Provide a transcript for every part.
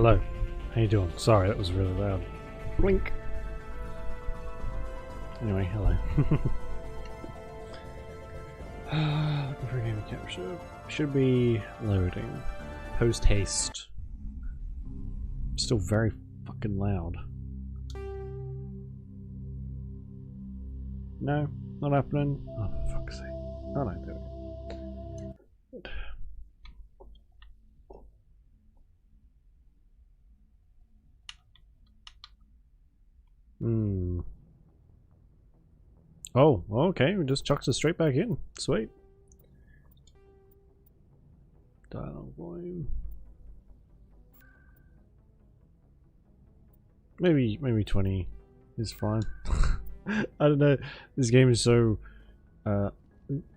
Hello. How you doing? Sorry, that was really loud. Blink. Anyway, hello. Looking for a game capture. Should be loading. Post haste. Still very fucking loud. No, not happening. Oh, for fuck's sake. Oh no, there we go. Good. Oh, okay, we just chucked it straight back in. Sweet. Dialogue volume. Maybe 20 is fine. I don't know. This game is so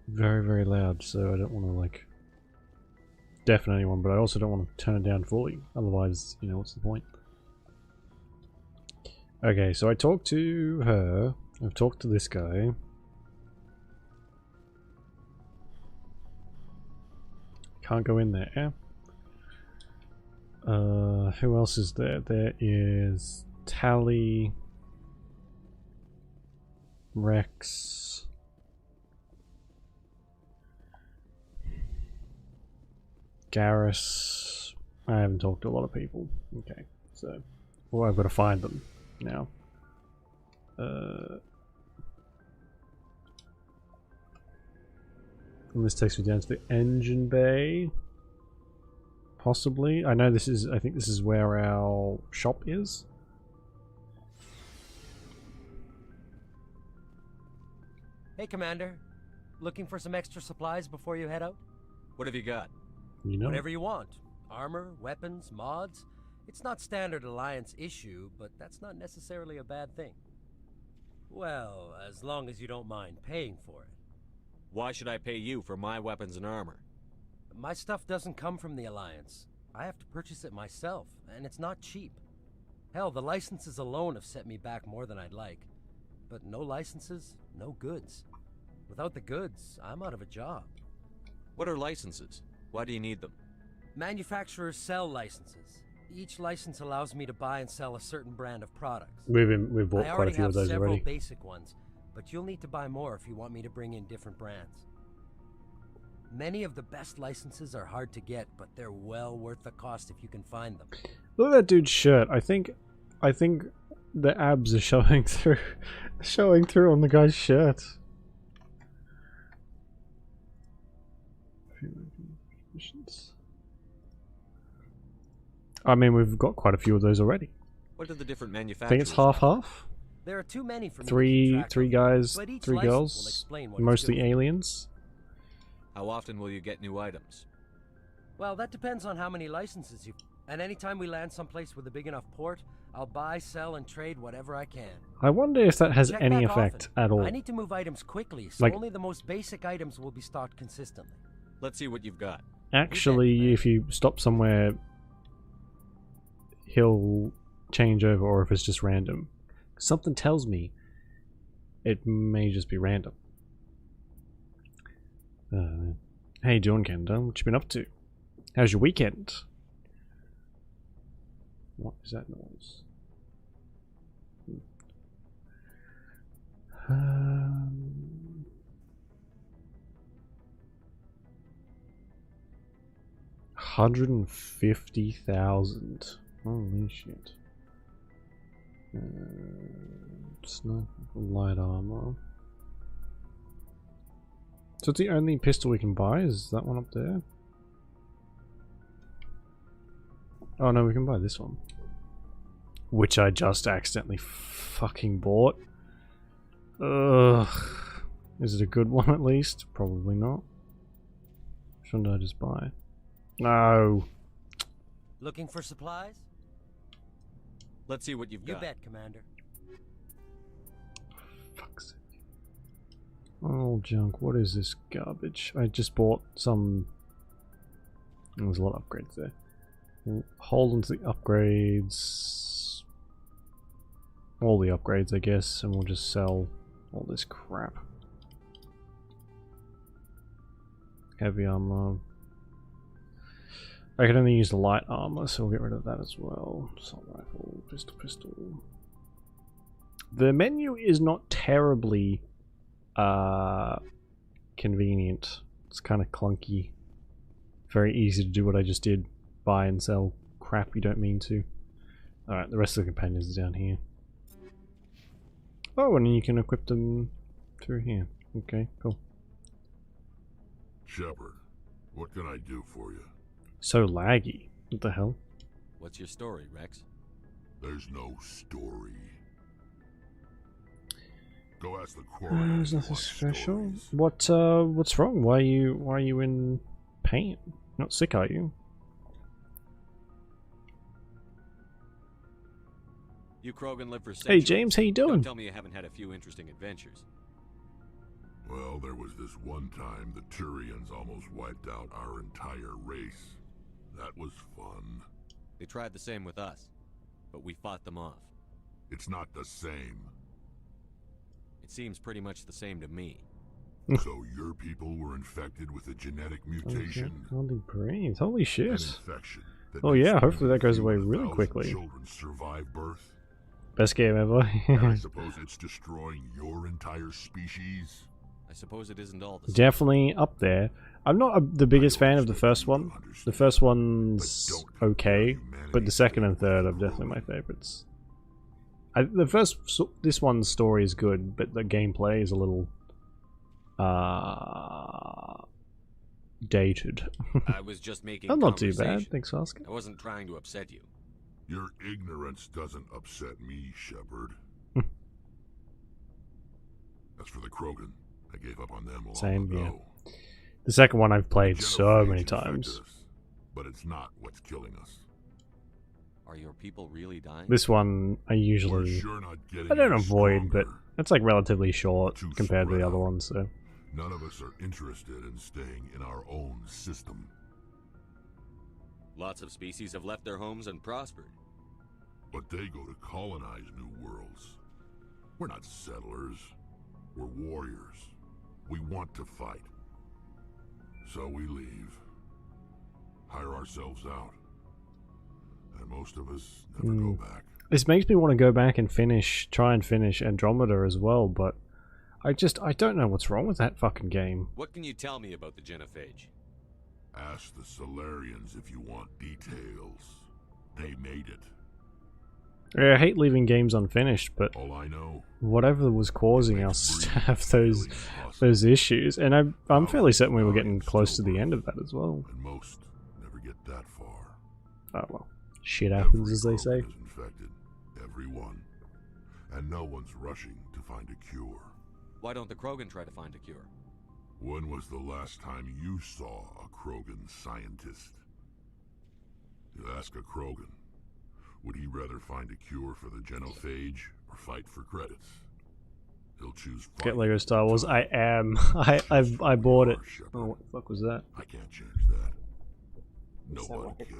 very loud, so I don't want to like deafen anyone, but I also don't want to turn it down fully. Otherwise, you know, what's the point? Okay, so I talked to her. I've talked to this guy. Can't go in there. Who else is there? There is Tally, Rex, Garrus. I haven't talked to a lot of people. Okay, so well, I've got to find them now. And this takes me down to the engine bay. Possibly. I know this is, I think this is where our shop is. Hey, Commander. Looking for some extra supplies before you head out? What have you got? You know. Whatever you want. Armor, weapons, mods. It's not standard Alliance issue, but that's not necessarily a bad thing. Well, as long as you don't mind paying for it. Why should I pay you for my weapons and armor? My stuff doesn't come from the Alliance. I have to purchase it myself, and it's not cheap. Hell, the licenses alone have set me back more than I'd like. But no licenses, no goods. Without the goods, I'm out of a job. What are licenses? Why do you need them? Manufacturers sell licenses. Each license allows me to buy and sell a certain brand of products. We've bought quite a few of those already. I already have several basic ones, but you'll need to buy more if you want me to bring in different brands. Many of the best licenses are hard to get, but they're well worth the cost if you can find them. Look at that dude's shirt. I think the abs are showing through on the guy's shirt. I mean, we've got quite a few of those already. What are the different I manufacturers? think it's half. There are too many for me Three guys, but each 3 license will girls, explain what it's mostly good. aliens. How often will you get new items? Well, that depends on how many licenses you... And anytime we land someplace with a big enough port, I'll buy, sell, and trade whatever I can. I wonder if that has Check any back effect often. at all. I need to move items quickly, so Like- only the most basic items will be stocked consistently. Let's see what you've got. Actually, if you stop somewhere, he'll change over, or if it's just random. Something tells me it may just be random. How you doing, Kendall? What you been up to? How's your weekend? What is that noise? $150,000. Holy shit. Sniper, light armor. So it's the only pistol we can buy? Is that one up there? Oh no, we can buy this one. Which I just accidentally fucking bought. Ugh. Is it a good one at least? Probably not. Which one did I just buy? No. Looking for supplies? Let's see what you've You got. bet, Commander. Fuck's sake. Oh, junk. What is this garbage? I just bought some... There's a lot of upgrades there. We'll hold on to the upgrades. All the upgrades, I guess, and we'll just sell all this crap. Heavy armor. I can only use the light armor, so we'll get rid of that as well. Assault rifle, pistol. The menu is not terribly convenient. It's kind of clunky. Very easy to do what I just did. Buy and sell crap you don't mean to. Alright, the rest of the companions is down here. Oh, and you can equip them through here. Okay, cool. Shepard, what can I do for you? So laggy. What the hell? What's your story, Rex? There's no story. Go ask the There's Quarry. nothing special. What's wrong? Why are you in pain? Not sick, are you? You Krogan live for Hey centuries. James, how you Don't doing? tell me you haven't had a few interesting adventures. Well, there was this one time the Turians almost wiped out our entire race. That was fun. They tried the same with us, but we fought them off. It's not the same. It seems pretty much the same to me. So your people were infected with a genetic mutation? Holy brains, holy An shit. infection that Oh makes yeah, hopefully only that goes a few away in a really thousand quickly. Children survive birth? Best game ever. And I suppose it's destroying your entire species? I suppose it isn't all the same. Definitely up there. I'm not the biggest fan of the first one. The first one's okay, but the second and third are definitely my favorites. This one's story is good, but the gameplay is a little dated. I was just making I'm not too conversation. bad, thanks for asking. I wasn't trying to upset you. Your ignorance doesn't upset me, Shepard. As for the Krogan, I gave up on them long Same, ago. yeah. The second one I've played The so Genophage many infected times. us, but it's not what's killing us. Are your people really dying? This one I We're usually sure not getting I don't any avoid, but stronger. it's like relatively short Too compared to the spread other out. ones. So None of us are interested in staying in our own system. Lots of species have left their homes and prospered. But they go to colonize new worlds. We're not settlers. We're warriors. We want to fight. So we leave. Hire ourselves out. And most of us never go back. this makes me want to go back and try and finish Andromeda as well, but I don't know what's wrong with that fucking game. What can you tell me about the Genophage? Ask the Solarians if you want details. They made it. I hate leaving games unfinished, but All I know, whatever was causing us to have those issues, and I'm fairly certain we were getting close to the end of that as well. and most never get that far. Oh well, shit happens, as they say. Krogan is infected. Everyone. And no one's rushing to find a cure. Why don't the Krogan try to find a cure? When was the last time you saw a Krogan scientist? You ask a Krogan, would he rather find a cure for the Genophage or fight for credits? He'll choose fight. Get Lego Star Wars. I am. I bought it. Oh, what the fuck was that? I can't change that. Nobody can.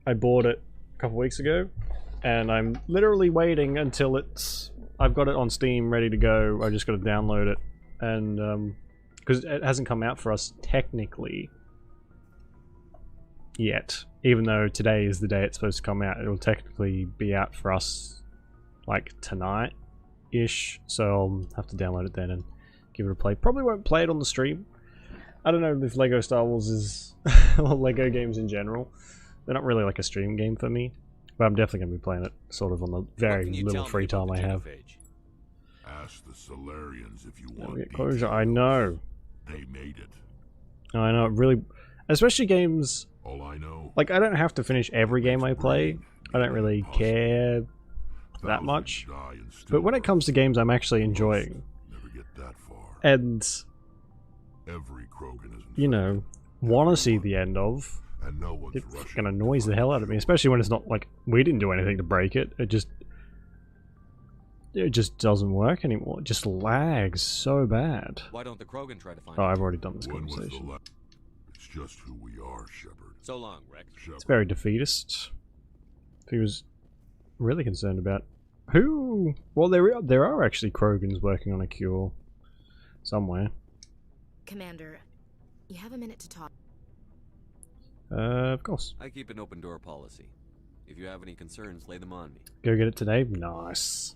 I bought it a couple weeks ago, and I'm literally waiting until I've got it on Steam ready to go. I just got to download it, and because it hasn't come out for us technically yet, even though today is the day it's supposed to come out. It'll technically be out for us like tonight-ish, so I'll have to download it then and give it a play. Probably won't play it on the stream. I don't know if Lego Star Wars is or Lego games in general. They're not really like a stream game for me, but I'm definitely going to be playing it sort of on the very little free time I have. Ask the Solarians if you I'll want get closure. I details. know. They made it. I know. It really, especially games All I know, like I don't have to finish every game I play. I don't really care that much. But when it comes to games I'm actually enjoying, never get that far. and Every Krogan is you know, want to see the end of, and no one's it rushing fucking to annoys the find hell a out of me. cure. Especially when it's not like we didn't do anything to break it. It just doesn't work anymore. It just lags so bad. Why don't the Krogan try to find Oh, a I've cure? already done this When was the conversation. last? It's just who we are, Shepard. So long, Rex. Shepard. It's very defeatist. If he was really concerned about who, well, there are actually Krogans working on a cure somewhere. Commander, You have a minute to talk. Of course. I keep an open door policy. If you have any concerns, lay them on me. Go get it today? Nice.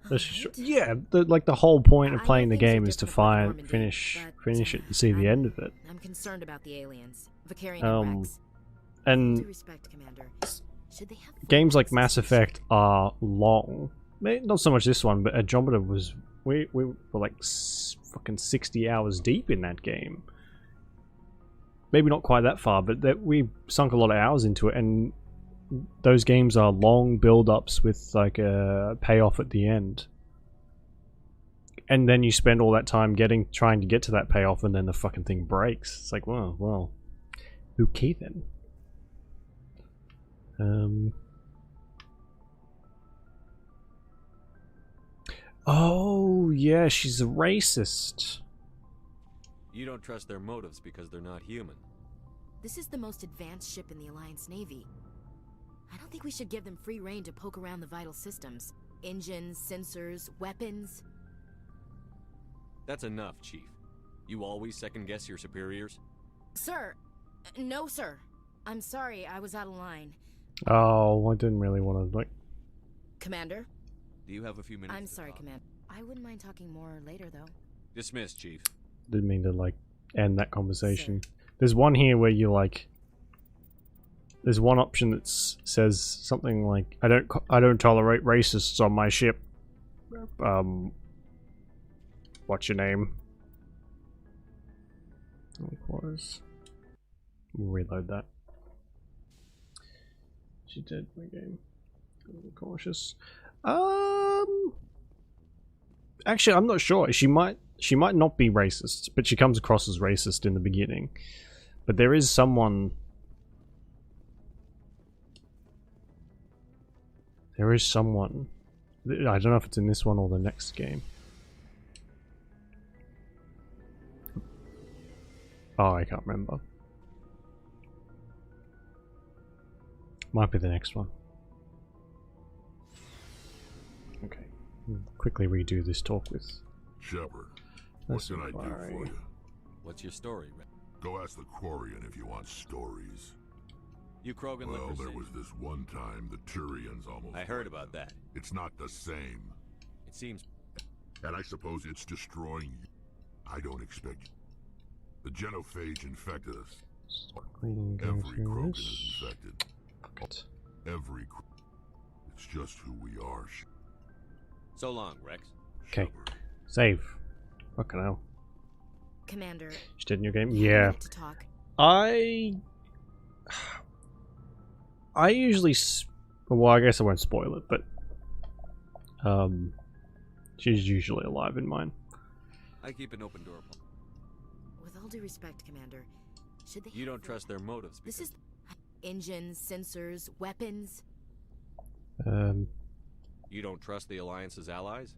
Alright. Yeah, the whole point of I know playing the things are game is to different with finish Normandy, it but, and see the I'm- end of it. I'm concerned about the aliens. Vicarian and Rex. Due And respect, Commander. Should they have full games like access Mass to the ship? Effect are long. Not so much this one, but Andromeda was... We were like fucking 60 hours deep in that game. Maybe not quite that far, but we sunk a lot of hours into it, and those games are long build-ups with like a payoff at the end. And then you spend all that time trying to get to that payoff, and then the fucking thing breaks. It's like, well, okay then. Oh, yeah, she's a racist. You don't trust their motives because they're not human. This is the most advanced ship in the Alliance Navy. I don't think we should give them free rein to poke around the vital systems. Engines, sensors, weapons. That's enough, Chief. You always second-guess your superiors? Sir! No, sir. I'm sorry, I was out of line. Oh, I didn't really want to, like... Commander? Do you have a few minutes I'm to sorry, talk? Commander. I wouldn't mind talking more later, though. Dismissed, Chief. Didn't mean to, like, end that conversation. There's one here where you, like... There's one option that says something like, I don't tolerate racists on my ship. What's your name? Quarters. Reload that. She did my game. A little cautious. Actually, I'm not sure. She might not be racist, but she comes across as racist in the beginning. But there is someone. There is someone. I don't know if it's in this one or the next game. Oh, I can't remember. Might be the next one. Okay. We'll quickly redo this talk with... Shepard, what can I do for you? What's your story, Red? Go ask the Quarian if you want stories. You Krogan Well, look the there same. was this one time the Turians almost... I heard wiped about them. that. It's not the same. It seems... And I suppose it's destroying you. I don't expect you. The genophage infected us. Start cleaning, going Every through Krogan this. is infected. Fuck it. Every It's just who we are, So long, Rex. Okay. Shepard. Save. Fucking hell. Commander. She did in your game? you have a Yeah. minute to talk. I usually... Well, I guess I won't spoil it, but... She's usually alive in mine. I keep an open door. With all due respect, Commander, should they You have don't trust their motives This because... is... Engines, sensors, weapons. You don't trust the Alliance's allies?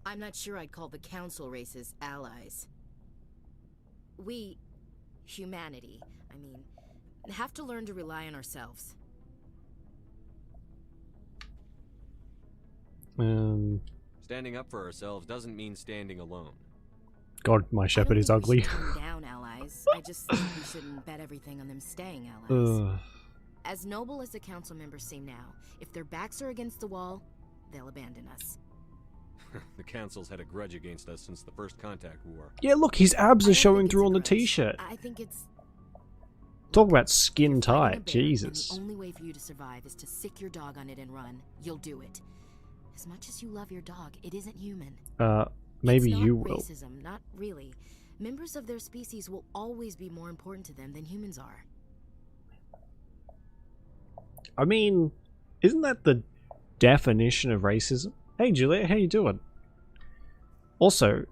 I'm not sure I'd call the Council races allies. We... humanity, I mean, have to learn to rely on ourselves. Standing up for ourselves doesn't mean standing alone. God, my shepherd is I don't think ugly. we should turn down allies. I just think we shouldn't bet everything on them staying allies. Ugh. As noble as the council members seem now, if their backs are against the wall, they'll abandon us. The Council's had a grudge against us since the First Contact War. Yeah, look, his abs I are don't showing think it's through a on the grudge. t-shirt. I think it's Talk about skin you're fighting a tight, bear, Jesus. And the only way for you to survive is to sick your dog on it and run. You'll do it. As much as you love your dog, it isn't human. Maybe It's not you will. racism, not really. Members of their species will always be more important to them than humans are. I mean, isn't that the definition of racism? Hey Juliet, how you doing? Also,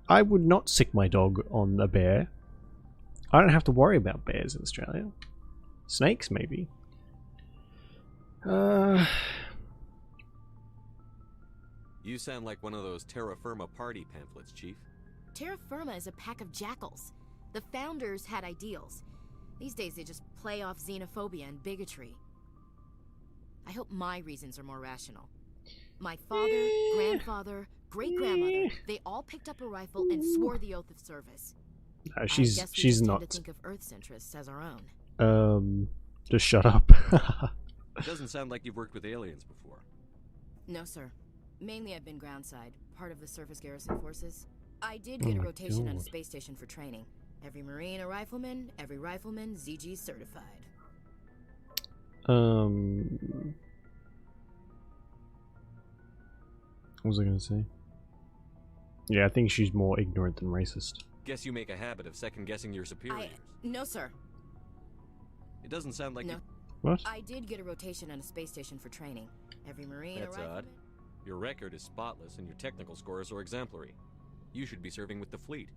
I would not sick my dog on a bear. I don't have to worry about bears in Australia. Snakes, maybe. You sound like one of those Terra Firma party pamphlets, Chief. Terra Firma is a pack of jackals. The founders had ideals. These days they just play off xenophobia and bigotry. I hope my reasons are more rational. My father, grandfather, great-grandmother, they all picked up a rifle and swore the oath of service. No, I she's guess we just tend not. to think of Earth's interests as our own. Just shut up. It doesn't sound like you've worked with aliens before. No, sir. Mainly I've been groundside, part of the surface garrison forces. I did Oh get a my rotation on a God. space station for training. Every Marine a rifleman, every rifleman ZG certified. What was I gonna say? Yeah, I think she's more ignorant than racist. Guess you make a habit of second-guessing your superiors. No, sir. It doesn't sound like No. you... What? I did get a rotation on a space station for training. Every Marine That's a rifleman. odd. Your record is spotless and your technical scores are exemplary. You should be serving with the fleet.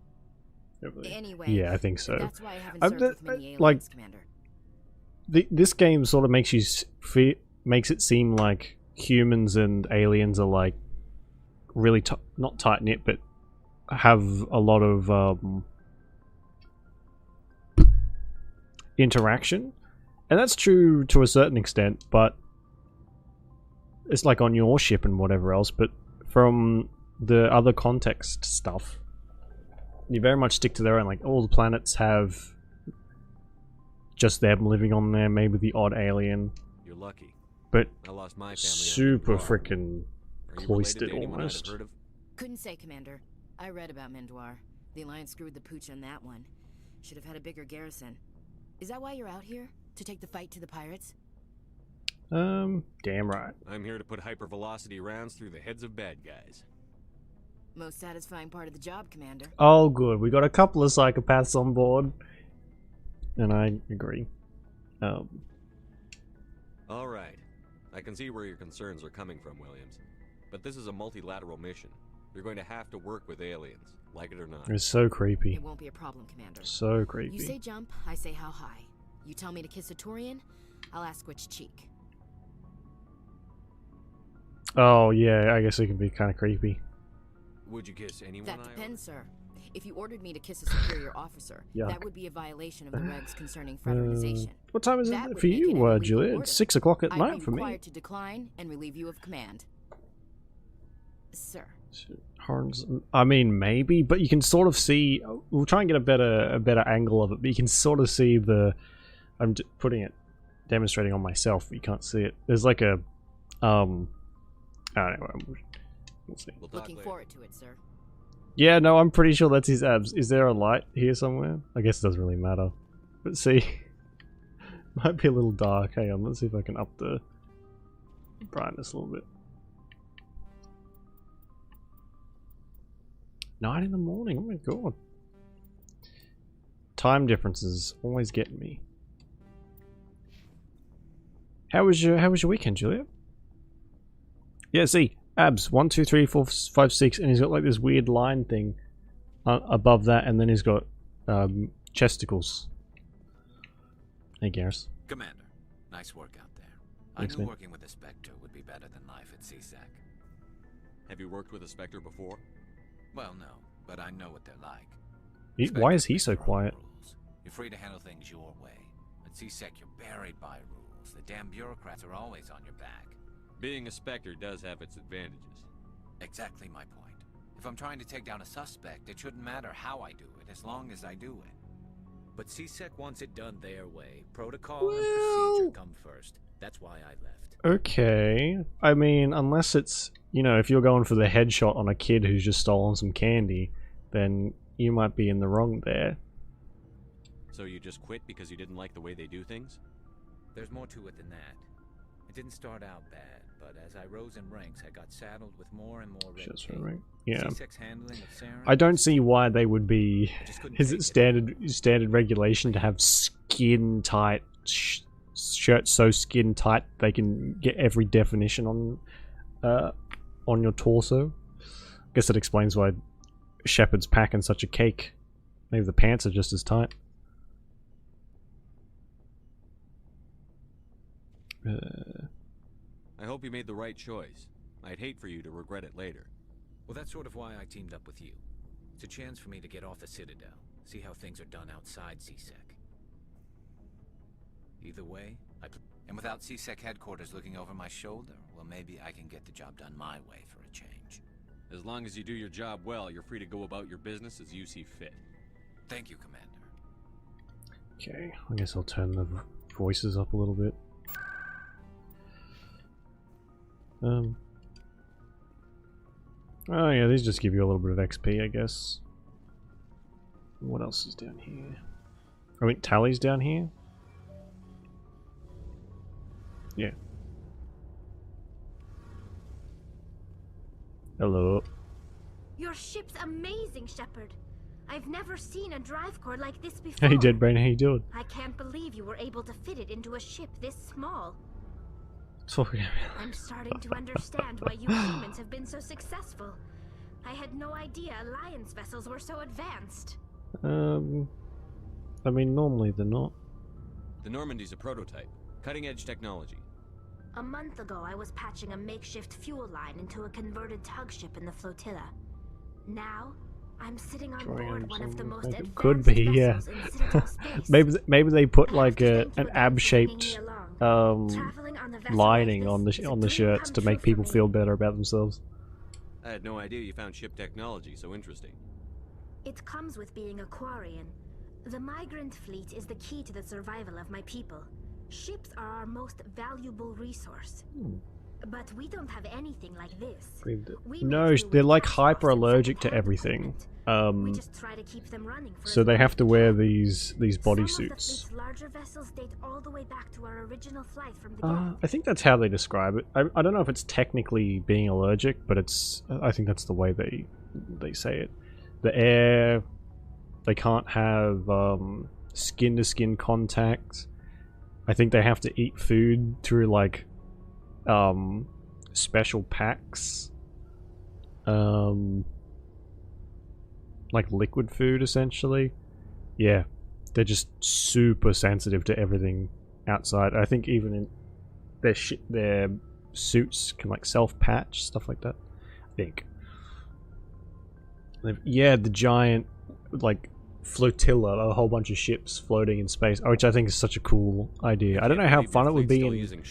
Anyway, Yeah, I think so. that's why I haven't I'm served the- with many aliens, like- Commander. This game sort of makes makes it seem like humans and aliens are like really not tight knit, but have a lot of interaction, and that's true to a certain extent. But it's like on your ship and whatever else. But from the other context stuff, you very much stick to their own. Like all the planets have just them living on there, maybe the odd alien, You're lucky. but I lost my family. super on Mendwar. freaking Are you related cloistered to anyone I'd have almost. heard of? Couldn't say, Commander. I read about Mendwar. The Alliance screwed the pooch on that one. Should have had a bigger garrison. Is that why you're out here? To take the fight to the pirates? Damn right. I'm here to put hypervelocity rounds through the heads of bad guys. Most satisfying part of the job, Commander. Oh, good. We got a couple of psychopaths on board, and I agree. All right. I can see where your concerns are coming from, Williams. But this is a multilateral mission. You're going to have to work with aliens, like it or not. It's so creepy. It won't be a problem, Commander. So creepy. You say jump, I say how high. You tell me to kiss a Turian, I'll ask which cheek. Oh yeah, I guess it can be kind of creepy. Would you kiss anyone? That I depends, sir. If you ordered me to kiss a superior officer, Yuck. that would be a violation of the regs concerning fraternization. What time is That it would for make it you, an illegal Julia? order. It's 6 o'clock at I'd night be for me. required to decline and relieve you of command. Sir. Horns. I mean, maybe, but you can sort of see. We'll try and get a better angle of it. But you can sort of see the. I'm putting it, demonstrating on myself. But you can't see it. There's like a. I don't know. We'll see. We'll talk Looking later. forward to it, sir. Yeah, no, I'm pretty sure that's his abs. Is there a light here somewhere? I guess it doesn't really matter. But see, might be a little dark. Hang on, let's see if I can up the brightness a little bit. 9 in the morning. Oh my god. Time differences always get me. How was your weekend, Julia? Yeah, see, abs 1, 2, 3, 4, 5, 6, and he's got like this weird line thing above that, and then he's got chesticles. Hey, Garrus. Commander, nice work out there. Thanks, I knew man. working with a Spectre would be better than life at CSEC. Have you worked with a Spectre before? Well, no, but I know what they're like. Why is Spectres he make so their own quiet? rules. You're free to handle things your way. At CSEC, you're buried by rules. The damn bureaucrats are always on your back. Being a Spectre does have its advantages. Exactly my point. If I'm trying to take down a suspect, it shouldn't matter how I do it, as long as I do it. But CSEC wants it done their way. Protocol and procedure come first. That's why I left. Okay. I mean, unless it's, you know, if you're going for the headshot on a kid who's just stolen some candy, then you might be in the wrong there. So you just quit because you didn't like the way they do things? There's more to it than that. It didn't start out bad, but as I rose in ranks, I got saddled with more and more red Shit's tape. right. Yeah. CSEC's handling of Saren, I don't see why they would be. I just couldn't Is take it standard regulation to have skin tight shirts so skin tight they can get every definition on your torso? I guess that explains why Shepard's packing such a cake. Maybe the pants are just as tight. I hope you made the right choice. I'd hate for you to regret it later. Well, that's sort of why I teamed up with you. It's a chance for me to get off the Citadel, see how things are done outside CSEC. Either way, and without CSEC headquarters looking over my shoulder, well, maybe I can get the job done my way for a change. As long as you do your job well, you're free to go about your business as you see fit. Thank you, Commander. Okay, I guess I'll turn the voices up a little bit. Oh yeah, these just give you a little bit of XP, I guess. What else is down here? I think Tally's down here. Yeah. Hello. Your ship's amazing, Shepard. I've never seen a drive core like this before. Hey, Dead Brain, how you doing? I can't believe you were able to fit it into a ship this small. Sorry. I'm starting to understand why you humans have been so successful. I had no idea Alliance vessels were so advanced. I mean, normally they're not. The Normandy's a prototype. Cutting-edge technology. A month ago, I was patching a makeshift fuel line into a converted tug ship in the flotilla. Now, I'm sitting on board one of the most advanced could be, yeah. vessels in Citadel space. maybe they put I like have to an thank you again for ab-shaped bringing me along. Traveling on a vessel lining like on this the is a on the dream shirts come to true make for people me. feel better about themselves. I had no idea you found ship technology so interesting. It comes with being a Quarian. The migrant fleet is the key to the survival of my people. Ships are our most valuable resource. But we don't have anything like this. We No, make do they're with like cast-offs and hyper-allergic to second-hand everything. equipment. We just try to keep them running for So as they long have as to we wear can. these Some of the bodysuits. fleet's larger vessels date all the way back to our original flight from the get. I think that's how they describe it. I don't know if it's technically being allergic, but it's. I think that's the way they say it. The air, they can't have skin-to-skin contact. I think they have to eat food through like special packs, like liquid food essentially. Yeah, they're just super sensitive to everything outside. I think even in their suits can like self-patch, stuff like that. I think. Yeah, the giant like flotilla, a whole bunch of ships floating in space, which I think is such a cool idea. I don't know how fun it would be in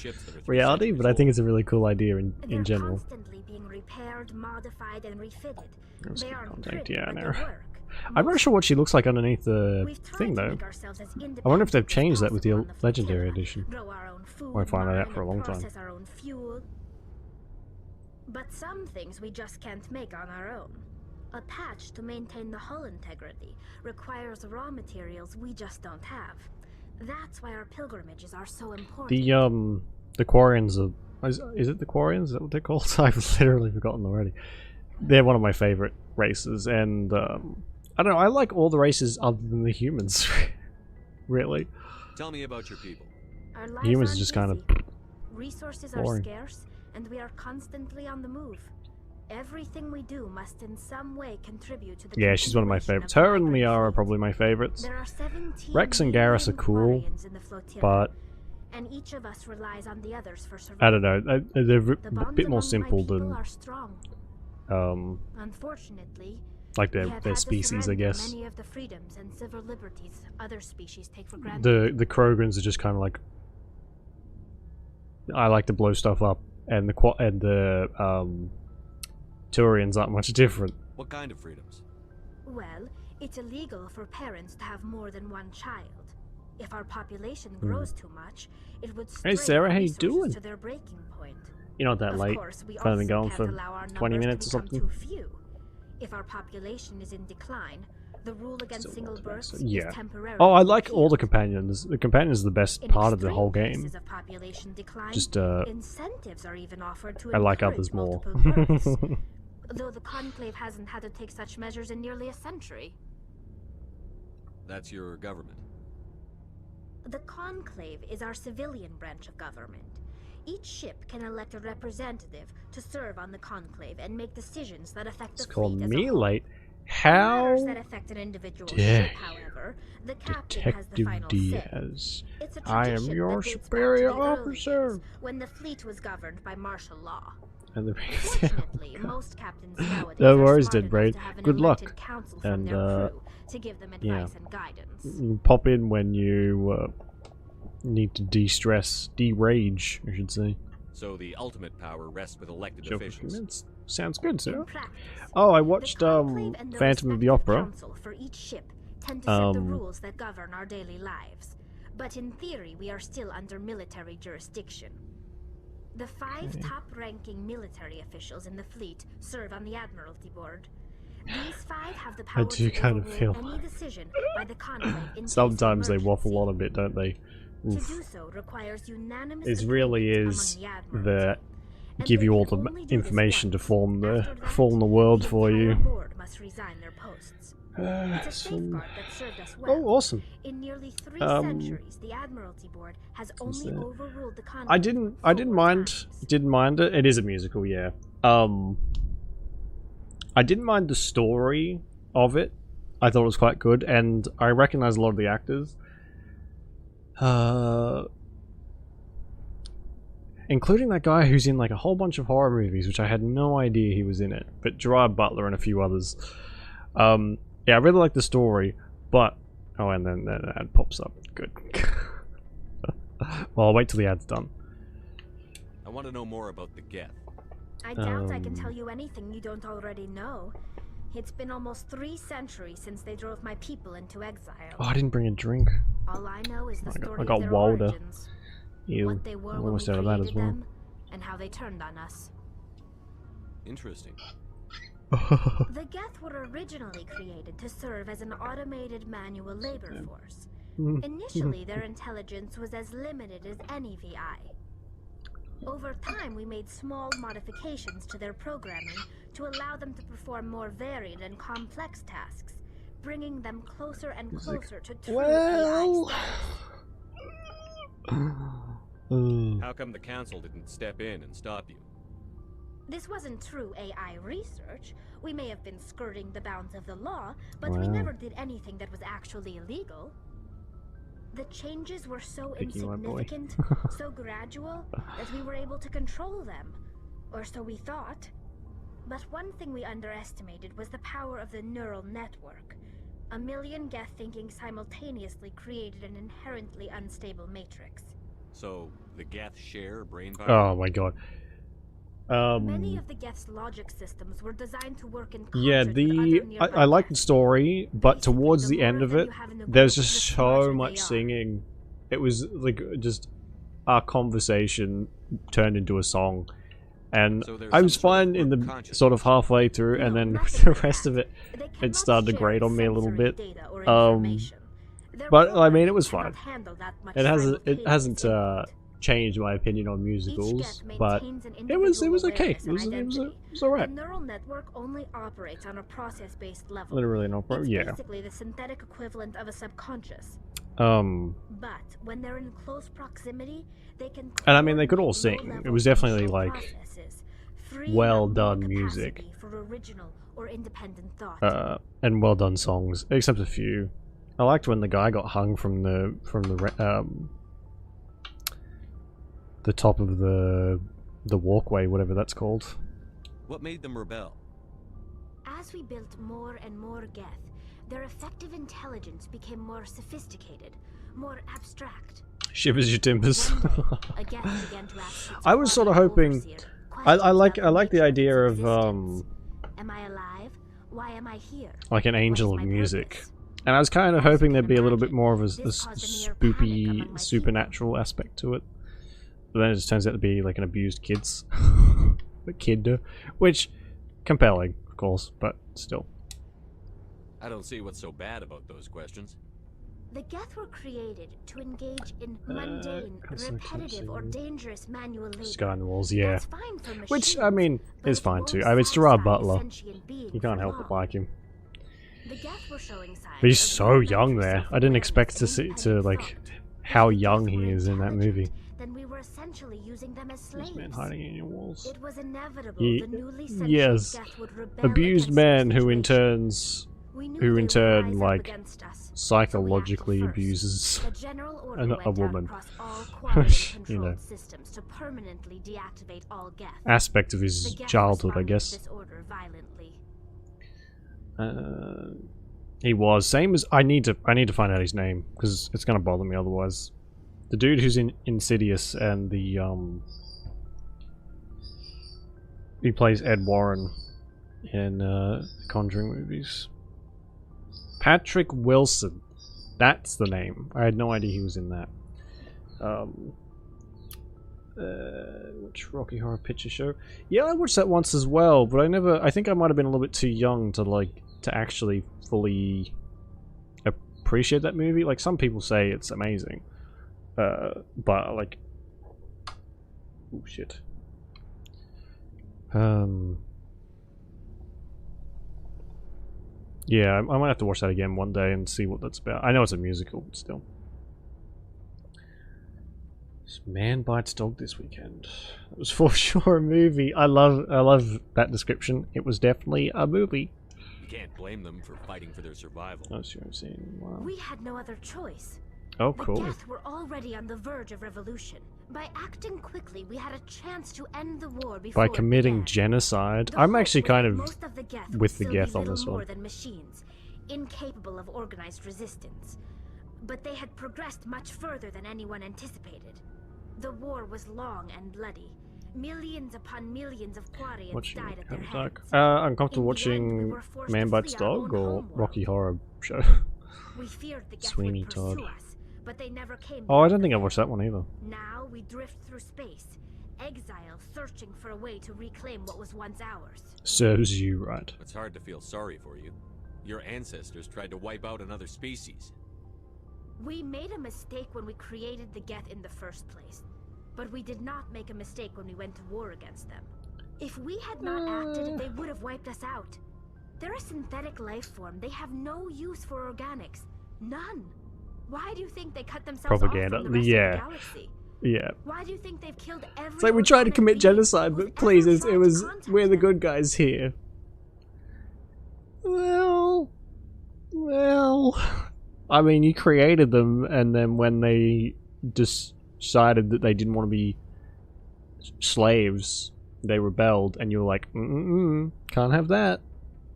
reality, but I think it's a really cool idea in They're general. constantly being repaired, modified, and refitted. Let's They get aren't contact, pretty, yeah, but no. they work. I'm not sure what she looks like underneath the We've tried thing to though. make ourselves as I wonder if they've independent as changed that with the possible on Legendary flotilla, Edition. grow our own food, Won't find that out mine for a and long time. process our own fuel. But some things we just can't make on our own. A patch to maintain the hull integrity requires raw materials we just don't have. That's why our pilgrimages are so important. The Quarians are... Is it the Quarians? Is that what they're called? I've literally forgotten already. They're one of my favorite races, and I don't know, I like all the races other than the humans. Really. Tell me about your people. Our lives Humans are aren't just kind of easy. Resources boring. are scarce, and we are constantly on the move. Everything we do must in some way contribute to the Yeah, she's one of my continuation favorites. the Her and migrant Liara are fleet. probably my favorites. There are 17 Rex and Garrus are million cool, Quarians in the flotilla, but and each of us relies on the others for survival. I don't know. They're The a bonds bit more among my simple people than are strong. Unfortunately, like we their have had to species, I surrender guess. many of the freedoms and civil liberties other species take for granted. The Krogans are just kind of like, I like to blow stuff up, and the Turians aren't much different. What kind of freedoms? Well, it's illegal for parents to have more than one child. If our population grows too much, it would Hey, strain Sarah, our how you resources doing? to their breaking point. You're not that Of late. course, we I've only also been going can't for allow our 20 numbers minutes or to become something. too few. If our population is in decline, the rule against Still single not too bad, births so- yeah. is temporarily Oh, I like all the repealed. companions. The companions are the best In part of the extreme whole game. cases of population decline, Just incentives are even offered to I like encourage others more. multiple births, though the Conclave hasn't had to take such measures in nearly a century. That's your government. The Conclave is our civilian branch of government. Each ship can elect a representative to serve on the Conclave and make decisions that affect It's the called fleet as a me whole. late. On matters How that affect an individual dare ship, however, the captain has the Detective final say. Diaz? It's a I am tradition your that dates back to superior the early officer. days, when the fleet was governed by martial law. And the Fortunately, most captains nowadays No are worries, smart Dead enough Brain. to have an Good luck. elected council from And, their crew to give them yeah. advice and guidance. you pop in when you need to de-stress, de-rage, I should say. So the ultimate power rests with elected Joke of officials. minutes. Sounds good, sir. In practice, Oh, I the watched Conclave and the Phantom of the respective Opera. council for each ship tend to set the rules that govern our daily lives. But in theory, we are still under military jurisdiction. The 5 top-ranking military officials in the fleet serve on the Admiralty Board. These 5 have the power do to kind of overrule feel any decision by the conclave in case of sometimes they emergency. waffle on a bit, don't they? To Oof. do so requires unanimous It really agreement is among the Admiralty, the and give they you all can the only do this information to once. form After that, the world for the you. entire board must resign their posts. It's a safeguard that served us well. Oh, awesome! In nearly 3 centuries, the Admiralty Board has only overruled the conclave. I didn't mind it. It is a musical, yeah. I didn't mind the story of it. I thought it was quite good, and I recognize a lot of the actors. Including that guy who's in like a whole bunch of horror movies, which I had no idea he was in it. But Gerard Butler and a few others. Yeah, I really like the story, but oh, and then an ad pops up. Good. Well, I'll wait till the ad's done. I want to know more about the Geth. I doubt I can tell you anything you don't already know. It's been almost 3 centuries since they drove my people into exile. Oh, I didn't bring a drink. All I know is the story I got of their Wilder. origins, Ew, what they were I'm when we almost out of that as created well. them, and how they turned on us. Interesting. The Geth were originally created to serve as an automated manual labor force. Initially, their intelligence was as limited as any VI. Over time, we made small modifications to their programming to allow them to perform more varied and complex tasks, bringing them closer and closer to true AI status. How come the Council didn't step in and stop you? This wasn't true AI research. We may have been skirting the bounds of the law, but we never did anything that was actually illegal. The changes were so Picky one, boy. insignificant, so gradual, that we were able to control them. Or so we thought. But one thing we underestimated was the power of the neural network. A million Geth thinking simultaneously created an inherently unstable matrix. So, the Geth share brain power? Oh my god. Many of the Geth's logic systems were designed to work in concert Yeah, with other I nearby like the Geth. story, but towards Basically, the the end more of that it, you have in the there's group, just the so smarter much they are. singing. It was like just our conversation turned into a song, and So there's I was some sort of fine in group the consciousness. sort of halfway through, and No, then nothing the like rest that. of it, They it cannot started to share grate on me a little sensory bit. data or information. Their But I mean, it was programming fine. cannot handle that much It hasn't simultaneous input. changed my opinion on Each musicals, Geth but maintains an it was individual okay. awareness It was and identity. alright. The neural network only operates on a process-based level. Literally no problem. It's Yeah. basically the synthetic equivalent of a subconscious. But when they're in close proximity, they can. And I mean, they could all coordinate sing. It low-level was definitely, functional like, processes, freeing well up more done music. capacity for original or independent thought. And well done songs, except a few. I liked when the guy got hung from the top of the walkway, whatever that's called. What made them rebel? As we built more and more Geth, their effective intelligence became more sophisticated, more abstract. Shivers your timbers. One day, a Geth began to ask its I was sort of quasi hoping. overseer I like questions the about idea nature of its existence. Am I alive? Why am I here? like an What angel is of my music. purpose? And I was kind of As you hoping can there'd be a little bit imagine, more of a this caused a near panic among spoopy, my supernatural aspect to it. But then it just turns out to be like an abused kid's a kid, which compelling, of course, but still. I don't see what's so bad about those questions. The Geth were created to engage in mundane, repetitive, or dangerous manual labor. Sky on the walls, yeah. That's fine for Which, machines, I mean, but is it fine won't too. I mean, it's Gerard satisfy a Butler. sentient being You can't for help but long. like him. The Geth were showing signs But he's of so rudimentary young there. I didn't expect to see self-awareness and like independent thought. how If the young Geth he were is in that movie. intelligent, then we were essentially using them as slaves. This man hiding in your walls. It was inevitable Ye- the newly sentient yes. Geth would rebel Abused against man their who in situation. We knew they would rise up like against us, psychologically so we acted abuses first. A general order a went out woman. across all quality-controlled You know. systems to permanently deactivate all Geth. aspect of his The Geth childhood, I responded to guess. this order violently. He was same as I need to find out his name because it's gonna bother me otherwise. The dude who's in Insidious and the he plays Ed Warren in Conjuring movies. Patrick Wilson. That's the name. I had no idea he was in that. Which Rocky Horror Picture Show? Yeah, I watched that once as well, but I think I might have been a little bit too young to actually fully appreciate that movie. Like, some people say it's amazing. But like, oh shit. Yeah, I might have to watch that again one day and see what that's about. I know it's a musical, but still. Man bites dog this weekend. It was for sure a movie. I love that description. It was definitely a movie. You can't blame them for fighting for their survival. Oh, sure, I've seen. Wow. We had no other choice. Oh, cool. The Geth were already on the verge of revolution. By acting quickly, we had a chance to end the war before By committing genocide. I'm actually kind of with the Geth on this one. More than machines, incapable of organized resistance. But they had progressed much further than anyone anticipated. The war was long and bloody. Millions upon millions of Quarians died at their hands. Uncomfortable watching Man Bites Dog or Rocky Horror Show? We feared the Geth Sweeney would pursue Todd. us, but they never came. Oh, I don't think I watched that one either. Now we drift through space, exile, searching for a way to reclaim what was once ours. Serves you right. It's hard to feel sorry for you. Your ancestors tried to wipe out another species. We made a mistake when we created the Geth in the first place, but we did not make a mistake when we went to war against them. If we had not acted, they would have wiped us out. They're a synthetic life form. They have no use for organics. None. Why do you think they cut themselves Propaganda. off from the rest of the galaxy? Yeah. Why do you think they've killed every It's like we tried to commit being genocide, who's but please, ever it was tried to contact we're the them? good guys here. Well, I mean, you created them, and then when they decided that they didn't want to be slaves, they rebelled, and you were like, can't have that.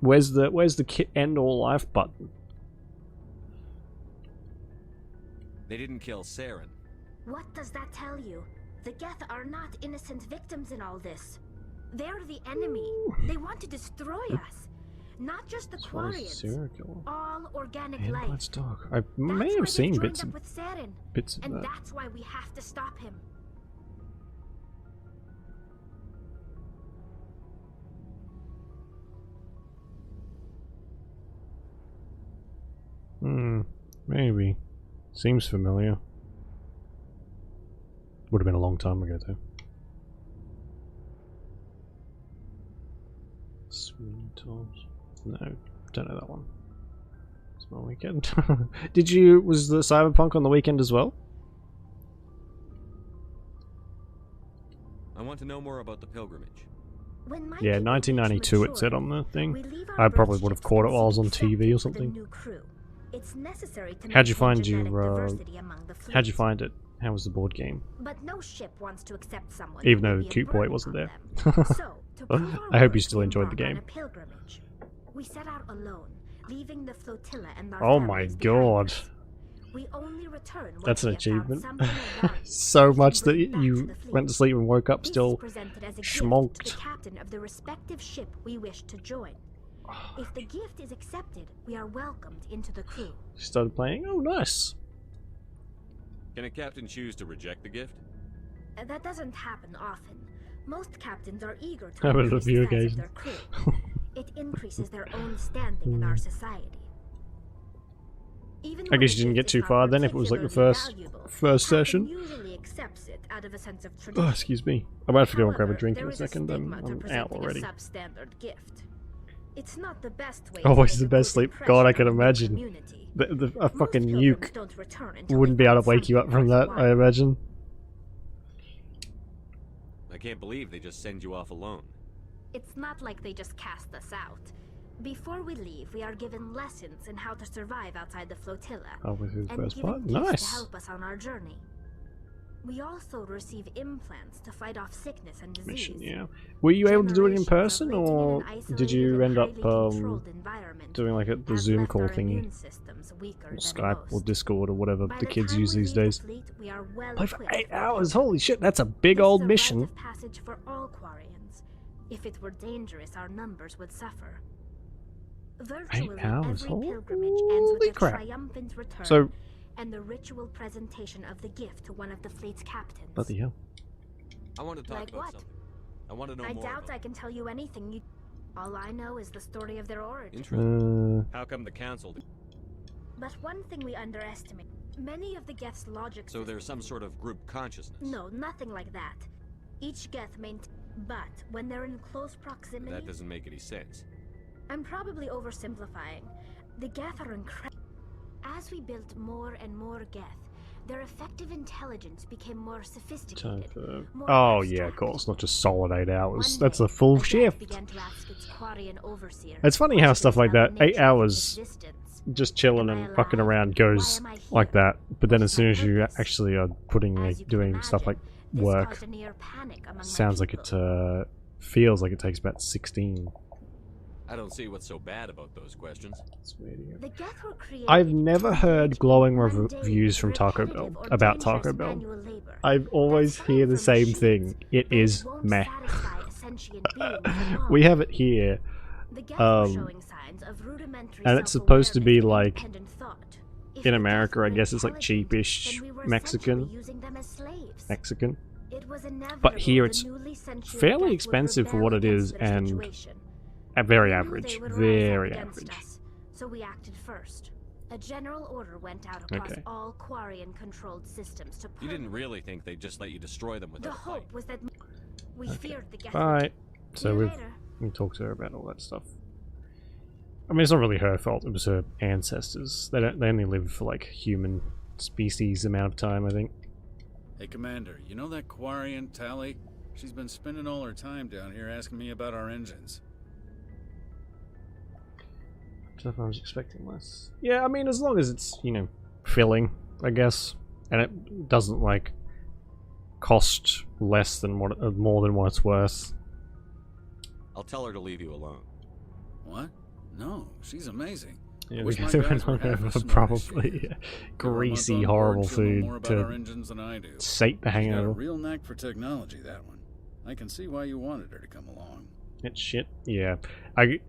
Where's the end all life button? They didn't kill Saren. What does that tell you? The Geth are not innocent victims in all this. They're the enemy. They want to destroy us. Not just the Quarians. All organic life. Bites Dog. I may That's why have they seen joined bits up of with Saren. bits of And that. that's why we have to stop him. Maybe. Seems familiar. Would have been a long time ago, though. Sweeney Todd. No, don't know that one. It's my weekend. Was the Cyberpunk on the weekend as well? I want to know more about the pilgrimage. When my Yeah, people 1992 reach it said on maturity, the thing. we leave our I birth probably would have ships caught it and while I was on seek TV or acceptance with a something. new crew. It's necessary to How'd you maintain find genetic your, diversity among the How'd you fleet. find it? How was the board game? But no ship wants to accept someone Even who though will the be a cute boy burden wasn't on there. them. So, to prove our I hope you worth, still we enjoyed the embark on game. a pilgrimage. We set out alone, leaving the flotilla and our Oh my families behind god. us. We only return once That's an we have found achievement. something of value So we can much that bring back to you the fleet. went to sleep and woke up This is still presented as a gift schmonked. to the captain of the respective ship we wish to join. If the gift is accepted, we are welcomed into the crew. started playing. Oh, nice. Can a captain choose to reject the gift? That doesn't happen often. Most captains are eager to Happened on a increase few the size of occasions. their crew. It increases their own standing in our society. Even I when guess the you didn't gift get too is not far then if it was like the particularly first valuable, session. captain usually accepts it out of a sense of Oh, tradition. excuse me. I might have to go and grab a However, drink in there a is a second. stigma to I'm out presenting already. a substandard gift. It's not the best way Always to the make a best good sleep. God, I impression can on the imagine. community. A Most fucking pilgrims nuke don't return until wouldn't they be able to find wake you up from something that, I worthwhile. imagine. I can't believe they just send you off alone. It's not like they just cast us out. Before we leave, we are given lessons in how to survive outside the flotilla, Oh, with his and first given part? gifts to Nice. help us on our journey. We also receive implants to fight off sickness and disease. Mission, yeah. Were you able to do it in Generations of person, living in or an did isolated you and end up highly controlled environment doing like the have Zoom left call our thingy? immune systems weaker Or than Skype or most. Discord or whatever By the kids time use we these leave days. the fleet, we are well Play for equipped 8 for hours, pilgrimage. holy shit, that's a big This old is a mission. rite of passage for all Quarians. If it were dangerous, our numbers would suffer. Virtually 8 hours? every pilgrimage ends with Holy a crap. triumphant return So, and the ritual presentation of the gift to one of the fleet's captains. bloody hell. I want to talk Like about what? something. I want to know I more doubt about I can tell you anything. All I know is the story of their origin. Interesting. How come the council... But one thing we underestimate, many of the Geth's logic So there's some systems- sort of group consciousness? No, nothing like that. Each Geth but when they're in close proximity... That doesn't make any sense. I'm probably oversimplifying. The Geth are incredible. As we built more and more Geth, their effective intelligence became more sophisticated. more Oh, yeah, of abstract. course. Not just solid 8 hours. One That's day, a full Geth shift. began to ask its Quarian overseer It's funny how stuff like that, questions about the 8 nature of hours, its existence. just chilling Am I and fucking alive? around goes Why am I like here? that. But then What as is soon my as you purpose? actually are putting, As like, you can doing stuff like imagine, this work, caused a near panic among my sounds like people. it feels like it takes about 16. I don't see what's so bad about those questions. The Geth were created I've to never heard engage glowing in mundane, reviews from Taco Bell repetitive, or about dangerous Taco Bell. manual labor. I've always That's hear fine the for same machines, thing. It but is won't meh. satisfy a sentient being for long. We have it here, The Geth were um, showing signs of rudimentary and it's supposed to be self-awareness like, and independent thought. If in the America, Geth I were guess it's like intelligent, cheapish then we were Mexican. essentially using them as slaves. Mexican. It was inevitable But here the it's newly sentient fairly Geth would expensive for rebel what it against is, their and situation. very We knew average. they would rise up Very against average. us, so we acted first. A general order went out across Okay. all Quarian-controlled systems to You didn't permanently- really think they'd just let you destroy them The without a fight. hope was that we feared the Geth. Alright, See so you we've later. we talked to her about all that stuff. I mean, it's not really her fault. It was her ancestors. They only live for like human species amount of time, I think. Hey, Commander, you know that Quarian, Tally? She's been spending all her time down here asking me about our engines. I was expecting less. Yeah, I mean, as long as it's, you know, filling, I guess, and it doesn't like cost less than what more than what it's worth. I'll tell her to leave you alone. What? No, she's amazing. Yeah, Wish my because guys were half as smart as she probably is. Give her a month greasy, on board, horrible she'll know food more about our to engines than I do. sate the She's got a hangover. real knack for technology, that one. I can see why you wanted her to come along. It's shit. Yeah, I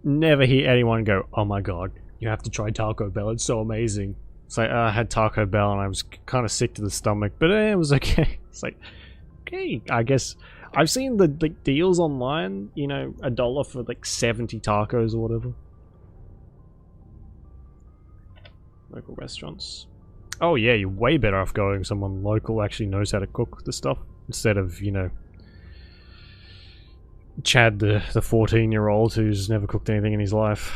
never hear anyone go, "Oh my god, you have to try Taco Bell. It's so amazing." It's like, I had Taco Bell and I was kind of sick to the stomach, but it was okay. It's like, okay, I guess I've seen the like deals online. You know, $1 for like 70 tacos or whatever. Local restaurants. Oh yeah, you're way better off going someone local actually knows how to cook the stuff instead of, you know, Chad the 14-year-old who's never cooked anything in his life.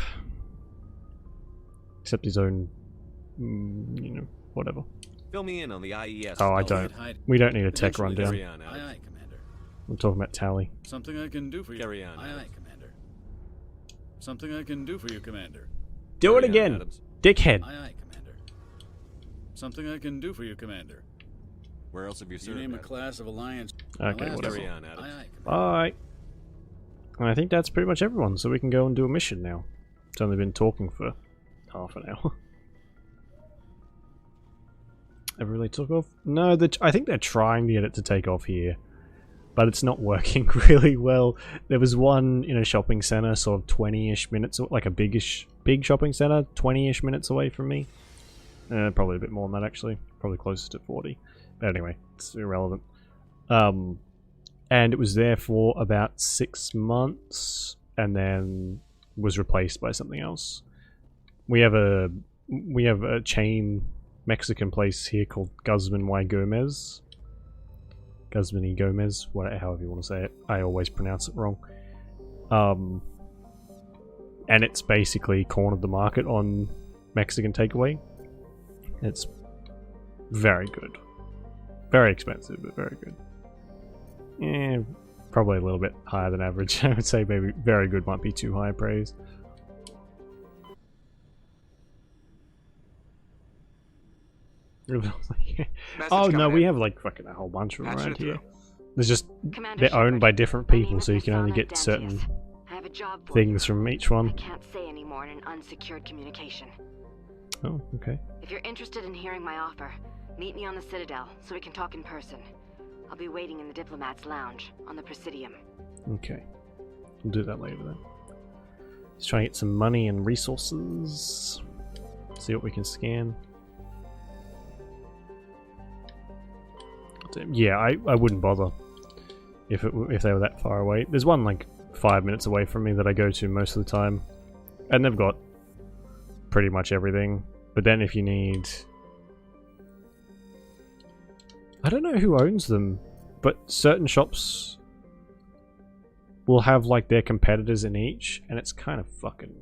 Except his own, you know, whatever. Fill me in on the IES. Oh, I stuff. don't. We don't need a tech Eventually, rundown. Carry on, Aye, Alex. aye, Commander. I'm talking about Tally. Something I can do for you. Carry on, Aye, aye, Adams. Commander. Something I can do for you, Commander. Do it Carry on, again, Adams. dickhead. Aye, aye, Commander. Something I can do for you, Commander. Where else have you You served? name a Adams? class of Alliance. Okay, I'll ask whatever. Carry you. on, Adams. Aye, aye, Commander. Bye. And I think that's pretty much everyone, so we can go and do a mission now. It's only been talking for half an hour. Ever really took off? No, I think they're trying to get it to take off here, but it's not working really well. There was one in a shopping center, sort of 20-ish minutes, like a big shopping center, 20-ish minutes away from me. Probably a bit more than that, actually. Probably closer to 40. But anyway, it's irrelevant. And it was there for about 6 months, and then was replaced by something else. We have a chain Mexican place here called Guzman y Gomez. Guzman y Gomez, however you want to say it. I always pronounce it wrong. And it's basically cornered the market on Mexican takeaway. It's very good. Very expensive, but very good. Yeah, probably a little bit higher than average. I would say maybe very good might be too high praise. Oh no, we have like fucking a whole bunch of them around here. There's just Commander they're owned Shepard, by different my name people, is so you can only Masana get certain Dantius. I have a job for things you. from each one. I can't say any more in an unsecured communication. Oh, okay. If you're interested in hearing my offer, meet me on the Citadel so we can talk in person. I'll be waiting in the Diplomat's Lounge on the Presidium. Okay. We'll do that later then. Let's try and get some money and resources. See what we can scan. Yeah, I wouldn't bother if they were that far away. There's one like 5 minutes away from me that I go to most of the time, and they've got pretty much everything. But then if you need, I don't know who owns them, but certain shops will have like their competitors in each, and it's kind of fucking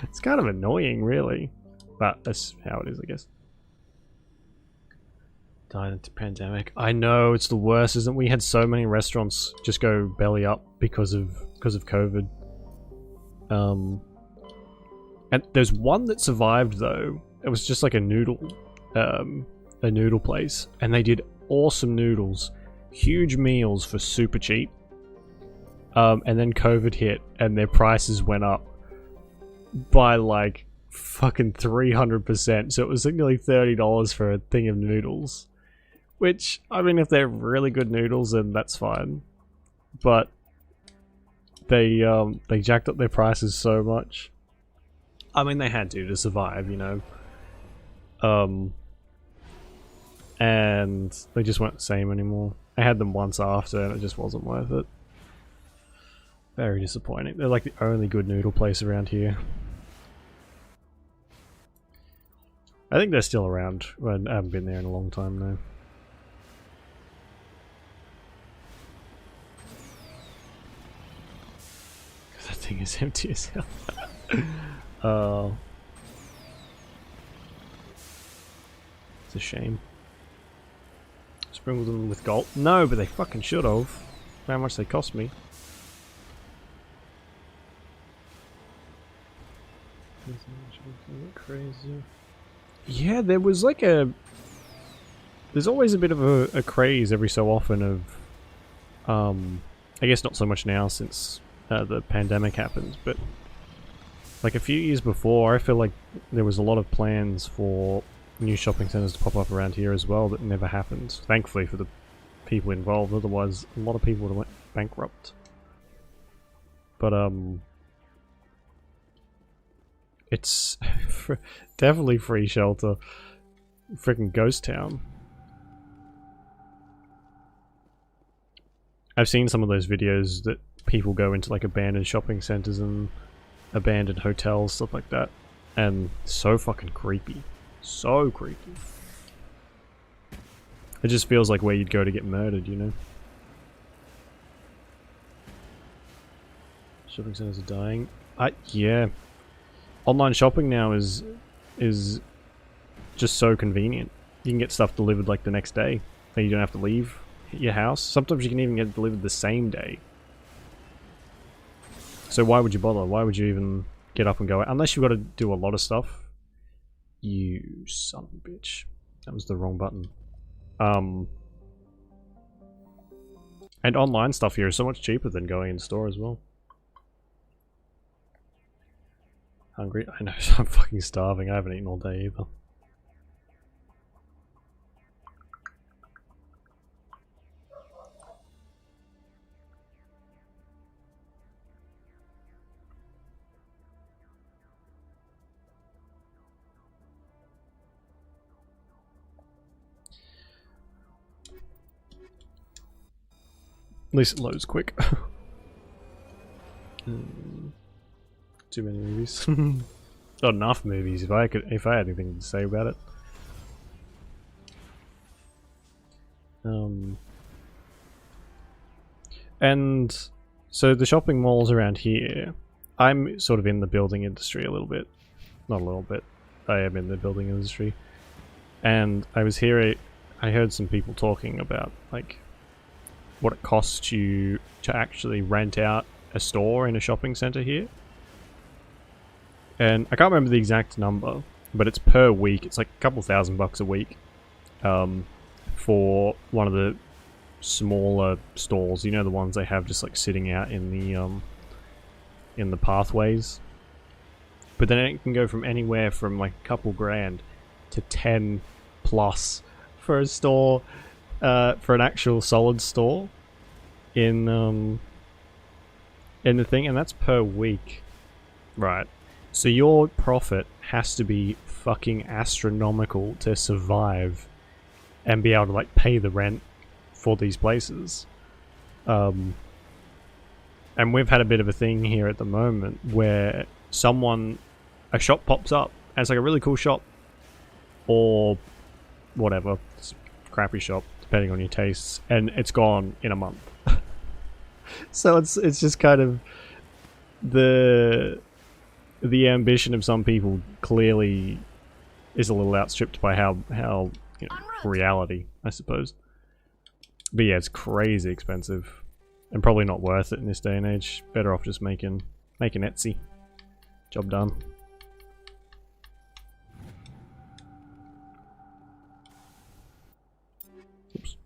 it's kind of annoying, really, but that's how it is, I guess. Died into pandemic. I know, it's the worst, isn't it? We had so many restaurants just go belly up because of COVID. And there's one that survived though. It was just like a noodle place, and they did awesome noodles, huge meals for super cheap. And then COVID hit, and their prices went up by like fucking 300%. So it was like nearly $30 for a thing of noodles. Which, I mean, if they're really good noodles, then that's fine. But they jacked up their prices so much. I mean, they had to survive, you know. And they just weren't the same anymore. I had them once after, and it just wasn't worth it. Very disappointing. They're like the only good noodle place around here. I think they're still around. I haven't been there in a long time now. That thing is empty as hell. It's a shame. Sprinkle them with gold. No, but they fucking should have. How much they cost me. Crazy. Yeah, there was like a... There's always a bit of a craze every so often of... I guess not so much now since the pandemic happened, but like a few years before, I feel like there was a lot of plans for new shopping centers to pop up around here as well that never happened. Thankfully for the people involved, otherwise a lot of people would have went bankrupt. But it's definitely free shelter. Freaking ghost town. I've seen some of those videos that people go into like abandoned shopping centers and abandoned hotels, stuff like that, and so fucking creepy. So creepy. It just feels like where you'd go to get murdered, you know? Shopping centers are dying. Yeah. Online shopping now is just so convenient. You can get stuff delivered like the next day, and you don't have to leave your house. Sometimes you can even get it delivered the same day. So why would you bother? Why would you even get up and go out? Unless you've got to do a lot of stuff. You son of a bitch. That was the wrong button. And online stuff here is so much cheaper than going in store as well. Hungry? I know, I'm fucking starving. I haven't eaten all day either. At least it loads quick. Too many movies. Not enough movies. If I had anything to say about it. And so the shopping malls around here, I'm sort of in the building industry a little bit. Not a little bit. I am in the building industry. And I heard some people talking about like what it costs you to actually rent out a store in a shopping center here. And I can't remember the exact number, but it's per week. It's like a couple $1,000 a week for one of the smaller stalls. You know, the ones they have just like sitting out in the pathways. But then it can go from anywhere from like a couple grand to 10 plus for a store, for an actual solid store in the thing, and that's per week. Right. So your profit has to be fucking astronomical to survive and be able to like pay the rent for these places. And we've had a bit of a thing here at the moment where a shop pops up and it's like a really cool shop or whatever, it's a crappy shop depending on your tastes, and it's gone in a month. So it's just kind of the ambition of some people clearly is a little outstripped by how you know, reality, I suppose. But yeah, it's crazy expensive and probably not worth it in this day and age. Better off just making Etsy. Job done. Oops.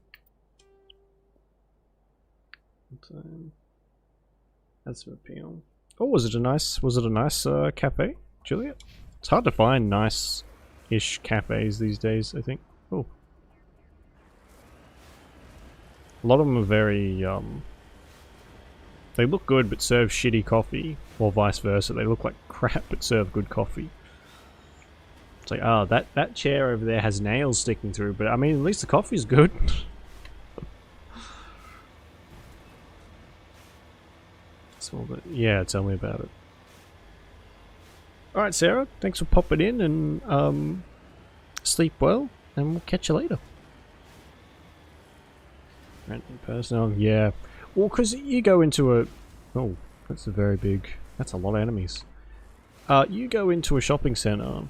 That's some appeal. Oh, was it a nice cafe, Juliet? It's hard to find nice-ish cafes these days, I think. Oh. A lot of them are very, they look good but serve shitty coffee, or vice versa. They look like crap but serve good coffee. It's like, oh, that chair over there has nails sticking through, but I mean, at least the coffee's good. Yeah, tell me about it. Alright, Sarah, thanks for popping in, and sleep well, and we'll catch you later. Rent and personnel, yeah. Well, because you go into a... Oh, that's a very big... That's a lot of enemies. You go into a shopping centre,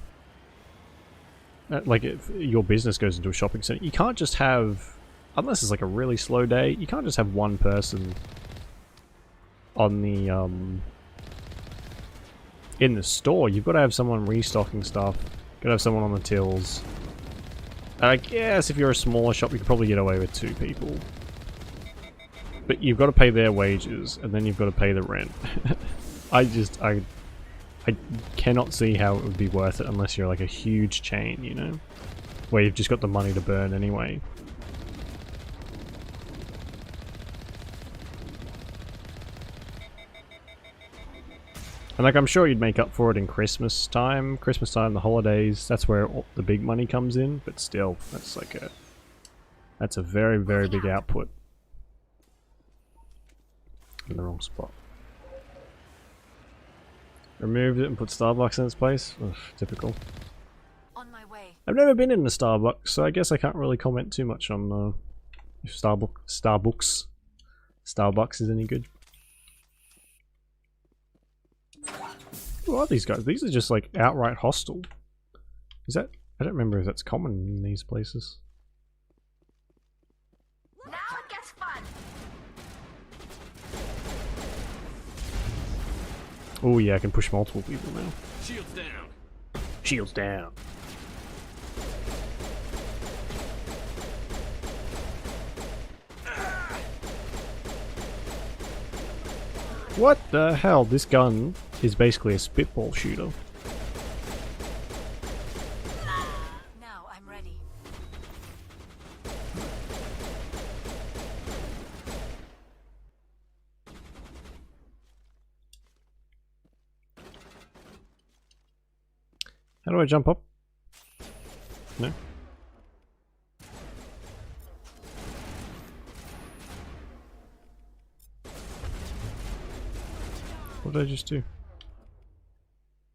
like if your business goes into a shopping centre, you can't just have... Unless it's like a really slow day, you can't just have one person on the in the store. You've got to have someone restocking stuff. Got to have someone on the tills. I guess if you're a smaller shop, you could probably get away with 2 people. But you've got to pay their wages, and then you've got to pay the rent. I cannot see how it would be worth it unless you're like a huge chain, you know, where you've just got the money to burn anyway. And like, I'm sure you'd make up for it in Christmas time, the holidays, that's where all the big money comes in, but still, that's a very, very big output. In the wrong spot. Removed it and put Starbucks in its place? Ugh, typical. On my way. I've never been in a Starbucks, so I guess I can't really comment too much on if Starbucks is any good. Who are these guys? These are just like outright hostile. Is that... I don't remember if that's common in these places. Now it gets fun. Oh yeah, I can push multiple people now. Shields down. Shields down. What the hell? This gun is basically a spitball shooter. Now I'm ready. How do I jump up? No? What did I just do?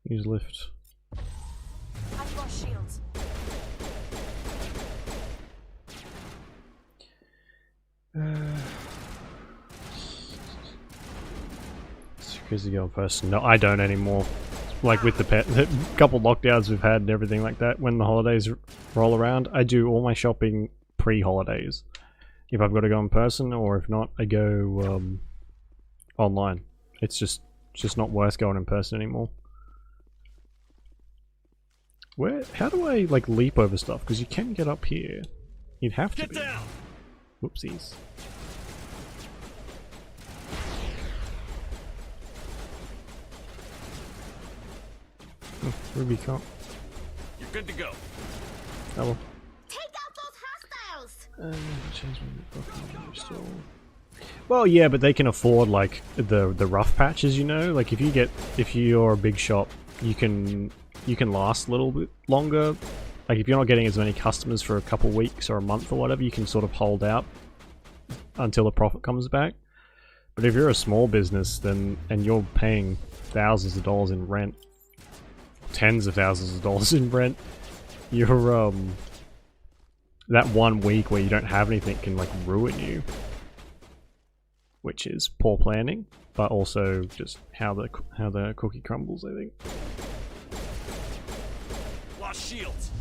Use lift. I've got shields. Crazy girl person. No, I don't anymore. Like with the couple lockdowns we've had and everything like that, when the holidays roll around, I do all my shopping pre-holidays. If I've got to go in person, or if not, I go online. It's just not worth going in person anymore. How do I like leap over stuff? Because you can get up here. You'd have to Get be. down. Whoopsies. Oh, Ruby can't. You're good to go. Oh well. Take out those hostiles. Change my restore. Well, yeah, but they can afford like the rough patches, you know. Like if you're a big shop, you can last a little bit longer. Like if you're not getting as many customers for a couple weeks or a month or whatever, you can sort of hold out until the profit comes back. But if you're a small business, then and you're paying thousands of dollars in rent, tens of thousands of dollars in rent, you're that 1 week where you don't have anything can like ruin you. Which is poor planning, but also just how the cookie crumbles, I think. Lost shields.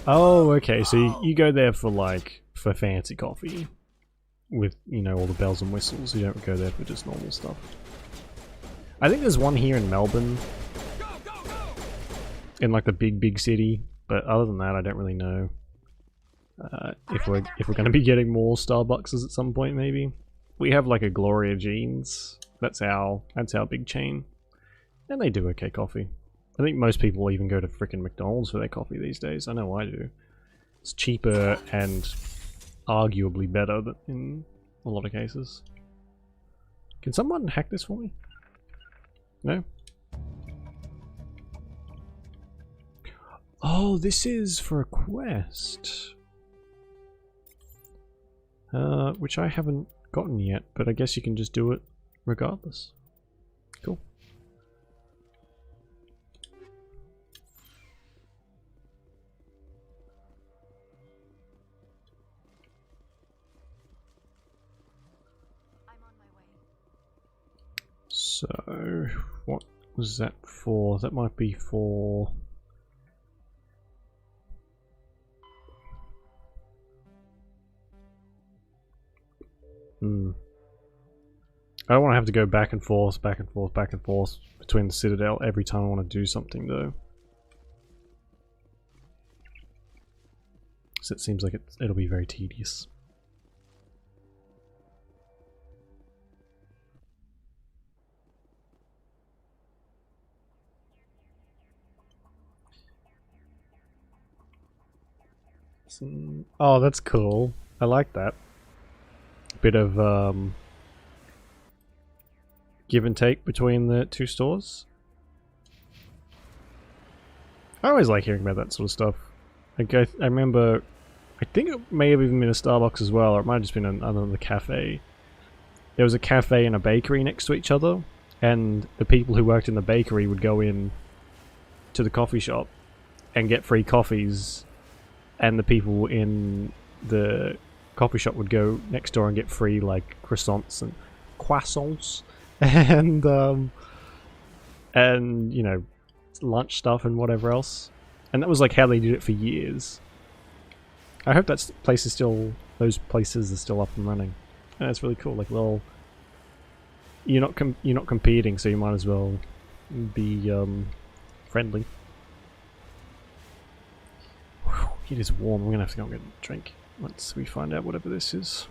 Oh, okay. So you go there for fancy coffee, with all the bells and whistles. You don't go there for just normal stuff. I think there's one here in Melbourne, in like the big city. But other than that, I don't really know if we're going to be getting more Starbucks at some point. Maybe we have like a Gloria Jeans. That's our big chain, and they do okay coffee. I think most people even go to frickin' McDonald's for their coffee these days. I know I do. It's cheaper and arguably better in a lot of cases. Can someone hack this for me? No? Oh, this is for a quest. Which I haven't gotten yet, but I guess you can just do it regardless. Cool. So, what was that for? That might be for... I don't want to have to go back and forth between the Citadel every time I want to do something, though. So it seems like it'll be very tedious. Oh, that's cool. I like that. Bit of give and take between the two stores. I always like hearing about that sort of stuff. I remember, I think it may have even been a Starbucks as well, or it might have just been another cafe. There was a cafe and a bakery next to each other, and the people who worked in the bakery would go in to the coffee shop and get free coffees, and the people in the coffee shop would go next door and get free like croissants and and you know, lunch stuff and whatever else. And that was like how they did it for years. I hope those places are still up and running. And that's really cool. Like, well, you're not competing, so you might as well be friendly. Whew, it is warm. We're gonna have to go and get a drink once we find out whatever this is.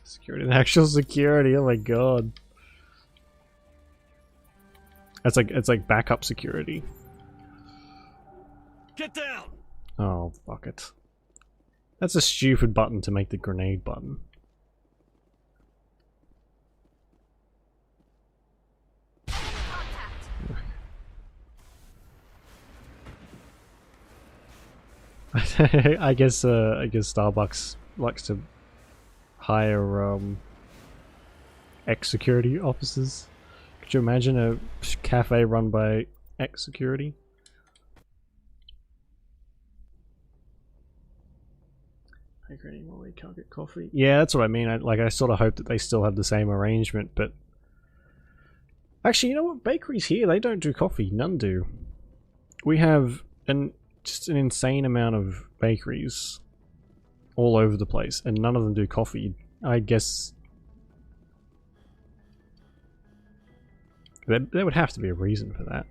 Security, the actual security. Oh my god. It's like backup security. Get down. Oh, fuck it. That's a stupid button to make the grenade button. I guess Starbucks likes to hire ex-security officers. Could you imagine a cafe run by ex-security? Bakery anymore, we can't get coffee. Yeah, that's what I mean. I sort of hope that they still have the same arrangement, but actually, you know what? Bakeries here, they don't do coffee. None do. We have just an insane amount of bakeries all over the place, and none of them do coffee. I guess there would have to be a reason for that.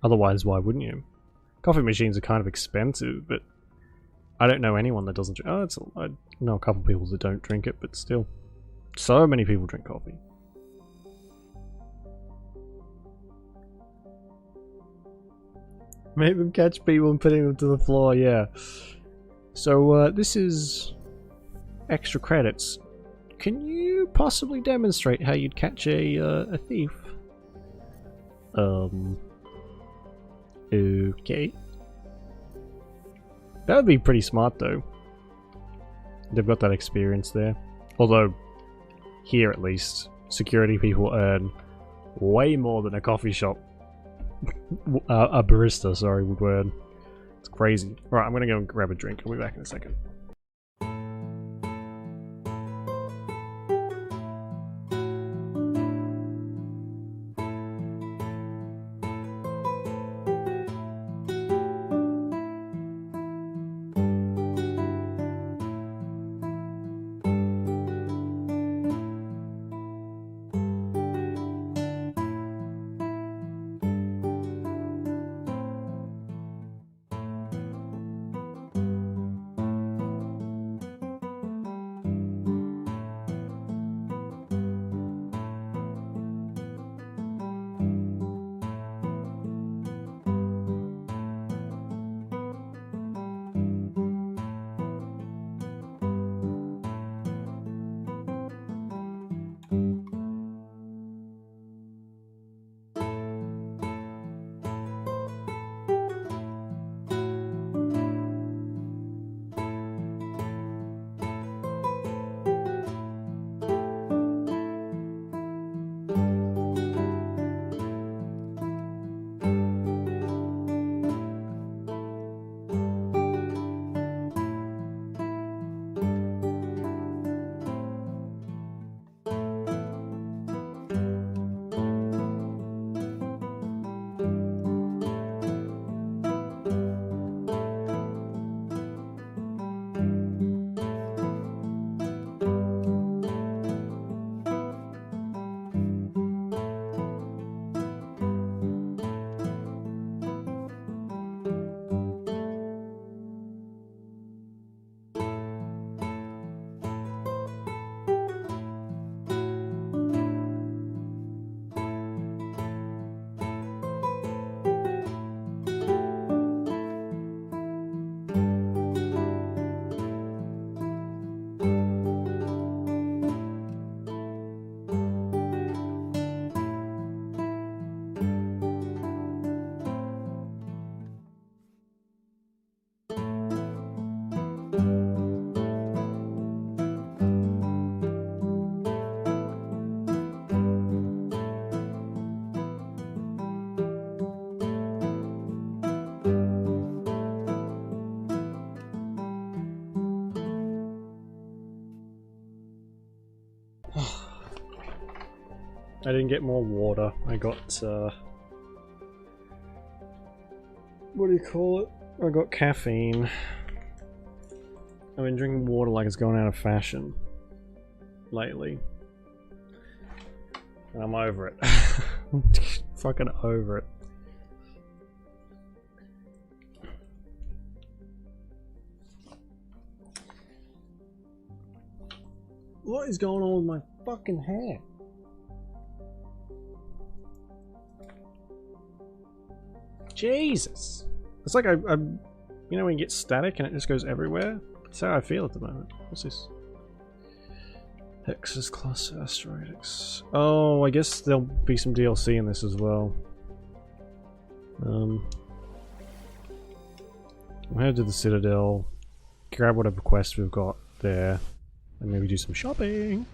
Otherwise, why wouldn't you? Coffee machines are kind of expensive, but I don't know anyone that doesn't drink. Oh, I know a couple people that don't drink it, but still. So many people drink coffee. Make them catch people and putting them to the floor, yeah. So, this is extra credits. Can you possibly demonstrate how you'd catch a thief? Okay. That would be pretty smart, though. They've got that experience there. Although, here at least, security people earn way more than a coffee shop. A barista, sorry, would earn. It's crazy. Alright, I'm gonna go and grab a drink. I'll be back in a second. I didn't get more water. I got, what do you call it? I got caffeine. I've been drinking water like it's going out of fashion lately. And I'm over it. I'm fucking over it. What is going on with my fucking hair? Jesus! It's like I'm, you know, when you get static and it just goes everywhere? That's how I feel at the moment. What's this? Hex's class asteroid X. Oh, I guess there'll be some DLC in this as well. We'll head to the Citadel, grab whatever quest we've got there, and maybe do some shopping.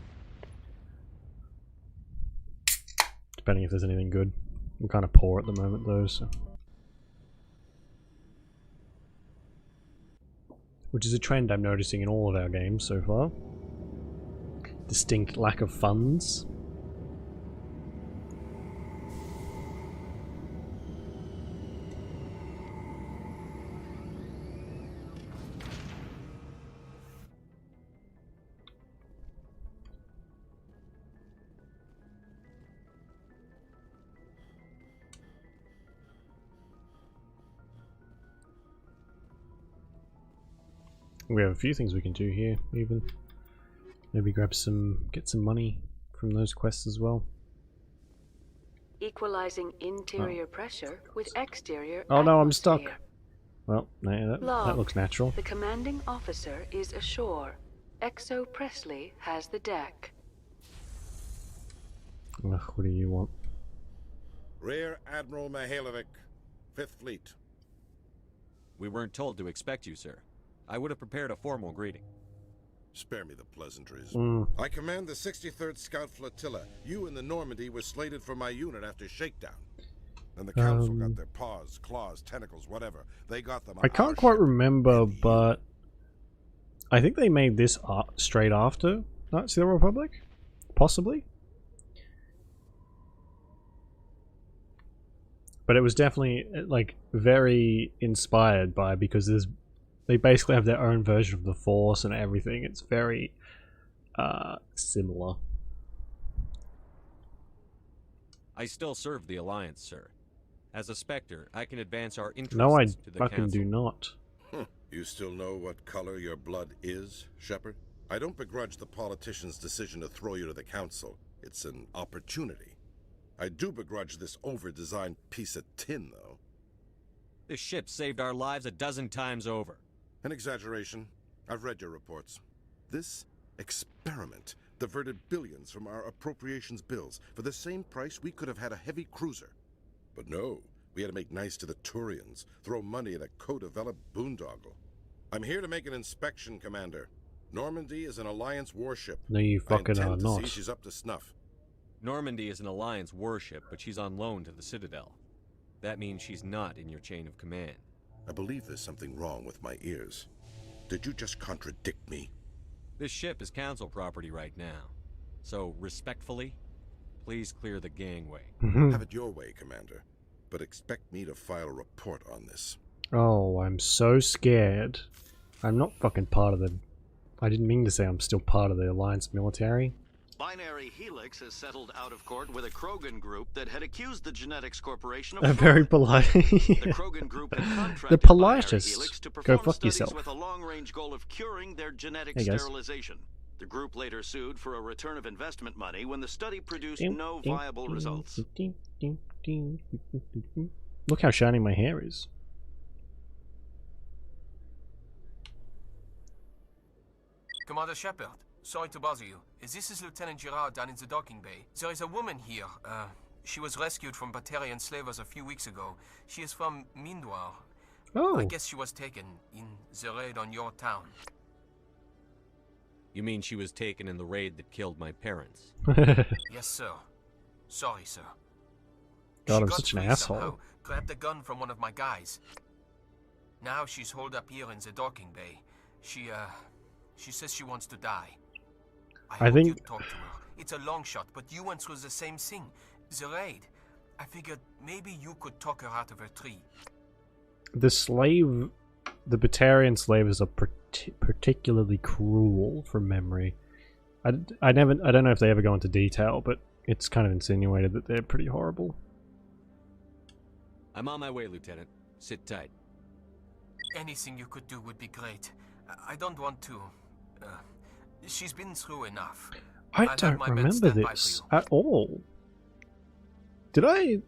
Depending if there's anything good. I'm kind of poor at the moment though, so. Which is a trend I'm noticing in all of our games so far. Distinct lack of funds. We have a few things we can do here, even. Maybe get some money from those quests as well. Equalizing interior pressure with exterior Oh no, I'm stuck. atmosphere. Well, no, that looks natural. The commanding officer is ashore. Exo Presley has the deck. Ugh, what do you want? Rear Admiral Mihailovic, 5th Fleet. We weren't told to expect you, sir. I would have prepared a formal greeting. Spare me the pleasantries. Mm. I command the 63rd Scout Flotilla. You and the Normandy were slated for my unit after shakedown. And the Council got their paws, claws, tentacles, whatever. They got them on I can't quite remember, but I think they made this straight after Knights of the Republic? Possibly? But it was definitely, like, very inspired by, because they basically have their own version of the Force and everything. It's very similar. I still serve the Alliance, sir. As a Spectre, I can advance our interests No, I to the fucking Council. do not. You still know what color your blood is, Shepard? I don't begrudge the politician's decision to throw you to the Council. It's an opportunity. I do begrudge this over-designed piece of tin, though. This ship saved our lives a dozen times over. An exaggeration. I've read your reports. This experiment diverted billions from our appropriations bills. For the same price, we could have had a heavy cruiser. But no, we had to make nice to the Turians, throw money at a co-developed boondoggle. I'm here to make an inspection, Commander. Normandy is an Alliance warship. No, you fucking I are intend to not. see she's up to snuff. Normandy is an Alliance warship, but she's on loan to the Citadel. That means she's not in your chain of command. I believe there's something wrong with my ears. Did you just contradict me? This ship is Council property right now. So, respectfully, please clear the gangway. Have it your way, Commander. But expect me to file a report on this. Oh, I'm so scared. I'm not fucking part of the... I didn't mean to say I'm still part of the Alliance military. Binary Helix has settled out of court with a Krogan group that had accused the Genetics Corporation of They're fraud. very polite. The Krogan group had contracted The Binary politest. Helix to Go perform fuck studies yourself. with a long-range goal of curing their genetic Hey, guys. sterilization. The group later sued for a return of investment money when the study produced no viable results. Look how shiny my hair is. Commander Shepard, sorry to bother you. This is Lieutenant Gerard down in the docking bay. There is a woman here. She was rescued from Batarian slavers a few weeks ago. She is from Mindwar. Oh. I guess she was taken in the raid on your town. You mean she was taken in the raid that killed my parents? Yes, sir. Sorry, sir. God, She I'm got such an free asshole. somehow, grabbed a gun from one of my guys. Now she's holed up here in the docking bay. She says she wants to die. I hope think- you talk to her. It's a long shot, but you went through the same thing. The raid. I figured maybe you could talk her out of her tree. The Batarian slavers are particularly cruel from memory. I don't know if they ever go into detail, but it's kind of insinuated that they're pretty horrible. I'm on my way, Lieutenant. Sit tight. Anything you could do would be great. I don't want to... she's been through enough. I I'll have don't my men remember stand by for this you. at all. Did I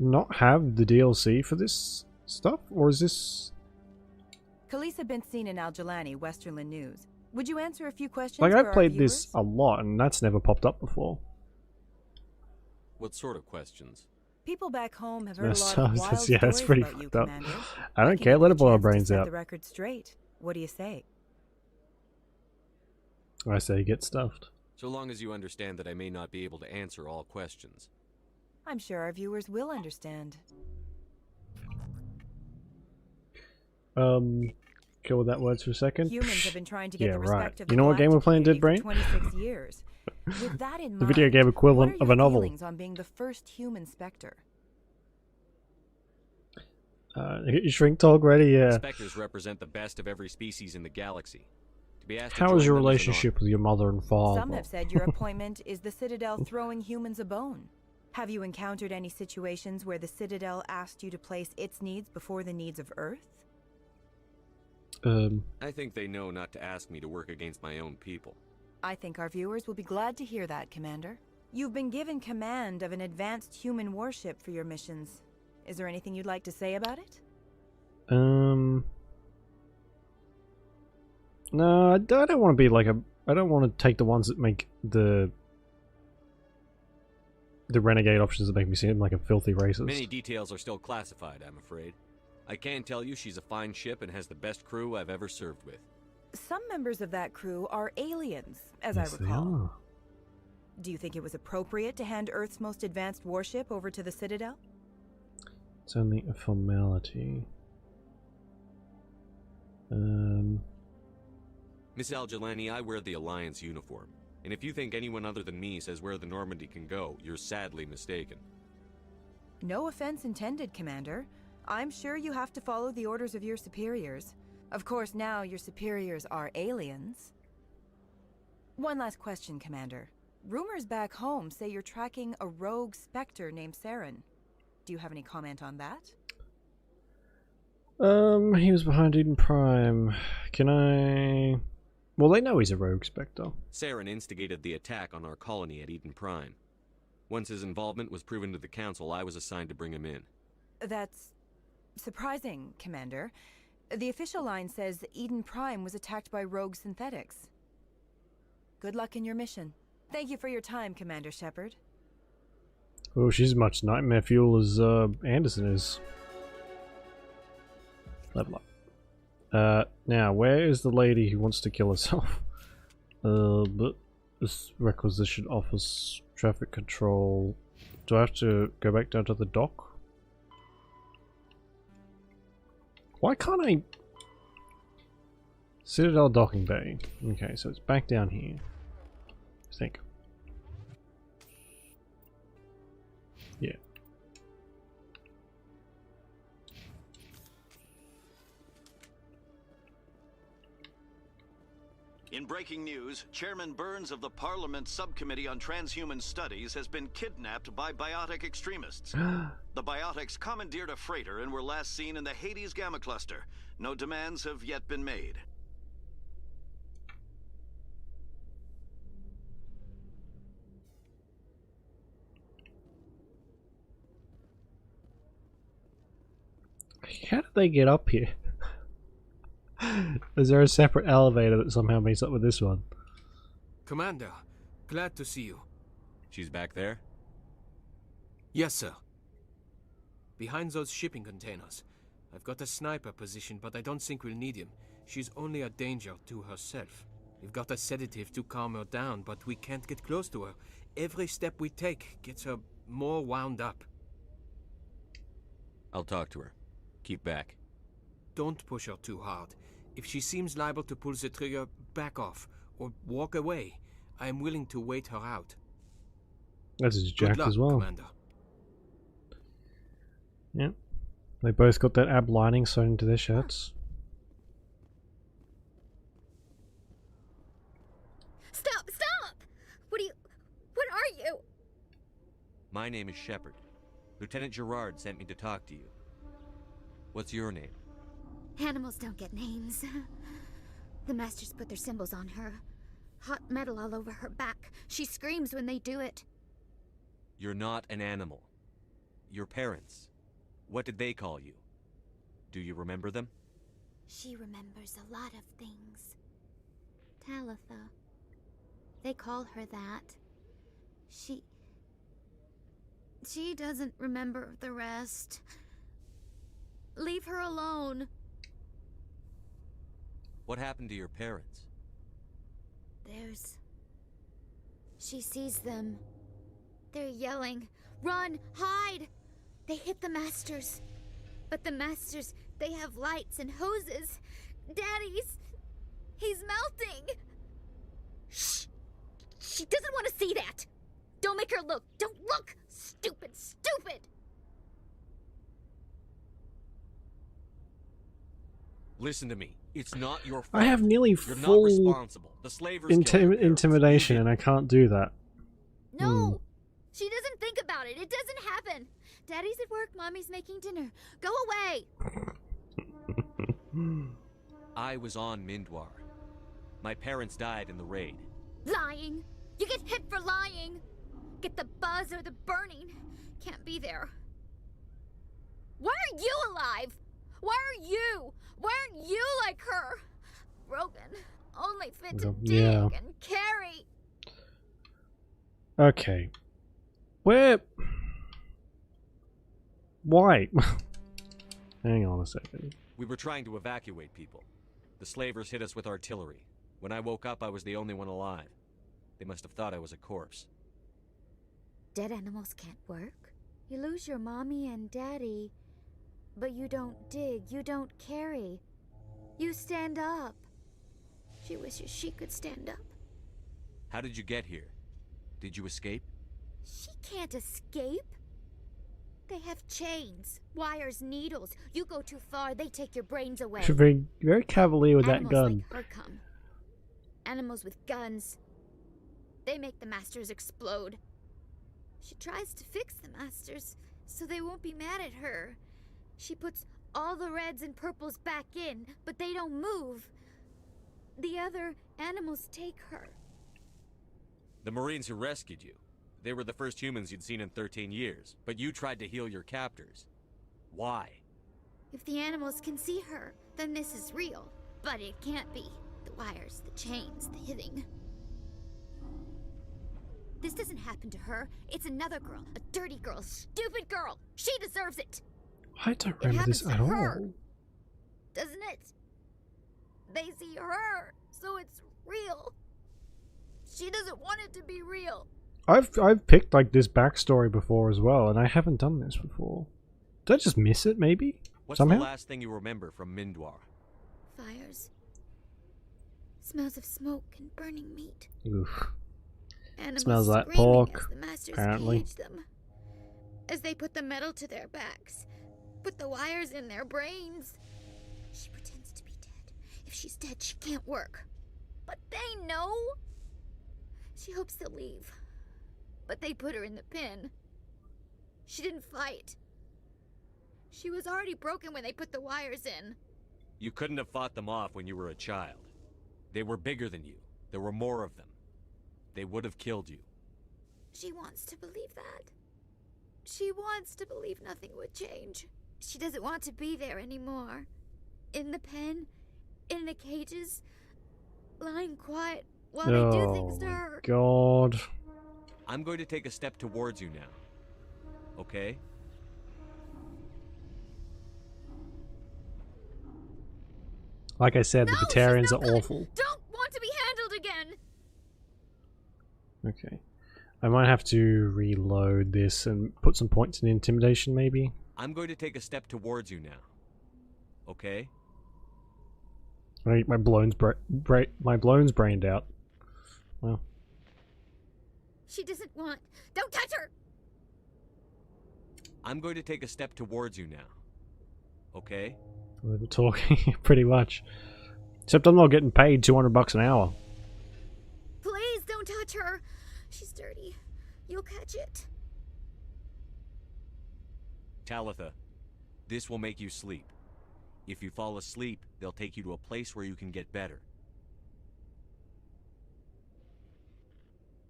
not have the DLC for this stuff, or is this... Khaleesa been seen in Al-Jalani, Westerland News. Would you answer a few questions Like, for I've our played viewers? this a lot, and that's never popped up before. What sort of questions? People back home have heard a Yes, lot of wild yeah, it's stories pretty about you, fucked up. Commander. I don't Like, care, you let get it blow a our chance to brains set out. the record straight. What do you say? I say get stuffed. So long as you understand that I may not be able to answer all questions. I'm sure our viewers will understand. Kill with that words for a second. Humans have been trying to get Yeah, the right. respect of You the know what game we're galactic playing, Dead community Brain? for 26 years. With that in mind, The video game equivalent what are of a your novel. feelings on being the first human Spectre? You shrink talk ready, yeah. Spectres represent the best of every species in the galaxy. To be asked to How join is your them an relationship with your mother and father? Some have said your appointment is the Citadel throwing humans a bone. Have you encountered any situations where the Citadel asked you to place its needs before the needs of Earth? I think they know not to ask me to work against my own people. I think our viewers will be glad to hear that, Commander. You've been given command of an advanced human warship for your missions. Is there anything you'd like to say about it? No, I don't want to be like I don't want to take the ones that make the renegade options that make me seem like a filthy racist. Many details are still classified, I'm afraid. I can tell you she's a fine ship and has the best crew I've ever served with. Some members of that crew are aliens, as Yes, I recall. they are. Do you think it was appropriate to hand Earth's most advanced warship over to the Citadel? It's only a formality. Miss Al-Jelani, I wear the Alliance uniform. And if you think anyone other than me says where the Normandy can go, you're sadly mistaken. No offense intended, Commander. I'm sure you have to follow the orders of your superiors. Of course, now your superiors are aliens. One last question, Commander. Rumors back home say you're tracking a rogue Spectre named Saren. Do you have any comment on that? He was behind Eden Prime. Can I... Well, they know he's a rogue Spectre. Saren instigated the attack on our colony at Eden Prime. Once his involvement was proven to the Council, I was assigned to bring him in. That's surprising, Commander. The official line says Eden Prime was attacked by rogue synthetics. Good luck in your mission. Thank you for your time, Commander Shepard. Oh, she's as much nightmare fuel as Anderson is. Level up. Now, where is the lady who wants to kill herself? But this requisition offers traffic control. Do I have to go back down to the dock? Why can't I... Citadel docking bay. Okay, so it's back down here. I think. Yeah. In breaking news, Chairman Burns of the Parliament Subcommittee on Transhuman Studies has been kidnapped by biotic extremists. The biotics commandeered a freighter and were last seen in the Hades Gamma Cluster. No demands have yet been made. How did they get up here? Is there a separate elevator that somehow meets up with this one? Commander, glad to see you. She's back there? Yes, sir. Behind those shipping containers. I've got a sniper position, but I don't think we'll need him. She's only a danger to herself. We've got a sedative to calm her down, but we can't get close to her. Every step we take gets her more wound up. I'll talk to her. Keep back. Don't push her too hard. If she seems liable to pull the trigger, back off, or walk away. I am willing to wait her out. That's his jack as well. Commander. Yeah. They both got that ab lining sewn into their shirts. Stop! Stop! What are you? My name is Shepard. Lieutenant Gerard sent me to talk to you. What's your name? Animals don't get names. The Masters put their symbols on her. Hot metal all over her back. She screams when they do it. You're not an animal. Your parents. What did they call you? Do you remember them? She remembers a lot of things. Talitha. They call her that. She doesn't remember the rest. Leave her alone. What happened to your parents? She sees them. They're yelling, "Run! Hide!" They hit the Masters. But the Masters, they have lights and hoses. He's melting! Shh! She doesn't want to see that! Don't make her look! Don't look! Stupid! Listen to me. It's not your fault. I have nearly You're full not responsible. The slavers killed your parents. intimidation and I can't do that. No! She doesn't think about it. It doesn't happen. Daddy's at work. Mommy's making dinner. Go away! I was on Mindwar. My parents died in the raid. Lying! You get hit for lying! Get the buzz or the burning. Can't be there. Why are you alive? Why are you? Why aren't you like her? Broken. Only fit to dig and carry. Okay. Where? Why? Hang on a second. We were trying to evacuate people. The slavers hit us with artillery. When I woke up, I was the only one alive. They must have thought I was a corpse. Dead animals can't work. You lose your mommy and daddy, but you don't dig, you don't carry. You stand up. She wishes she could stand up. How did you get here? Did you escape? She can't escape. They have chains, wires, needles. You go too far, they take your brains away. Should be very cavalier with Animals that gun. like her come. Animals with guns. They make the masters explode. She tries to fix the masters so they won't be mad at her. She puts all the reds and purples back in, but they don't move. The other animals take her. The Marines who rescued you. They were the first humans you'd seen in 13 years, but you tried to heal your captors. Why? If the animals can see her, then this is real. But it can't be. The wires, the chains, the hitting. This doesn't happen to her. It's another girl. A dirty girl. Stupid girl. She deserves it. I don't remember this at all. Doesn't it? They see her, so it's real. She doesn't want it to be real. I've picked like this backstory before as well, and I haven't done this before. Did I just miss it, maybe? What's Somehow? the last thing you remember from Mindwar? Fires. Smells of smoke and burning meat. Oof. Animals Smells like screaming pork, as the masters apparently. cage them. As they put the metal to their backs. Put the wires in their brains. She pretends to be dead. If she's dead, she can't work. But they know. She hopes they'll leave. But they put her in the pen. She didn't fight. She was already broken when they put the wires in. You couldn't have fought them off when you were a child. They were bigger than you. There were more of them. They would have killed you. She wants to believe that. She wants to believe nothing would change. She doesn't want to be there anymore. In the pen, in the cages, lying quiet while they do things to her. God. I'm going to take a step towards you now. Okay? Like I said, the Batarians are awful. Don't want to be handled again. Okay. I might have to reload this and put some points in intimidation, maybe. I'm going to take a step towards you now. Okay? My blown's brained out. Well. She doesn't want. Don't touch her. I'm going to take a step towards you now. Okay? We're talking pretty much. Except I'm not getting paid $200 an hour. Please don't touch her. She's dirty. You'll catch it. Talitha, this will make you sleep. If you fall asleep, they'll take you to a place where you can get better.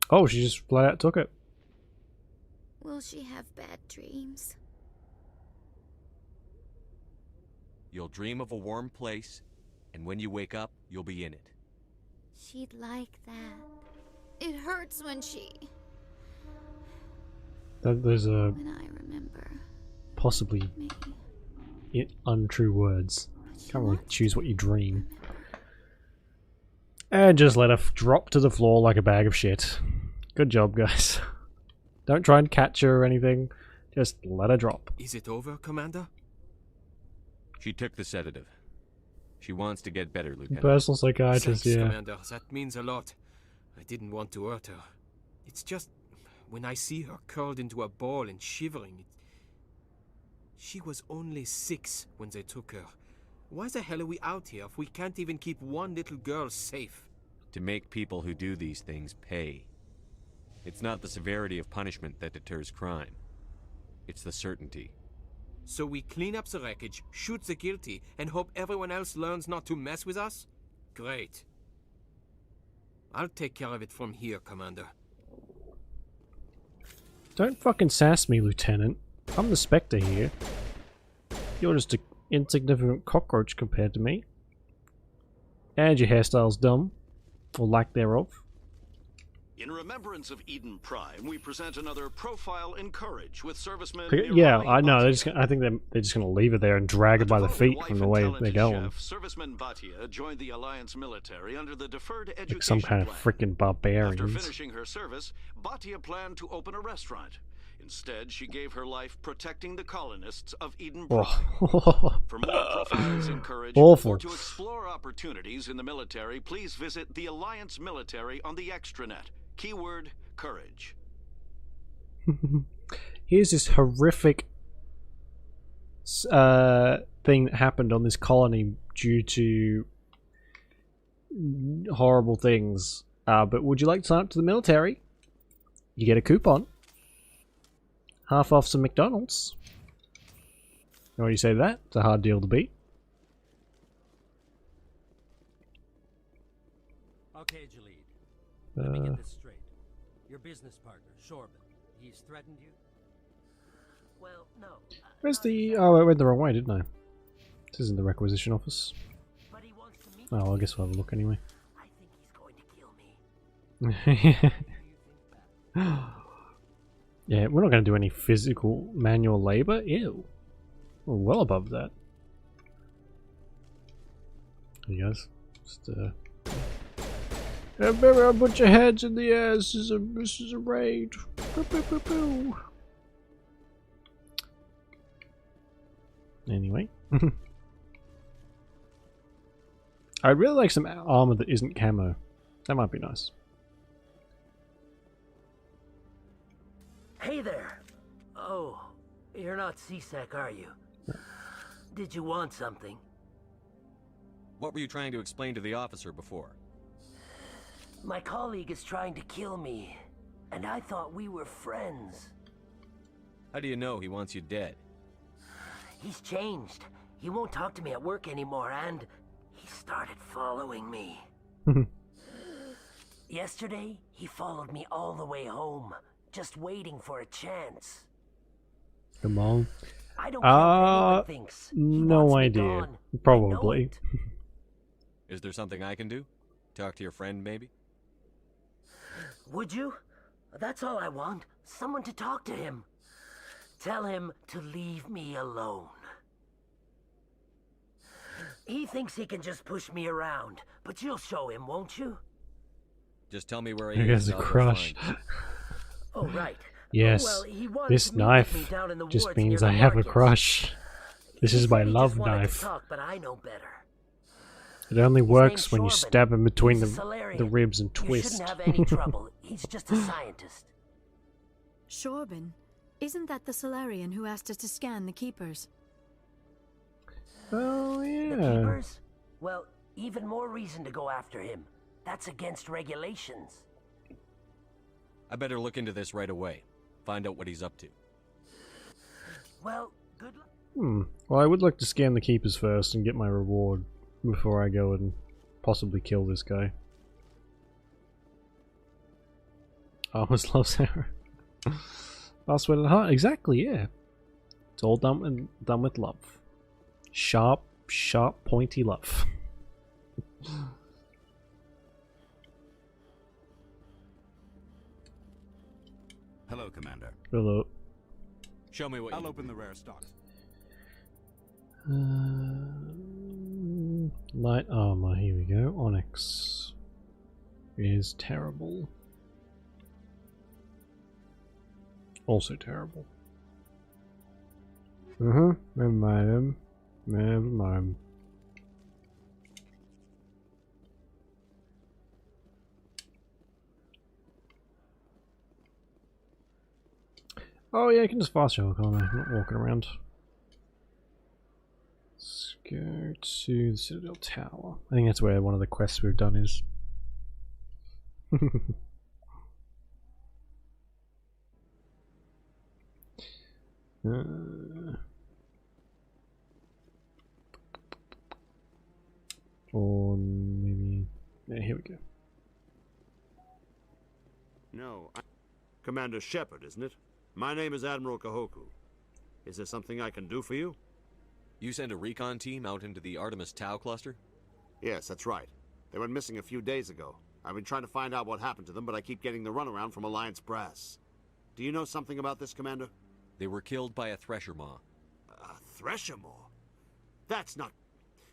Oh, she just flat out took it. Will she have bad dreams? You'll dream of a warm place, and when you wake up, you'll be in it. She'd like that. It hurts when she... There's a... When I remember... Possibly... untrue words. Can't really choose what you dream. And just let her drop to the floor like a bag of shit. Good job, guys. Don't try and catch her or anything. Just let her drop. Is it over, Commander? She took the sedative. She wants to get better, Lieutenant. Personal psychiatrist, Thanks, yeah. Commander. That means a lot. I didn't want to hurt her. It's just... when I see her curled into a ball and shivering... She was only 6 when they took her. Why the hell are we out here if we can't even keep one little girl safe? To make people who do these things pay. It's not the severity of punishment that deters crime. It's the certainty. So we clean up the wreckage, shoot the guilty, and hope everyone else learns not to mess with us? Great. I'll take care of it from here, Commander. Don't fucking sass me, Lieutenant. I'm the Spectre here. You're just an insignificant cockroach compared to me. And your hairstyle's dumb. Or lack thereof. In remembrance of Eden Prime, we present another profile in courage with servicemen. Yeah, I know. I think they're just gonna leave it there and drag it by the feet from the way they're going. Serviceman Bhatia joined the Alliance military under the deferred education Like some kind of freaking barbarians. After finishing her service, Bhatia planned to open a restaurant. Instead, she gave her life protecting the colonists of Eden Prime. For more profiles in courage, or to explore opportunities in the military, please visit the Alliance military on the extranet. Keyword, courage. Here's this horrific thing that happened on this colony due to horrible things. But would you like to sign up to the military? You get a coupon. Half off some McDonald's. What do you say to that? It's a hard deal to beat. Okay, Jalid. Let me get this straight. Your business partner, Shorban, he's threatened you? Well, no. Where's the... Oh, I went the wrong way, didn't I? This isn't the requisition office. But he wants to meet Oh, I guess we'll have a look anyway. I think he's going to kill me. Yeah, we're not going to do any physical manual labor. Ew. We're well above that. You guys, just everyone put your heads in the air. This is a raid. Boo, boo, boo, boo. Anyway. I'd really like some armor that isn't camo. That might be nice. Hey there. Oh, you're not CSEC, are you? Did you want something? What were you trying to explain to the officer before? My colleague is trying to kill me, and I thought we were friends. How do you know he wants you dead? He's changed. He won't talk to me at work anymore, and he started following me. Yesterday, he followed me all the way home, just waiting for a chance. Come on. I don't care what anyone thinks. No idea. Probably. Is there something I can do? Talk to your friend, maybe? Would you? That's all I want. Someone to talk to him. Tell him to leave me alone. He thinks he can just push me around, but you'll show him, won't you? Just tell me where he He is. has a crush. Oh, right. Yes, Well, he wants this to meet knife me down in the just woods means near I the have a markets. crush. This is my He love just wanted to knife. talk, but I know better. It only works name's when you Shorban. stab him between He's a the Solarian. ribs and You twist. shouldn't have any trouble. He's just a scientist. Shorban, isn't that the Solarian who asked us to scan the Keepers? Oh, yeah. The Keepers? Well, even more reason to go after him. That's against regulations. I better look into this right away. Find out what he's up to. Well, good luck. Well, I would like to scan the Keepers first and get my reward before I go and possibly kill this guy. Armor's low Sarah. Last word at heart. Exactly, yeah. It's all done with love. Sharp, pointy love. Hello, Commander. Hello. Show me what I'll open the rare stocks. Light armor, here we go. Onyx is terrible. Also terrible. Never mind. Never mind. Oh yeah, I can just fast travel, can't I? I'm not walking around. Let's go to the Citadel Tower. I think that's where one of the quests we've done is. Yeah, here we go. No, Commander Shepard, isn't it? My name is Admiral Kahoku. Is there something I can do for you? You sent a recon team out into the Artemis Tau cluster? Yes, that's right. They went missing a few days ago. I've been trying to find out what happened to them, but I keep getting the runaround from Alliance brass. Do you know something about this, Commander? They were killed by a thresher maw. A thresher maw? That's not...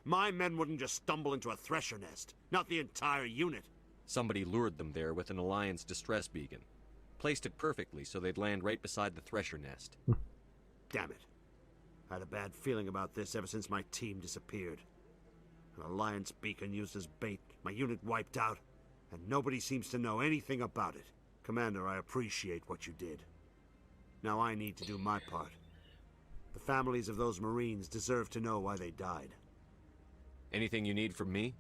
My men wouldn't just stumble into a thresher nest. Not the entire unit. Somebody lured them there with an Alliance distress beacon. Placed it perfectly so they'd land right beside the thresher nest. Damn it. I had a bad feeling about this ever since my team disappeared. An Alliance beacon used as bait, my unit wiped out, and nobody seems to know anything about it. Commander, I appreciate what you did. Now I need to do my part. The families of those Marines deserve to know why they died. Anything you need from me?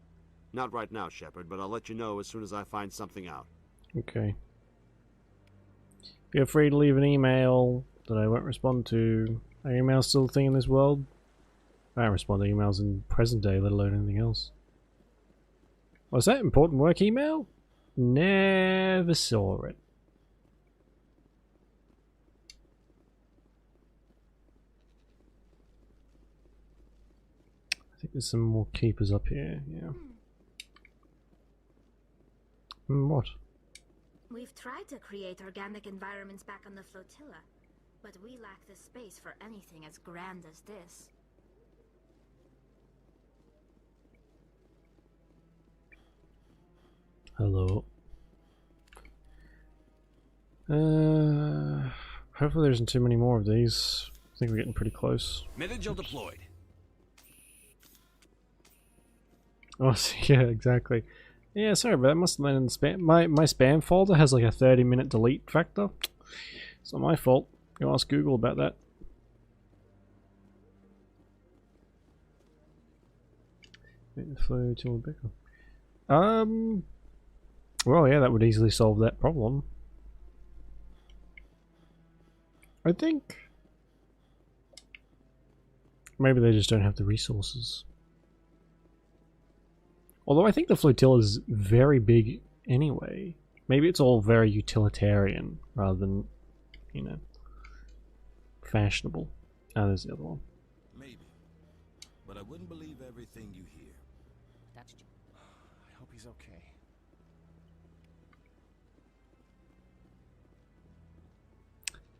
Not right now, Shepard, but I'll let you know as soon as I find something out. Okay. Feel free to leave an email that I won't respond to. Are emails still a thing in this world? I don't respond to emails in present day, let alone anything else. Was that important work email? Never saw it. I think there's some more keepers up here, yeah. What? We've tried to create organic environments back on the flotilla, but we lack the space for anything as grand as this. Hello. Hopefully there isn't too many more of these. I think we're getting pretty close. Mitigil deployed. Oh, yeah, exactly. Yeah, sorry, but that must have landed in the spam. My spam folder has like a 30-minute delete factor. It's not my fault. Go ask Google about that. Well, yeah, that would easily solve that problem. I think maybe they just don't have the resources. Although I think the flotilla is very big anyway. Maybe it's all very utilitarian rather than, you know, fashionable. Ah, there's the other one. Maybe. But I wouldn't believe everything you hear. That's I hope he's okay.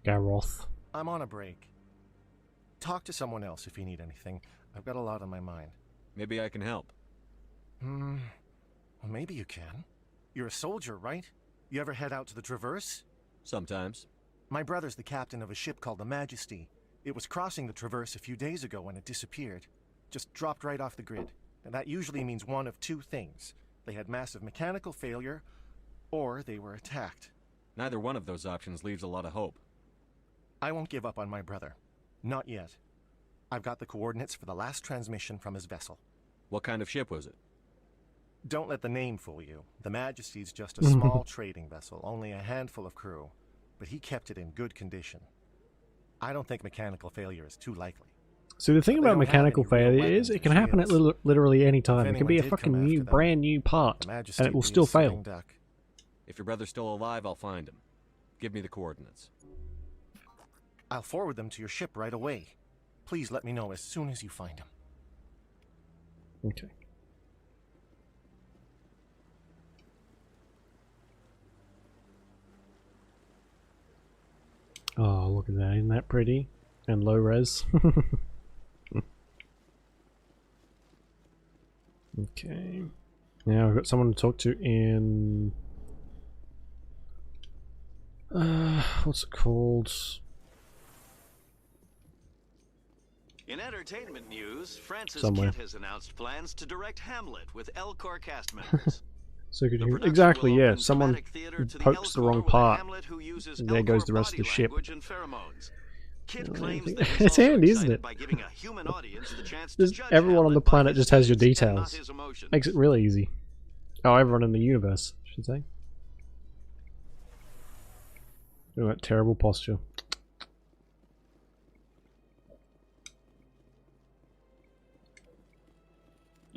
Garoth. I'm on a break. Talk to someone else if you need anything. I've got a lot on my mind. Maybe I can help. Well, maybe you can. You're a soldier, right? You ever head out to the Traverse? Sometimes. My brother's the captain of a ship called the Majesty. It was crossing the Traverse a few days ago when it disappeared. Just dropped right off the grid. And that usually means one of two things. They had massive mechanical failure, or they were attacked. Neither one of those options leaves a lot of hope. I won't give up on my brother. Not yet. I've got the coordinates for the last transmission from his vessel. What kind of ship was it? Don't let the name fool you. The Majesty's just a small trading vessel, only a handful of crew. But he kept it in good condition. I don't think mechanical failure is too likely. So the thing about mechanical failure is it can happen at literally any time. It can be a fucking new, brand new part, and it will still fail. If your brother's still alive, I'll find him. Give me the coordinates. I'll forward them to your ship right away. Please let me know as soon as you find him. Okay. Oh, look at that. Isn't that pretty? And low res. Okay. Now I've got someone to talk to in... what's it called? In entertainment news, Francis Somewhere. Kidd has announced plans to direct Hamlet with Elcor cast members. So could you... Exactly, yeah. Someone pokes the wrong part. And there goes the rest of the ship. It's handy, isn't it? Just everyone on the planet just has your details. Makes it really easy. Oh, everyone in the universe, I should say. Look at that terrible posture.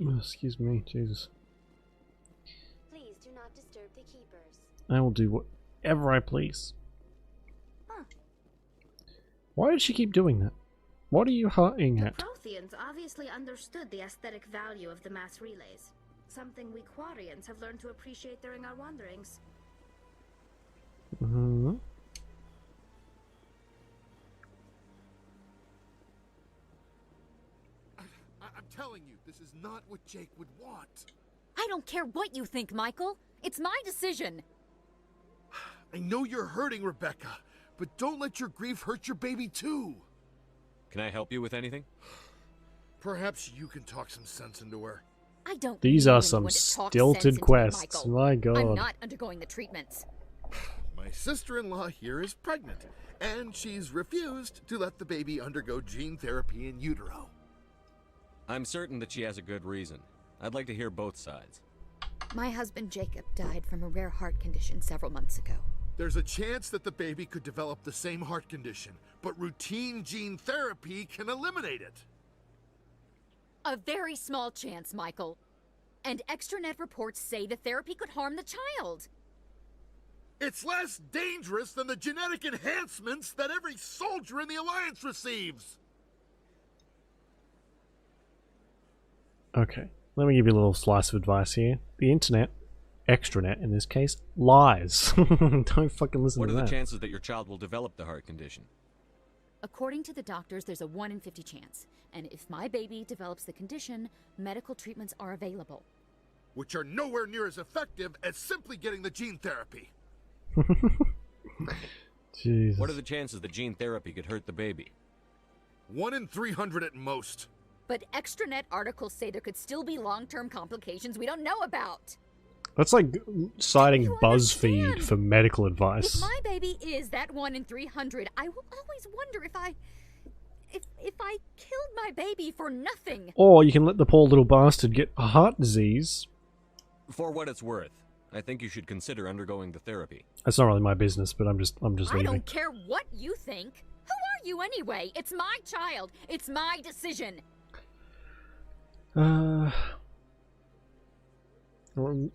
Oh, excuse me, Jesus. I will do whatever I please. Why did she keep doing that? What are you hunting at? Protheans obviously understood the aesthetic value of the mass relays. Something we Quarians have learned to appreciate during our wanderings. Mm-hmm. I'm telling you, this is not what Jake would want. I don't care what you think, Michael. It's my decision. I know you're hurting, Rebecca, but don't let your grief hurt your baby too. Can I help you with anything? Perhaps you can talk some sense into her. I don't. These are some stilted quests. My God. I'm not undergoing the treatments. My sister-in-law here is pregnant, and she's refused to let the baby undergo gene therapy in utero. I'm certain that she has a good reason. I'd like to hear both sides. My husband Jacob died from a rare heart condition several months ago. There's a chance that the baby could develop the same heart condition, but routine gene therapy can eliminate it. A very small chance, Michael. And extranet reports say the therapy could harm the child. It's less dangerous than the genetic enhancements that every soldier in the Alliance receives. Okay, let me give you a little slice of advice here. The internet, extranet in this case, lies. Don't fucking listen to that. What are the chances that your child will develop the heart condition? According to the doctors, there's a 1 in 50 chance. And if my baby develops the condition, medical treatments are available. Which are nowhere near as effective as simply getting the gene therapy. Jesus. What are the chances that gene therapy could hurt the baby? 1 in 300 at most. But extranet articles say there could still be long-term complications we don't know about. That's like citing BuzzFeed for medical advice. If my baby is that 1 in 300, I will always wonder if I killed my baby for nothing. Or you can let the poor little bastard get a heart disease. For what it's worth, I think you should consider undergoing the therapy. That's not really my business, but I'm just leaving. I don't care what you think. Who are you anyway? It's my child. It's my decision.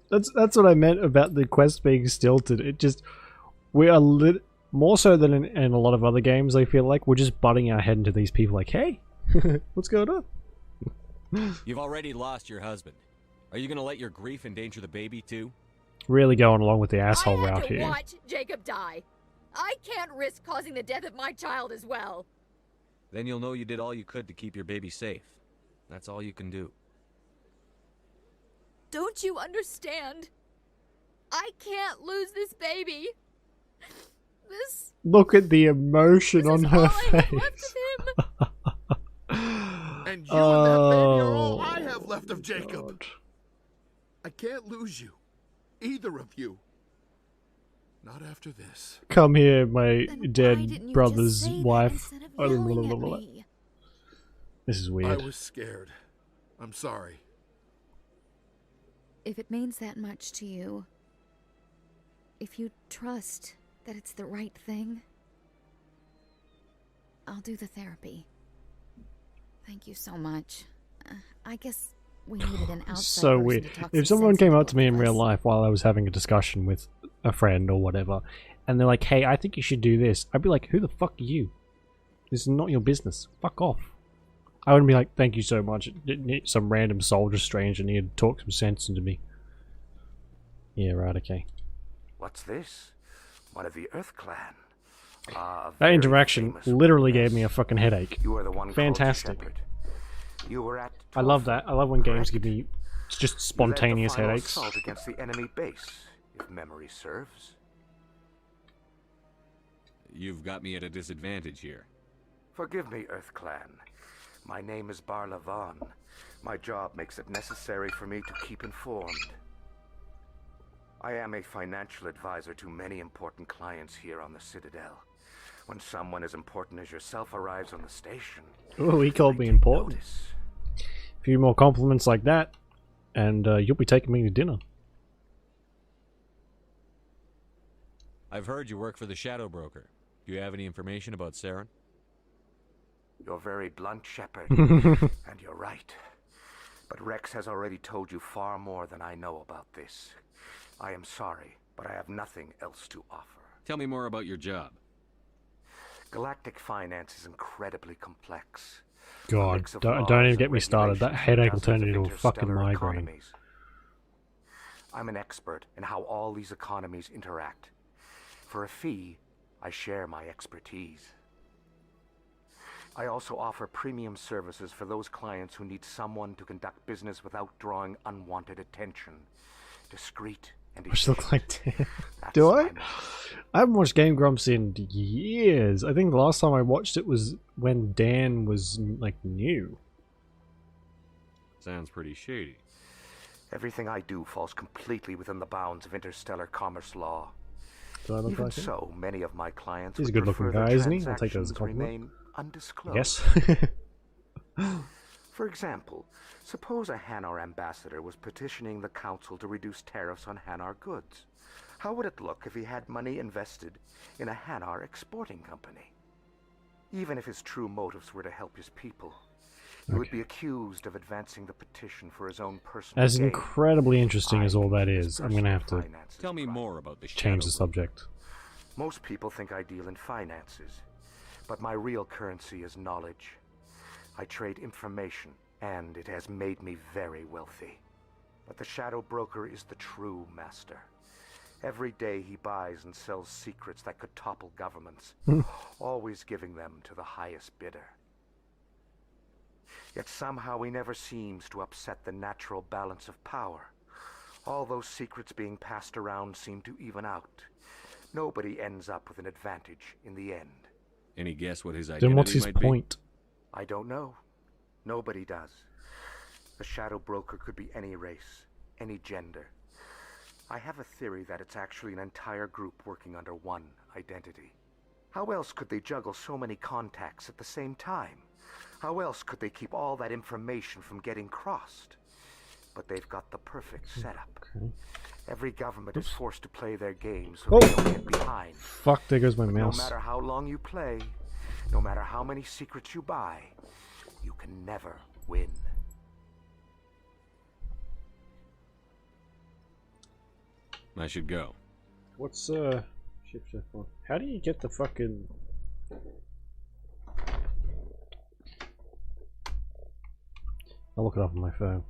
That's what I meant about the quest being stilted. It just, we are more so than in a lot of other games. I feel like we're just butting our head into these people like, hey, what's going on? You've already lost your husband. Are you going to let your grief endanger the baby too? Really going along with the asshole route here. Watch Jacob die. I can't risk causing the death of my child as well. Then you'll know you did all you could to keep your baby safe. That's all you can do. Don't you understand? I can't lose this baby. Look at the emotion on her face. And you and that baby are all I have left of Jacob. God. I can't lose you. Either of you. Not after this. Come here, my dead brother's wife. This is weird. I was scared. I'm sorry. If it means that much to you, if you trust that it's the right thing, I'll do the therapy. Thank you so much. I guess we needed an outside so person weird. to talk If some someone sense came into up to me in all of real us. life while I was having a discussion with a friend or whatever, and they're like, hey, I think you should do this, I'd be like, who the fuck are you? This is not your business. Fuck off. I wouldn't be like, thank you so much. Some random soldier stranger needed to talk some sense into me. Yeah, right, okay. What's this? One of the Earth Clan. That interaction literally gave me a fucking headache. You are the one Fantastic. called Shepherd. You were at I love that. I love when games give me just You spontaneous led the final headaches. assault against the enemy base, if memory serves. You've got me at a disadvantage here. Forgive me, Earth Clan. My name is Barla Vaughn. My job makes it necessary for me to keep informed. I am a financial advisor to many important clients here on the Citadel. When someone as important as yourself arrives on the station... Oh, he called me important. A few more compliments like that, and you'll be taking me to dinner. I've heard you work for the Shadow Broker. Do you have any information about Saren? You're very blunt, Shepard. And you're right. But Rex has already told you far more than I know about this. I am sorry, but I have nothing else to offer. Tell me more about your job. Galactic finance is incredibly complex. God, don't even get me started. That headache will turn into a fucking migraine. I'm an expert in how all these economies interact. For a fee, I share my expertise. I also offer premium services for those clients who need someone to conduct business without drawing unwanted attention. Discreet and Which look like Dan. Do I? I haven't watched Game Grumps in years. I think the last time I watched it was when Dan was like new. Sounds pretty shady. Everything I do falls completely within the bounds of interstellar commerce law. Do I look Even like him? so, many of my clients He's a would good-looking prefer guy, their isn't he? I'll take that as a transactions compliment. remain undisclosed. Yes. For example, suppose a Hanar ambassador was petitioning the council to reduce tariffs on Hanar goods. How would it look if he had money invested in a Hanar exporting company? Even if his true motives were to help his people, he would be accused of advancing the petition for his own personal As gain. incredibly interesting as all that is, I'm gonna have to Tell me more about the change shadow. the subject. Most people think I deal in finances, but my real currency is knowledge. I trade information, and it has made me very wealthy. But the Shadow Broker is the true master. Every day he buys and sells secrets that could topple governments, always giving them to the highest bidder. Yet somehow he never seems to upset the natural balance of power. All those secrets being passed around seem to even out. Nobody ends up with an advantage in the end. Any guess what his identity Then what's his might be? point? I don't know. Nobody does. The Shadow Broker could be any race, any gender. I have a theory that it's actually an entire group working under one identity. How else could they juggle so many contacts at the same time? How else could they keep all that information from getting crossed? But they've got the perfect setup. Every government is forced to play their game so they don't get behind. Fuck, there goes my But mouse. no matter how long you play, no matter how many secrets you buy, you can never win. I should go. What's shift F1? How do you get the fucking? I'll look it up on my phone.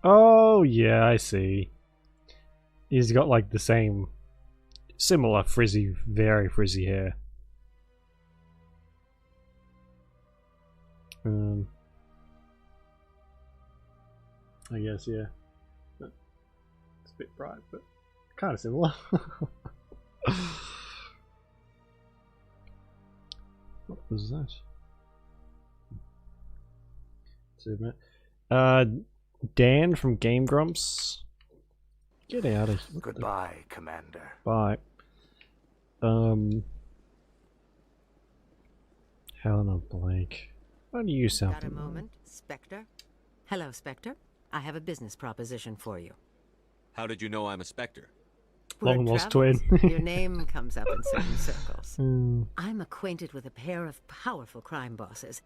Oh yeah, I see. He's got like the same, similar frizzy, very frizzy hair. I guess, yeah. It's a bit bright, but kind of similar. What was that? Dan from Game Grumps. Get out of here. Goodbye, Commander. Bye. Helena Blake. Why do you sound? Got a moment, Spectre? Hello, Spectre. I have a business proposition for you. How did you know I'm a Spectre? Long lost twin. Your name comes up in certain circles. I'm acquainted with a pair of powerful crime bosses.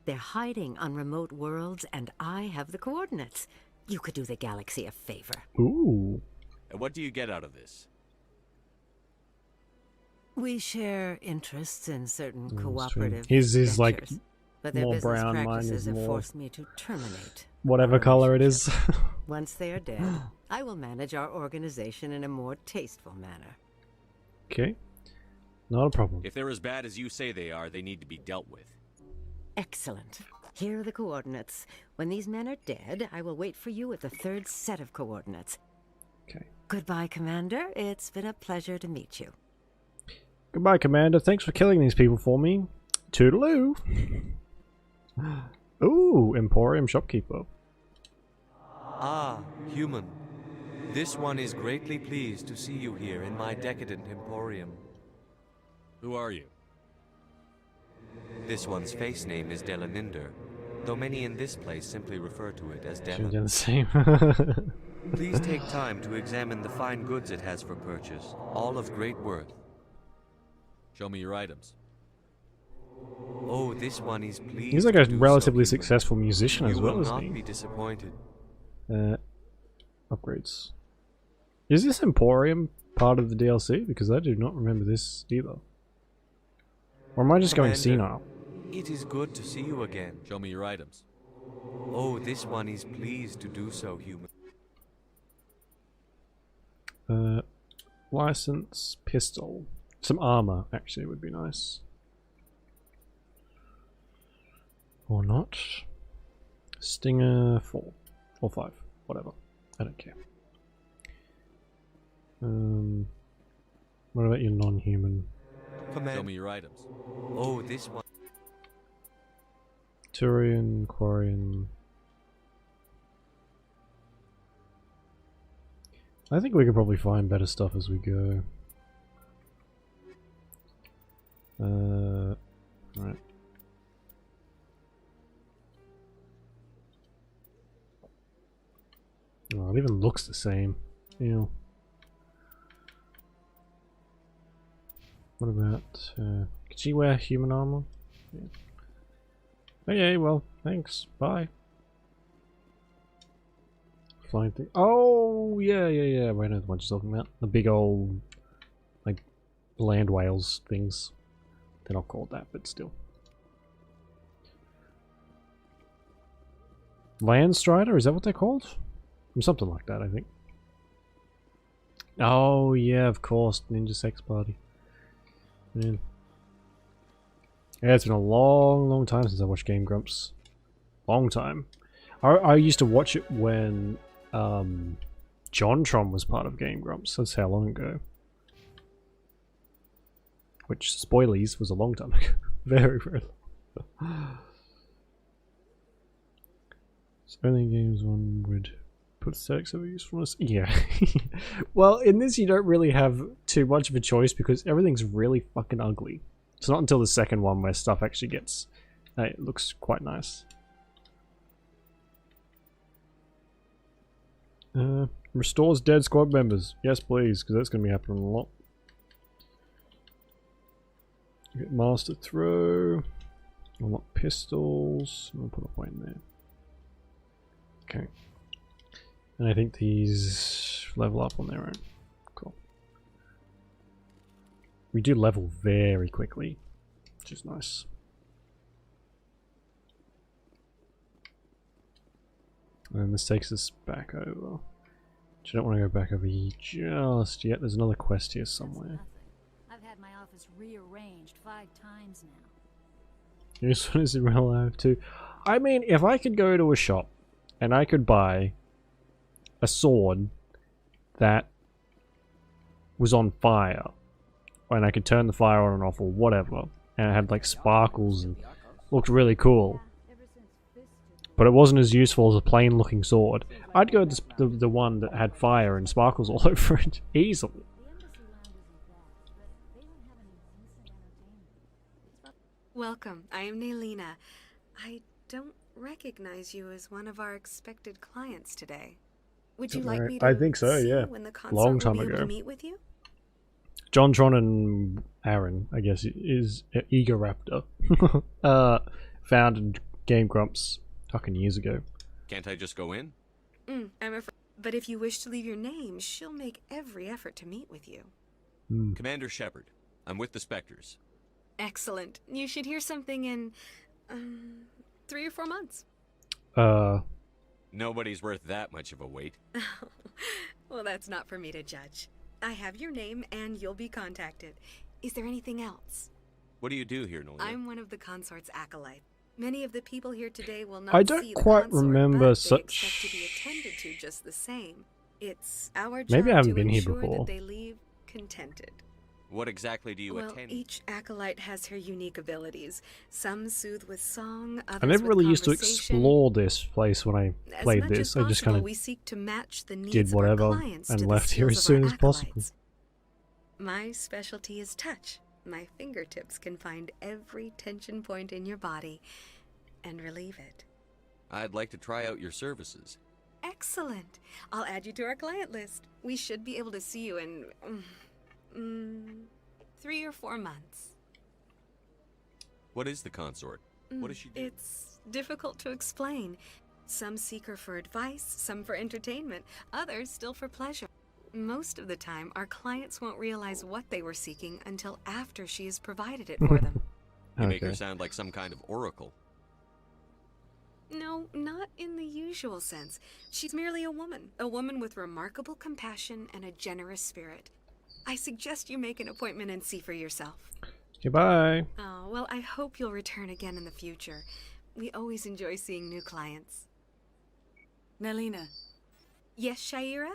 They're hiding on remote worlds, and I have the coordinates. You could do the galaxy a favor. Ooh. And what do you get out of this? We share interests in certain cooperative His is like ventures, but their more business brown, mine practices is have more forced me to terminate whatever our color it is. Once they are dead, I will manage our organization in a more tasteful manner. Okay. Not a problem. If they're as bad as you say they are, they need to be dealt with. Excellent. Here are the coordinates. When these men are dead, I will wait for you at the third set of coordinates. Okay. Goodbye, Commander. It's been a pleasure to meet you. Goodbye, Commander. Thanks for killing these people for me. Toodaloo. Ooh, Emporium Shopkeeper. Ah, human. This one is greatly pleased to see you here in my decadent emporium. Who are you? This one's face name is Delaninder, though many in this place simply refer to it as Should've Delan. done the same. Please take time to examine the fine goods it has for purchase, all of great worth. Show me your items. Oh, this one is pleased. He's like a to do relatively so, human. successful musician as You well, will isn't not he? be disappointed. Upgrades. Is this Emporium part of the DLC? Because I do not remember this either. Or am I just going Commander, senile? It is good to see you again. Show me your items. Oh, this one is pleased to do so, human. License, pistol. Some armor, actually, would be nice. Or not. Stinger 4. Or 5. Whatever. I don't care. What about your non-human? Show me your items. Oh, this one. Turian, Quarian. I think we could probably find better stuff as we go. Right. Oh, it even looks the same. Yeah. What about, could she wear human armor? Yeah. Okay, well, thanks. Bye. Flying thing. Oh, yeah. I know the one you're talking about. The big old, like, land whales things. They're not called that, but still. Land Strider? Is that what they're called? Or something like that, I think. Oh, yeah, of course. Ninja Sex Party. Man. Yeah, it's been a long time since I watched Game Grumps. Long time. I used to watch it when JonTron was part of Game Grumps. That's how long ago. Which, spoilies, was a long time ago. Very long. So only games one would put aesthetics over usefulness. Yeah. Well, in this you don't really have too much of a choice because everything's really fucking ugly. It's not until the second one where stuff actually gets... it looks quite nice. Restores dead squad members. Yes, please, because that's going to be happening a lot. Get master throw. Unlock pistols. I'll put a point in there. Okay. And I think these level up on their own. Cool. We do level very quickly, which is nice. And this takes us back over. Which I don't want to go back over just yet. There's another quest here somewhere. I've had my office rearranged 5 times now. This one is in real life too. I mean, if I could go to a shop and I could buy a sword that was on fire, and I could turn the fire on and off or whatever, and it had like sparkles and looked really cool, but it wasn't as useful as a plain looking sword, I'd go the one that had fire and sparkles all over it easily. Welcome, I am Naylina. I don't recognize you as one of our expected clients today. Would you like me to I think so, see yeah. when the consort Long will time be able to ago. meet with you? JonTron and Aaron, I guess, is Egoraptor. Founded Game Grumps fucking years ago. Can't I just go in? I'm afraid. But if you wish to leave your name, she'll make every effort to meet with you. Commander Shepard. I'm with the Spectres. Excellent. You should hear something in 3 or 4 months. Nobody's worth that much of a wait. Well, that's not for me to judge. I have your name and you'll be contacted. Is there anything else? What do you do here, Nolia? I'm one of the consort's acolytes. Many of the people here today will not I don't see the quite consort, remember but they such... expect to be attended to just the same. It's our job Maybe I haven't to been here ensure before. that they leave contented. What exactly do you Well, attend? each acolyte has her unique abilities. Some soothe with song, others I never with really used to conversation. explore this place when I As played much this. as I just possible, kind we of seek to match the needs did of our whatever clients and to the left here skills as of soon our as possible. acolytes. My specialty is touch. My fingertips can find every tension point in your body and relieve it. I'd like to try out your services. Excellent. I'll add you to our client list. We should be able to see you in 3 or 4 months. What is the consort? What does she do? It's difficult to explain. Some seek her for advice, some for entertainment, others still for pleasure. Most of the time, our clients won't realize what they were seeking until after she has provided it for them. You make her sound like some kind of oracle. No, not in the usual sense. She's merely a woman with remarkable compassion and a generous spirit. I suggest you make an appointment and see for yourself. Goodbye. Oh, well, I hope you'll return again in the future. We always enjoy seeing new clients. Nelina. Yes, Shaira?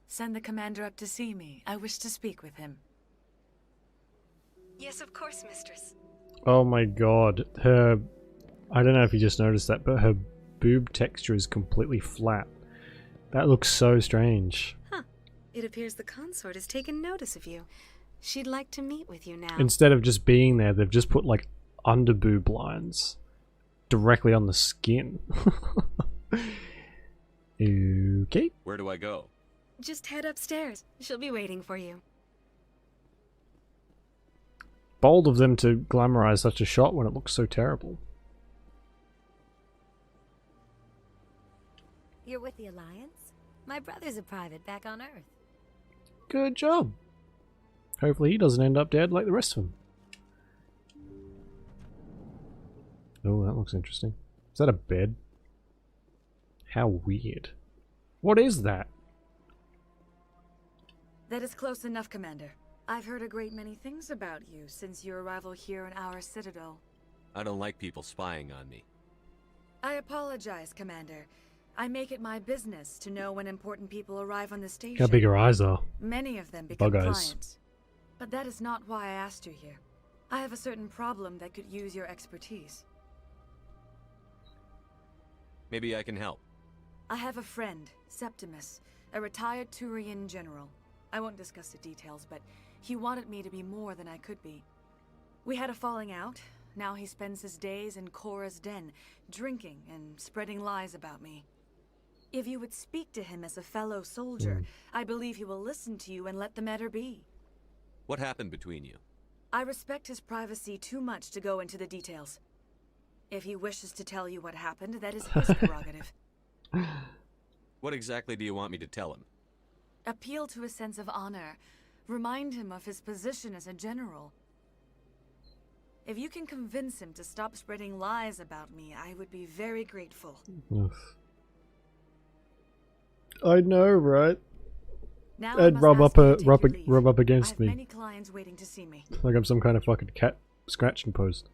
Send the commander up to see me. I wish to speak with him. Yes, of course, mistress. Oh my god. I don't know if you just noticed that, but her boob texture is completely flat. That looks so strange. Huh. It appears the consort has taken notice of you. She'd like to meet with you now. Instead of just being there, they've just put like under boob lines directly on the skin. Okay. Where do I go? Just head upstairs. She'll be waiting for you. Bold of them to glamorize such a shot when it looks so terrible. You're with the Alliance? My brother's a private back on Earth. Good job. Hopefully he doesn't end up dead like the rest of them. Oh, that looks interesting. Is that a bed? How weird. What is that? That is close enough, Commander. I've heard a great many things about you since your arrival here in our citadel. I don't like people spying on me. I apologize, Commander. I make it my business to know when important people arrive on the station. How big her eyes are. Many of them become Bug eyes. clients. But that is not why I asked you here. I have a certain problem that could use your expertise. Maybe I can help. I have a friend, Septimus, a retired Turian general. I won't discuss the details, but he wanted me to be more than I could be. We had a falling out. Now he spends his days in Cora's den, drinking and spreading lies about me. If you would speak to him as a fellow soldier, I believe he will listen to you and let the matter be. What happened between you? I respect his privacy too much to go into the details. If he wishes to tell you what happened, that is his prerogative. What exactly do you want me to tell him? Appeal to his sense of honor. Remind him of his position as a general. If you can convince him to stop spreading lies about me, I would be very grateful. I know, right? Now And rub up against I have me. many clients waiting to see me. Like I'm some kind of fucking cat scratching post.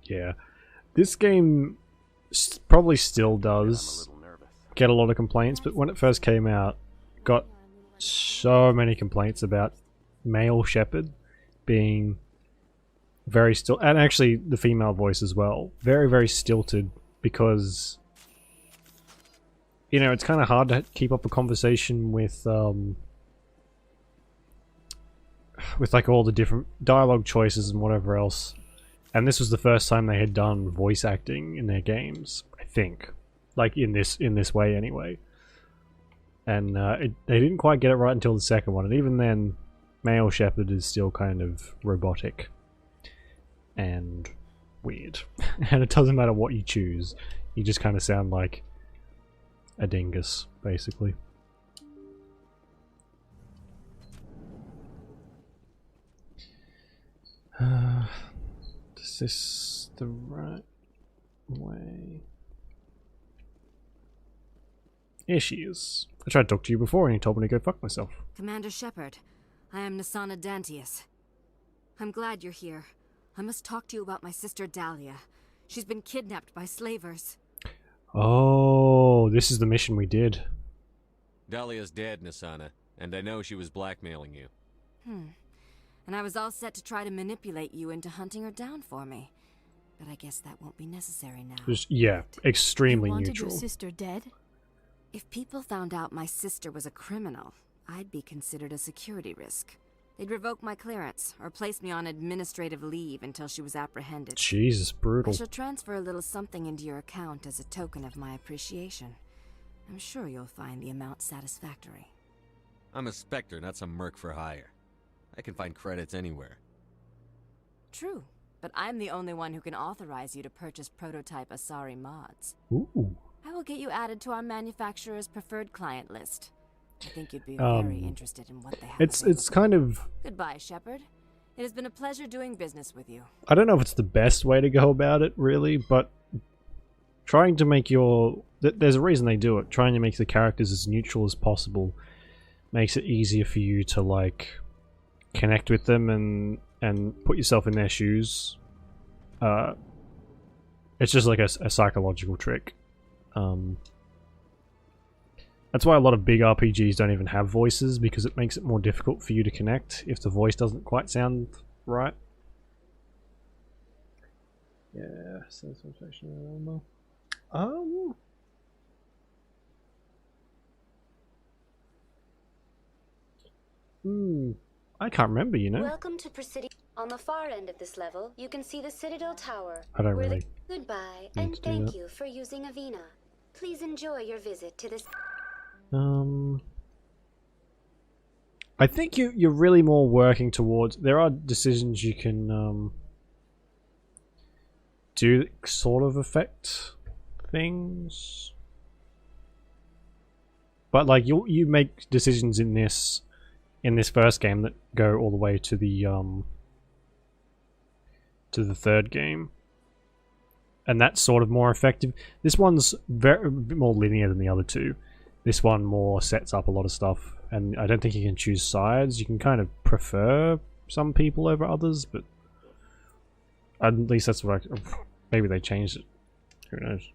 Yeah. This game probably still does get a lot of complaints, but when it first came out, got so many complaints about male shepherd being very still, and actually the female voice as well, very, very stilted, because you know, it's kind of hard to keep up a conversation with like all the different dialogue choices and whatever else. And this was the first time they had done voice acting in their games, I think, like in this way anyway. And they didn't quite get it right until the second one, and even then, male shepherd is still kind of robotic and weird. And it doesn't matter what you choose, you just kind of sound like a dingus, basically. Is this the right way? Here she is. I tried to talk to you before and you told me to go fuck myself. Commander Shepard, I am Nasana Dantius. I'm glad you're here. I must talk to you about my sister Dahlia. She's been kidnapped by slavers. Oh, this is the mission we did. Dahlia's dead, Nasana, and I know she was blackmailing you. And I was all set to try to manipulate you into hunting her down for me. But I guess that won't be necessary now. Just, yeah, extremely You wanted neutral. your sister dead? If people found out my sister was a criminal, I'd be considered a security risk. They'd revoke my clearance, or place me on administrative leave until she was apprehended. Jesus, brutal. I shall transfer a little something into your account as a token of my appreciation. I'm sure you'll find the amount satisfactory. I'm a Spectre, not some merc for hire. I can find credits anywhere. True, but I'm the only one who can authorize you to purchase prototype Asari mods. Ooh. I will get you added to our manufacturer's preferred client list. I think you'd be very interested in what they have. It's kind of... Goodbye, Shepard. It has been a pleasure doing business with you. I don't know if it's the best way to go about it, really, but trying to make your... There's a reason they do it. Trying to make the characters as neutral as possible makes it easier for you to, like, connect with them and put yourself in their shoes. It's just like a psychological trick. That's why a lot of big RPGs don't even have voices, because it makes it more difficult for you to connect if the voice doesn't quite sound right. Yeah, satisfaction. I can't remember, you know. Welcome to Presidio. On the far end of this level, you can see the Citadel Tower. I don't really. Goodbye, and thank you for using Avina. Please enjoy your visit to this. I think you're really more working towards... There are decisions you can do that sort of affect things. But like you make decisions in this first game that go all the way to the third game. And that's sort of more effective. This one's a bit more linear than the other two. This one more sets up a lot of stuff, and I don't think you can choose sides. You can kind of prefer some people over others, but at least that's what maybe they changed it. Who knows?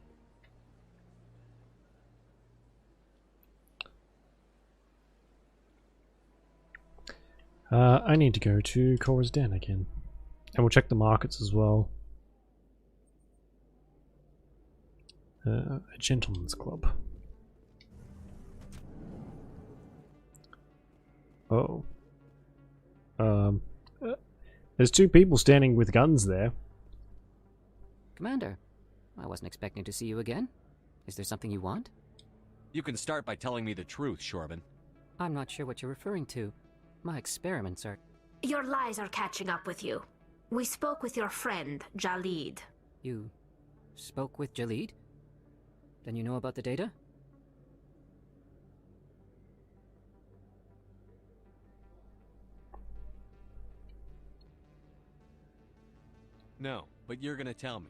I need to go to Cora's Den again, and we'll check the markets as well. A gentleman's club. Oh. There's two people standing with guns there. Commander, I wasn't expecting to see you again. Is there something you want? You can start by telling me the truth, Shorban. I'm not sure what you're referring to. My experiments are... Your lies are catching up with you. We spoke with your friend, Jalid. You spoke with Jalid? Then you know about the data? No, but you're gonna tell me.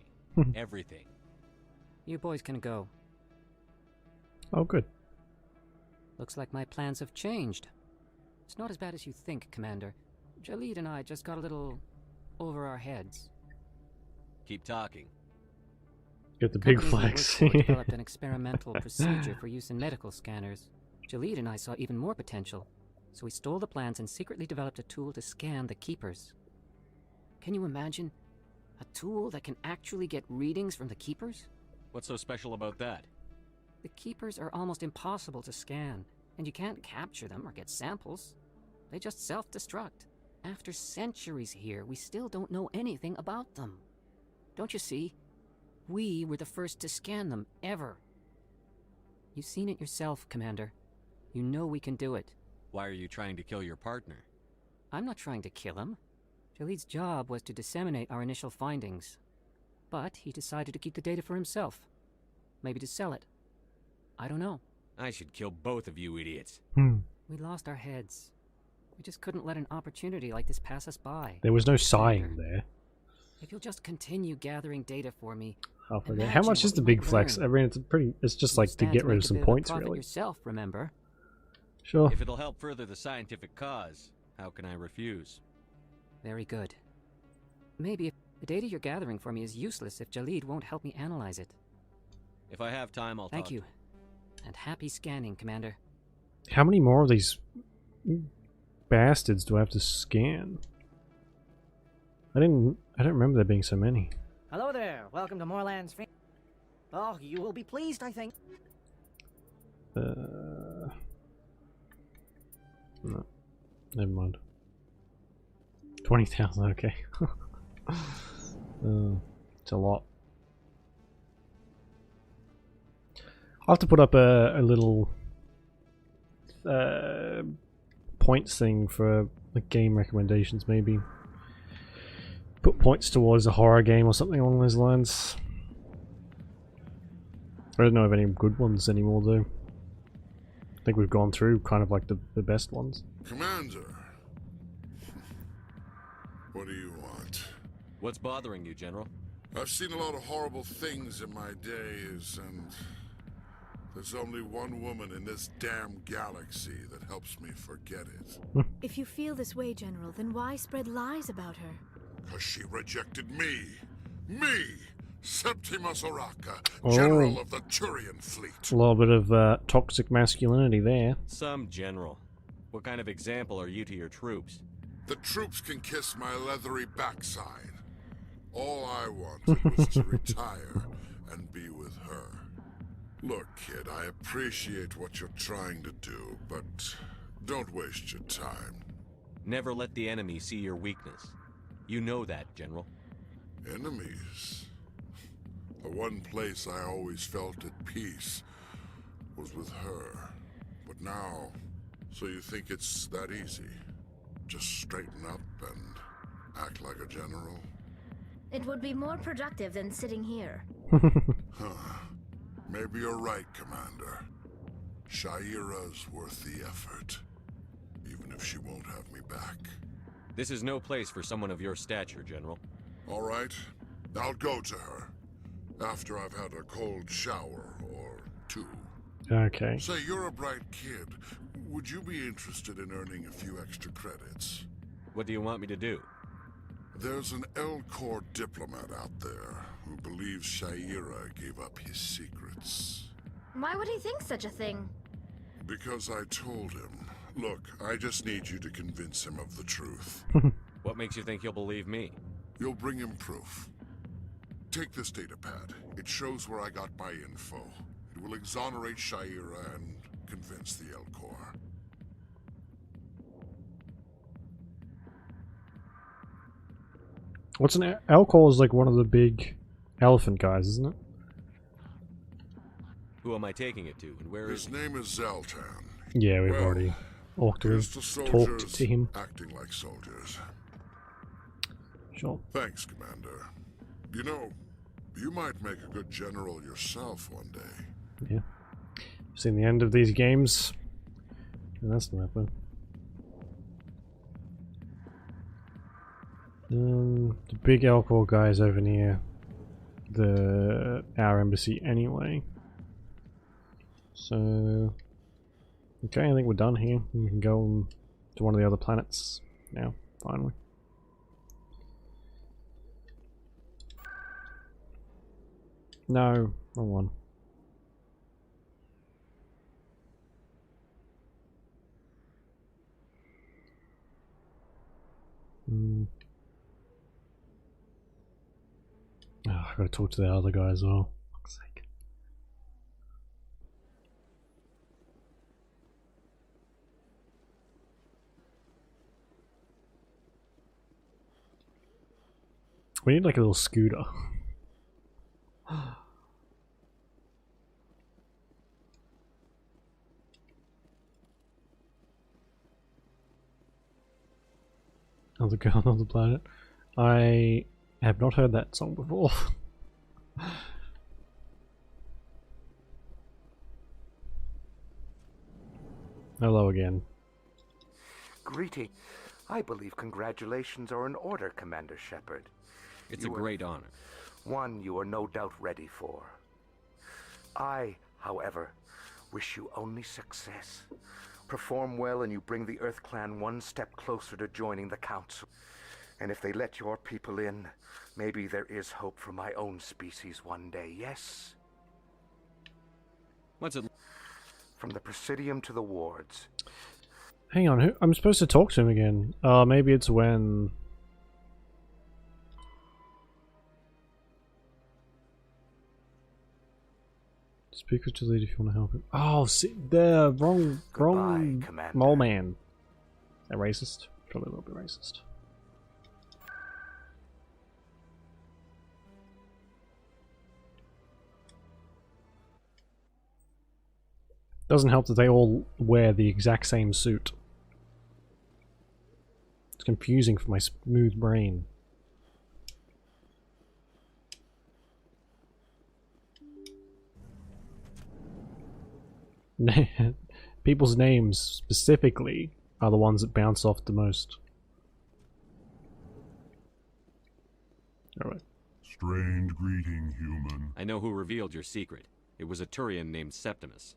Everything. You boys can go. Oh, good. Looks like my plans have changed. It's not as bad as you think, Commander. Jalid and I just got a little over our heads. Keep talking. Get the big flex. Developed an experimental procedure for use in medical scanners. Jalid and I saw even more potential, so we stole the plans and secretly developed a tool to scan the Keepers. Can you imagine? A tool that can actually get readings from the Keepers? What's so special about that? The Keepers are almost impossible to scan, and you can't capture them or get samples. They just self-destruct. After centuries here, we still don't know anything about them. Don't you see? We were the first to scan them, ever. You've seen it yourself, Commander. You know we can do it. Why are you trying to kill your partner? I'm not trying to kill him. Jalid's job was to disseminate our initial findings. But he decided to keep the data for himself. Maybe to sell it. I don't know. I should kill both of you idiots. We lost our heads. We just couldn't let an opportunity like this pass us by. There was no sighing there. If you'll just continue gathering data for me. How much is the big flex? I mean, it's just like to get rid of some points, really. Yourself, remember? Sure. If it'll help further the scientific cause, how can I refuse? Very good. Maybe if the data you're gathering for me is useless if Jalid won't help me analyze it. If I have time, I'll Thank you. And happy scanning, Commander. How many more of these bastards do I have to scan? I don't remember there being so many. Hello there. Welcome to Moorland's Free. Oh, you will be pleased, I think. No. Never mind. 20,000, okay. It's a lot. I'll have to put up a little points thing for the game recommendations, maybe. Put points towards a horror game or something along those lines. I don't know of any good ones anymore, though. I think we've gone through kind of like the best ones. Commander, what do you want? What's bothering you, General? I've seen a lot of horrible things in my days, and there's only one woman in this damn galaxy that helps me forget it. If you feel this way, General, then why spread lies about her? Because she rejected me! Me! Septimus Oraka, General of the Turian Fleet. A little bit of toxic masculinity there. Some general. What kind of example are you to your troops? The troops can kiss my leathery backside. All I wanted was to retire and be with her. Look, kid, I appreciate what you're trying to do, but don't waste your time. Never let the enemy see your weakness. You know that, General. Enemies? The one place I always felt at peace was with her. But now, so you think it's that easy? Just straighten up and act like a general? It would be more productive than sitting here. Maybe you're right, Commander. Shaira's worth the effort, even if she won't have me back. This is no place for someone of your stature, General. All right, I'll go to her. After I've had a cold shower or two. Okay. Say, you're a bright kid. Would you be interested in earning a few extra credits? What do you want me to do? There's an L-Corps diplomat out there who believes Shaira gave up his secrets. Why would he think such a thing? Because I told him. Look, I just need you to convince him of the truth. What makes you think he'll believe me? You'll bring him proof. Take this data pad. It shows where I got my info. It will exonerate Shaira and convince the L-Corps. What's an L-Corps? Is like one of the big elephant guys, isn't it? Who am I taking it to, and where is His name is Zaltan. Yeah, we've already talked to him. Acting like soldiers. Sure. Thanks, Commander. You know, you might make a good general yourself one day. Yeah. Seen the end of these games. And that's not happening. The big L-Corps guy is over near our embassy anyway. So okay, I think we're done here. We can go to one of the other planets now, finally. No, wrong one. Oh, I gotta talk to the other guy as well. For fuck's sake. We need like a little scooter. Another girl on the planet. I have not heard that song before. Hello again. Greeting. I believe congratulations are in order, Commander Shepard. It's a great honor. One you are no doubt ready for. I, however, wish you only success. Perform well and you bring the Earth Clan one step closer to joining the Council. And if they let your people in, maybe there is hope for my own species one day, yes? What's it? From the Presidium to the wards. Hang on, I'm supposed to talk to him again. Maybe it's when... Speak to the lead if you want to help him. Oh, see, the wrong mole man. Is that racist? Probably a little bit racist. Doesn't help that they all wear the exact same suit. It's confusing for my smooth brain. People's names specifically are the ones that bounce off the most. Alright. Strained greeting, human. I know who revealed your secret. It was a Turian named Septimus.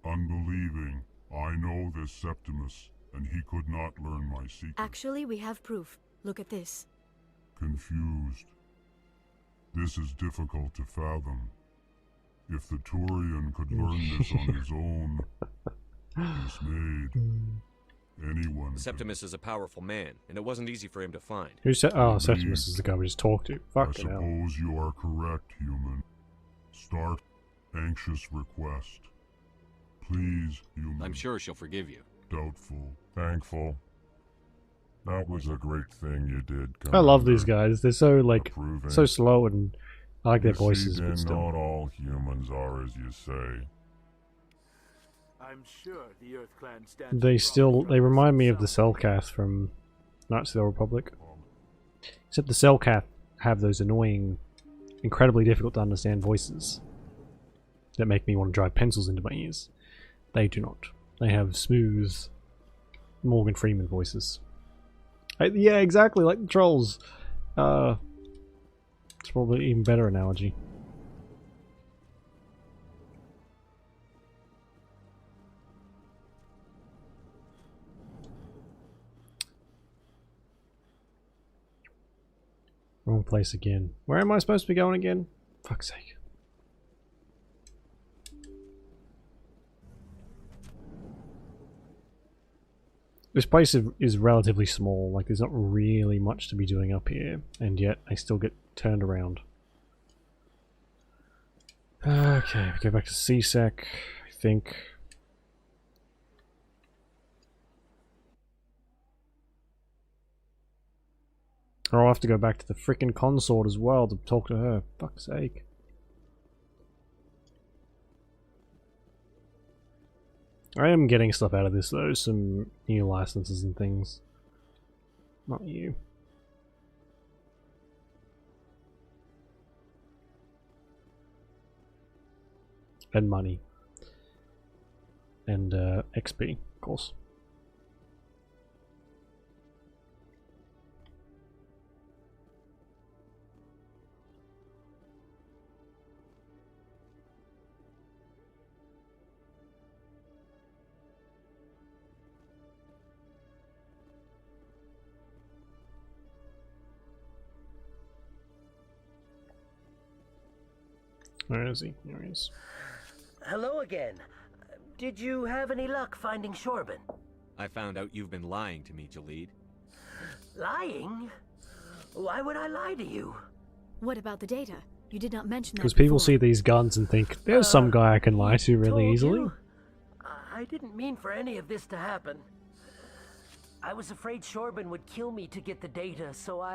Unbelieving. I know this Septimus, and he could not learn my secret. Actually, we have proof. Look at this. Confused. This is difficult to fathom. If the Turian could learn this on his own, dismayed, anyone Septimus is a powerful man, and it wasn't easy for him to find. Who said? Oh, Septimus is the guy we just talked to. I Fucking hell. suppose you are correct, human. Start anxious request. Please, human. I'm sure she'll forgive you. Doubtful. Thankful. That was a great thing you did, I love Commander. these guys. They're so like Approving. so slow, and I like their You see, voices. then But still, not all humans are as you say. I'm sure the Earth Clan stands they remind me of the Cellcath from Knights of the Old Republic. Except the Cellcath have those annoying, incredibly difficult to understand voices that make me want to drive pencils into my ears. They do not. They have smooth Morgan Freeman voices. Yeah, exactly, like the trolls. It's probably an even better analogy. Wrong place again. Where am I supposed to be going again? Fuck's sake. This place is relatively small, like there's not really much to be doing up here, and yet I still get turned around. Okay, we go back to CSEC, I think. Or I'll have to go back to the frickin' consort as well to talk to her. Fuck's sake. I am getting stuff out of this though, some new licenses and things. Not you. And money. And XP, of course. Where is he? There he is. Hello again. Did you have any luck finding Shorban? I found out you've been lying to me, Jalid. Lying? Why would I lie to you? What about the data? You did not mention that Because people before. see these guns and think, there's some guy I can lie to really Told easily. you. I didn't mean for any of this to happen. I was afraid Shorban would kill me to get the data, so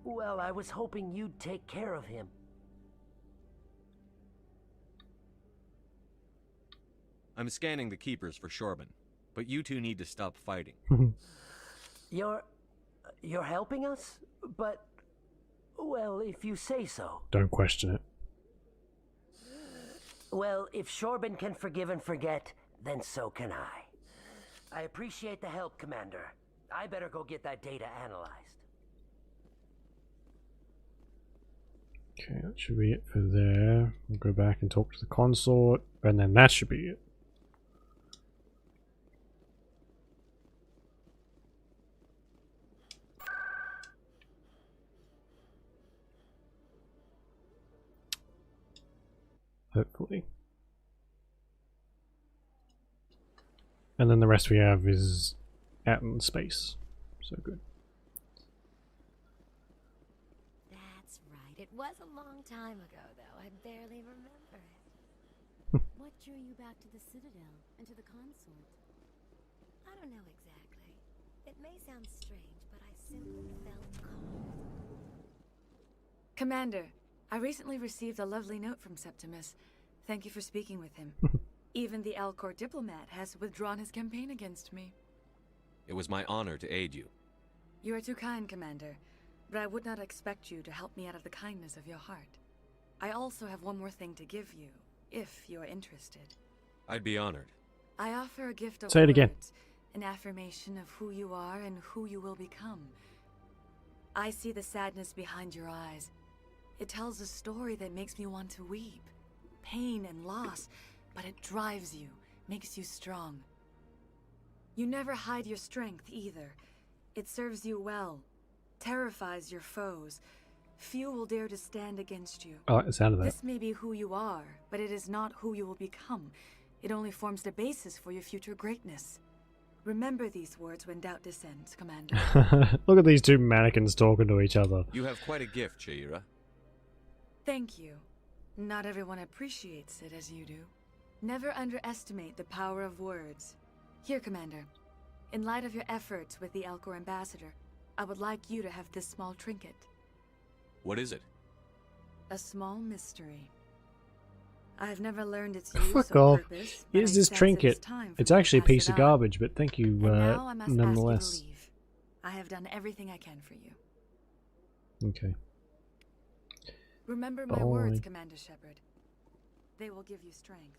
well, I was hoping you'd take care of him. I'm scanning the keepers for Shorban, but you two need to stop fighting. You're helping us? But, well, if you say so. Don't question it. Well, if Shorban can forgive and forget, then so can I. I appreciate the help, Commander. I better go get that data analyzed. Okay, that should be it for there. We'll go back and talk to the consort, and then that should be it. Hopefully. And then the rest we have is out in space. So good. That's right. It was a long time ago, though. I barely remember it. What drew you back to the Citadel and to the consort? I don't know exactly. It may sound strange, but I simply felt called. Commander, I recently received a lovely note from Septimus. Thank you for speaking with him. Even the Alcor diplomat has withdrawn his campaign against me. It was my honor to aid you. You are too kind, Commander, but I would not expect you to help me out of the kindness of your heart. I also have one more thing to give you, if you are interested. I'd be honored. I offer a gift of Say it again. words, an affirmation of who you are and who you will become. I see the sadness behind your eyes. It tells a story that makes me want to weep. Pain and loss, but it drives you, makes you strong. You never hide your strength either. It serves you well, terrifies your foes. Few will dare to stand against you. I like the sound of that. This may be who you are, but it is not who you will become. It only forms the basis for your future greatness. Remember these words when doubt descends, Commander. Look at these two mannequins talking to each other. You have quite a gift, Shaira. Thank you. Not everyone appreciates it as you do. Never underestimate the power of words. Here, Commander. In light of your efforts with the Alcor ambassador, I would like you to have this small trinket. What is it? A small mystery. I have never learned its use Fuck or off. purpose, but Here's I this sense trinket. time for It's me to actually a pass piece it of on. garbage, but thank you And now I must nonetheless. ask you to leave. I have done everything I can for you. Okay. Remember my Bye. words, Commander Shepard. They will give you strength.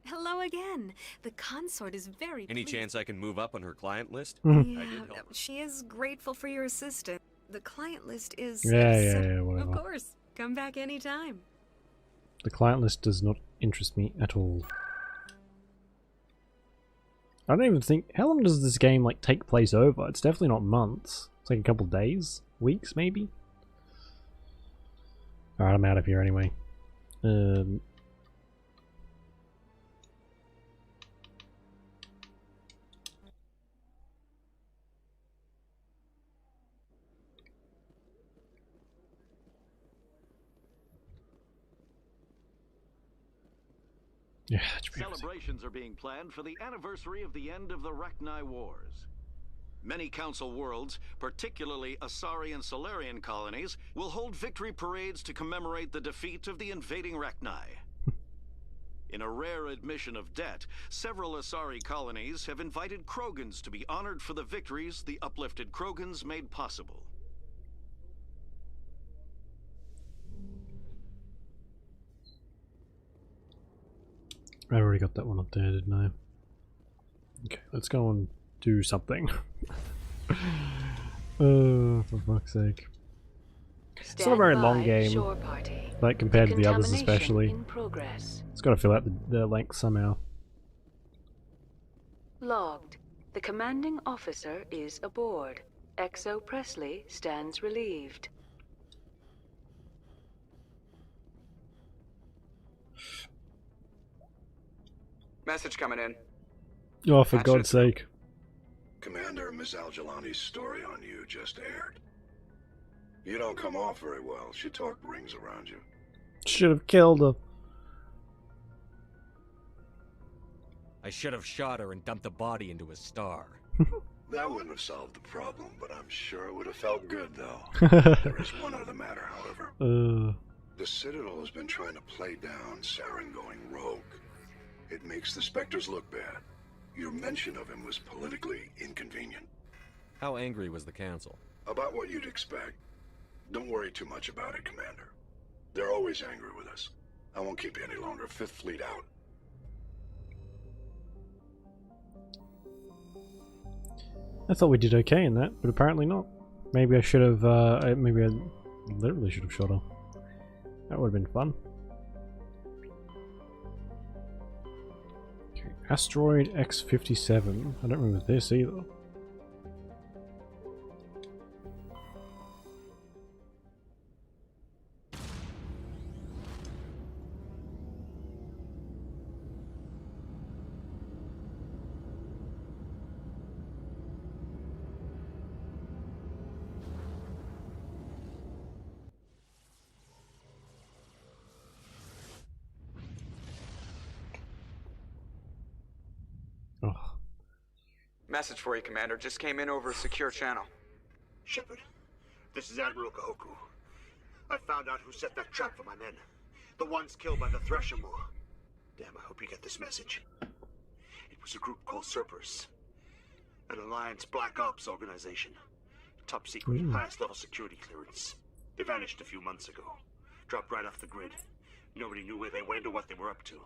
Hello again. The consort is very Any pleased. chance I can move up on her client list? Yeah, I did help her. she is grateful for your assistance. The client list is... Yeah, whatever. Of course. Come back anytime. The client list does not interest me at all. I don't even think... How long does this game like take place over? It's definitely not months. It's like a couple days? Weeks, maybe? Alright, I'm out of here anyway. Yeah, Celebrations are being planned for the anniversary of the end of the Rachni Wars. Many Council worlds, particularly Asari and Solarian colonies, will hold victory parades to commemorate the defeat of the invading Rachni. In a rare admission of debt, several Asari colonies have invited Krogans to be honored for the victories the uplifted Krogans made possible. I already got that one up there, didn't I? Okay, let's go and do something. Oh, for fuck's sake. It's not a very long game, like compared to the others especially. It's got to fill out the length somehow. Logged. The commanding officer is aboard. Exo Presley stands relieved. Message coming in. Oh, for God's sake. Commander, Miss Al-Jalani's story on you just aired. You don't come off very well. She talked rings around you. Should have killed her. I should have shot her and dumped the body into a star. That wouldn't have solved the problem, but I'm sure it would have felt good, though. There is one other matter, however. The Citadel has been trying to play down Saren going rogue. It makes the Spectres look bad. Your mention of him was politically inconvenient. How angry was the Council? About what you'd expect. Don't worry too much about it, Commander. They're always angry with us. I won't keep you any longer. Fifth Fleet out. I thought we did okay in that, but apparently not. Maybe I should have, maybe I literally should have shot her. That would have been fun. Okay, Asteroid X-57. I don't remember this either. Message for you, Commander. Just came in over a secure channel. Shepard, this is Admiral Kahoku. I found out who set that trap for my men. The ones killed by the Thresher Moor. Damn, I hope you get this message. It was a group called Cerberus. An Alliance Black Ops organization. Top secret, highest level security clearance. They vanished a few months ago. Dropped right off the grid. Nobody knew where they went or what they were up to.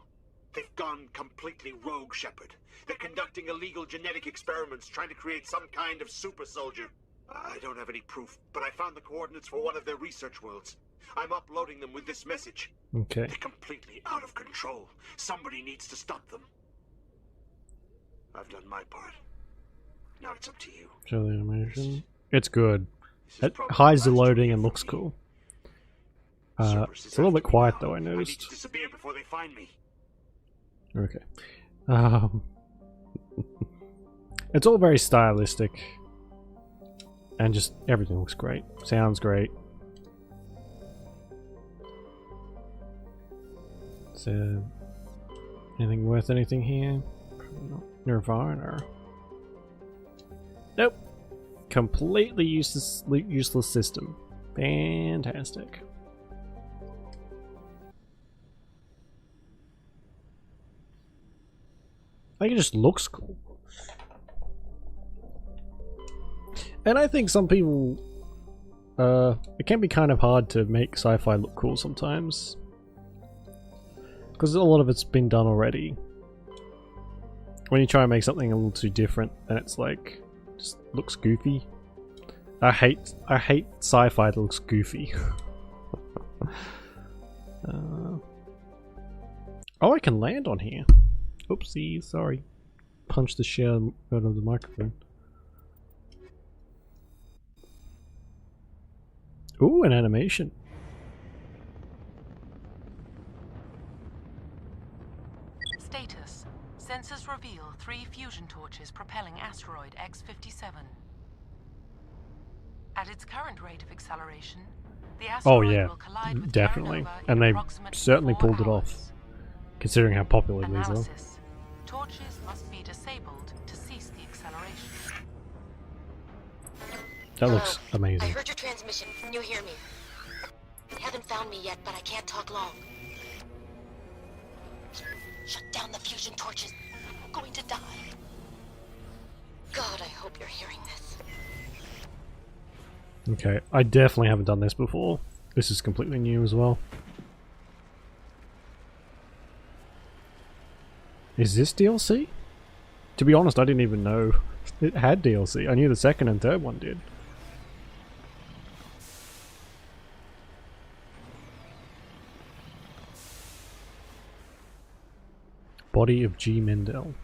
They've gone completely rogue, Shepard. They're conducting illegal genetic experiments, trying to create some kind of super soldier. I don't have any proof, but I found the coordinates for one of their research worlds. I'm uploading them with this message. Okay. They're completely out of control. Somebody needs to stop them. I've done my part. Now it's up to you. Show the animation. It's good. It hides the loading and looks cool. It's a little bit quiet though, I I need noticed. to disappear before they find me. Okay. It's all very stylistic. And just everything looks great. Sounds great. Is there anything worth anything here? Probably not. Nirvana. Nope. Completely useless system. Fantastic. I think it just looks cool. And I think some people, it can be kind of hard to make sci-fi look cool sometimes. Because a lot of it's been done already. When you try and make something a little too different, then it's like, just looks goofy. I hate sci-fi that looks goofy. Oh, I can land on here. Oopsie, sorry. Punched the shit out of the microphone. Ooh, an animation. Status. Sensors reveal 3 fusion torches propelling asteroid X-57. At its current rate of acceleration, the asteroid will collide with definitely. Terra Nova And in they approximately certainly 4 pulled it hours. off. Considering how popular these are. Analysis. Torches must be disabled to cease the acceleration. That looks amazing. I heard your transmission. Can you hear me? You haven't found me yet, but I can't talk long. Shut down the fusion torches. I'm going to die. God, I hope you're hearing this. Okay, I definitely haven't done this before. This is completely new as well. Is this DLC? To be honest, I didn't even know it had DLC. I knew the second and third one did. Body of G. Mendel.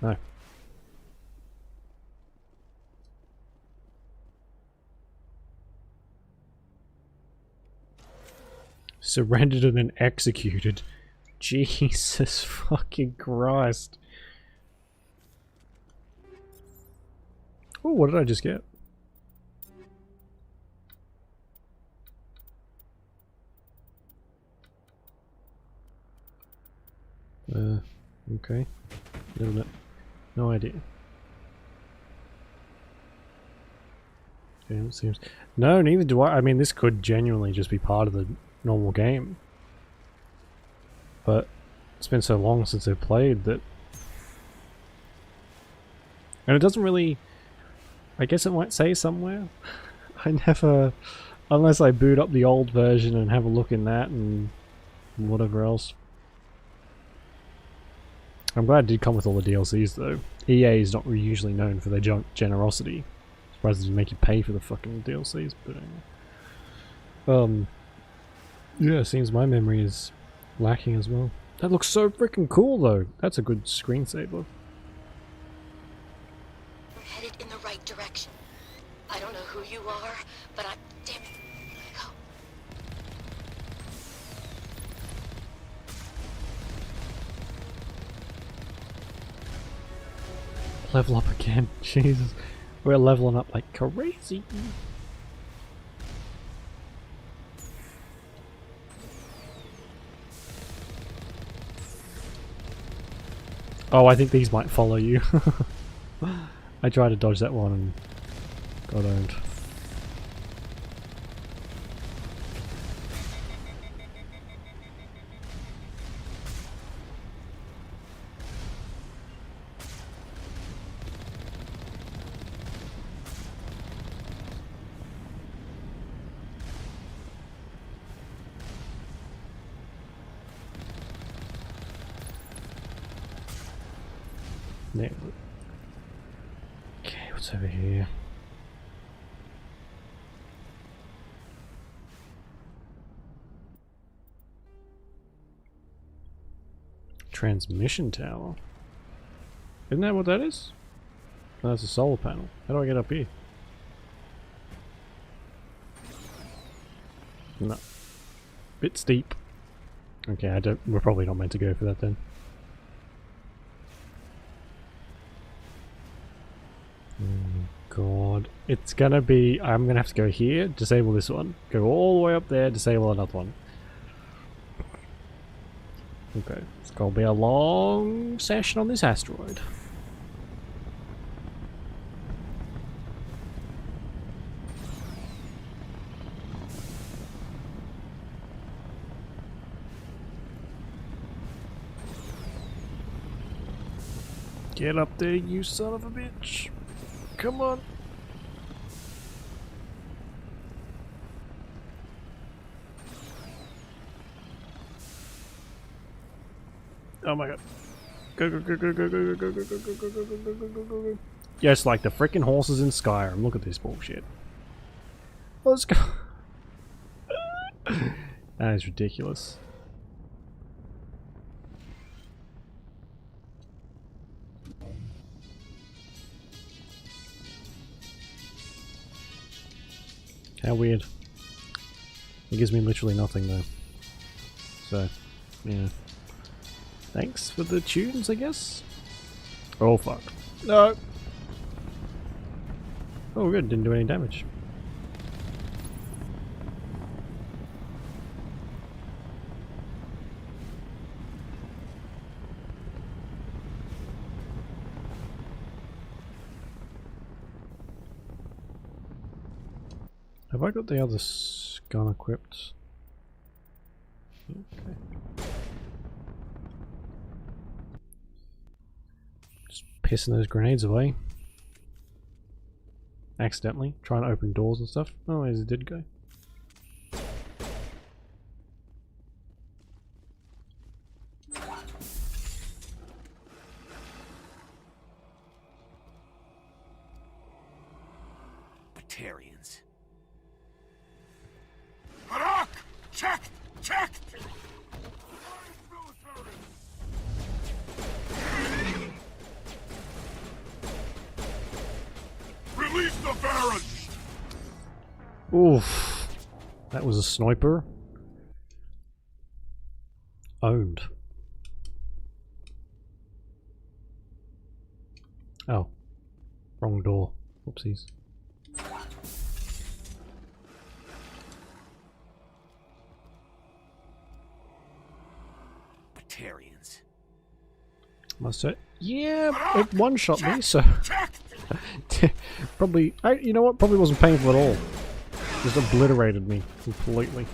No. Surrendered and then executed. Jesus fucking Christ. Oh, what did I just get? Okay. A little bit. No idea. Okay, it seems... No, neither do I. I mean, this could genuinely just be part of the normal game. But it's been so long since I've played that... And it doesn't really... I guess it might say somewhere. I never... Unless I boot up the old version and have a look in that and whatever else. I'm glad it did come with all the DLCs though. EA is not usually known for their generosity. Surprised they didn't make you pay for the fucking DLCs, but anyway. Yeah, it seems my memory is lacking as well. That looks so freaking cool though. That's a good screensaver. We're headed in the right direction. I don't know who you are, but I... Damn it. Go. Level up again. Jesus. We're leveling up like crazy. Oh, I think these might follow you. I tried to dodge that one and got owned. There. Okay, what's over here? Transmission tower. Isn't that what that is? No, that's a solar panel. How do I get up here? No. Bit steep. Okay, we're probably not meant to go for that then. Oh god. It's gonna be... I'm gonna have to go here, disable this one, go all the way up there, disable another one. Okay, it's gonna be a long session on this asteroid. Get up there, you son of a bitch. Come on. Oh my god. Go, go, go, go, go, go, go, go, go, go, go, go, go, go, go, go, go, go. Yes, like the frickin' horses in Skyrim. Look at this bullshit. Let's go. That is ridiculous. How weird. It gives me literally nothing though. So, yeah. Thanks for the tunes, I guess? Oh fuck. No! Oh good, didn't do any damage. Have I got the other gun equipped? Okay. Just pissing those grenades away. Accidentally. Trying to open doors and stuff. Oh, there's a dead guy. Batarians. Check! Check! Release the Baron! Oof. That was a sniper. Owned. Oh. Wrong door. Whoopsies. Batarians. Must say, yeah, it one-shot me, so probably, you know what, probably wasn't painful at all. Just obliterated me completely.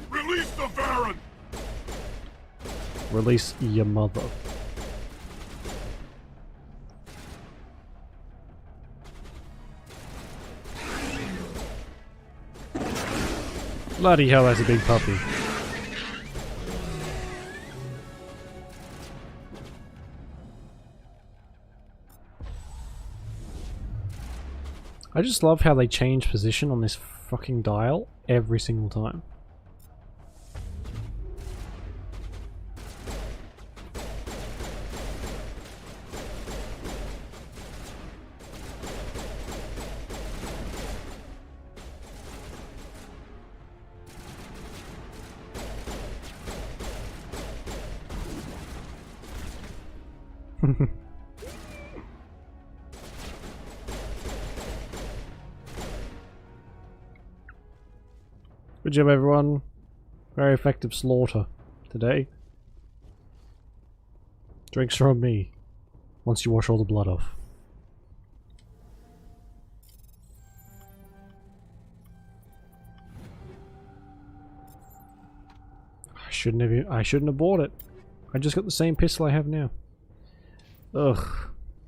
Release the Baron! Release your mother. Bloody hell, that's a big puppy. I just love how they change position on this fucking dial every single time. Good job, everyone. Very effective slaughter today. Drinks from me. once you wash all the blood off. I shouldn't have bought it. I just got the same pistol I have now. Ugh.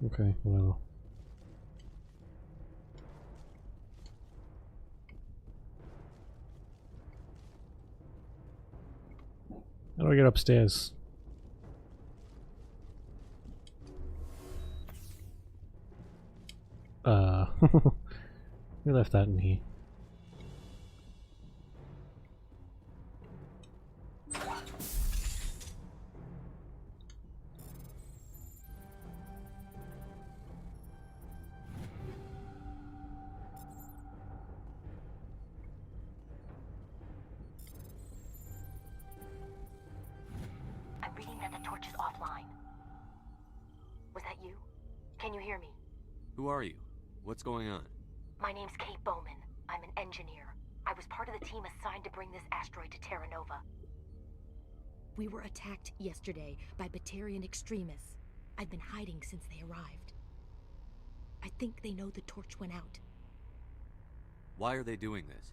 Okay, whatever. How do I get upstairs? We left that in here. I'm reading that the torch is offline. Was that you? Can you hear me? Who are you? What's going on? My name's Kate Bowman. I'm an engineer. I was part of the team assigned to bring this asteroid to Terra Nova. We were attacked yesterday by Batarian extremists. I've been hiding since they arrived. I think they know the torch went out. Why are they doing this?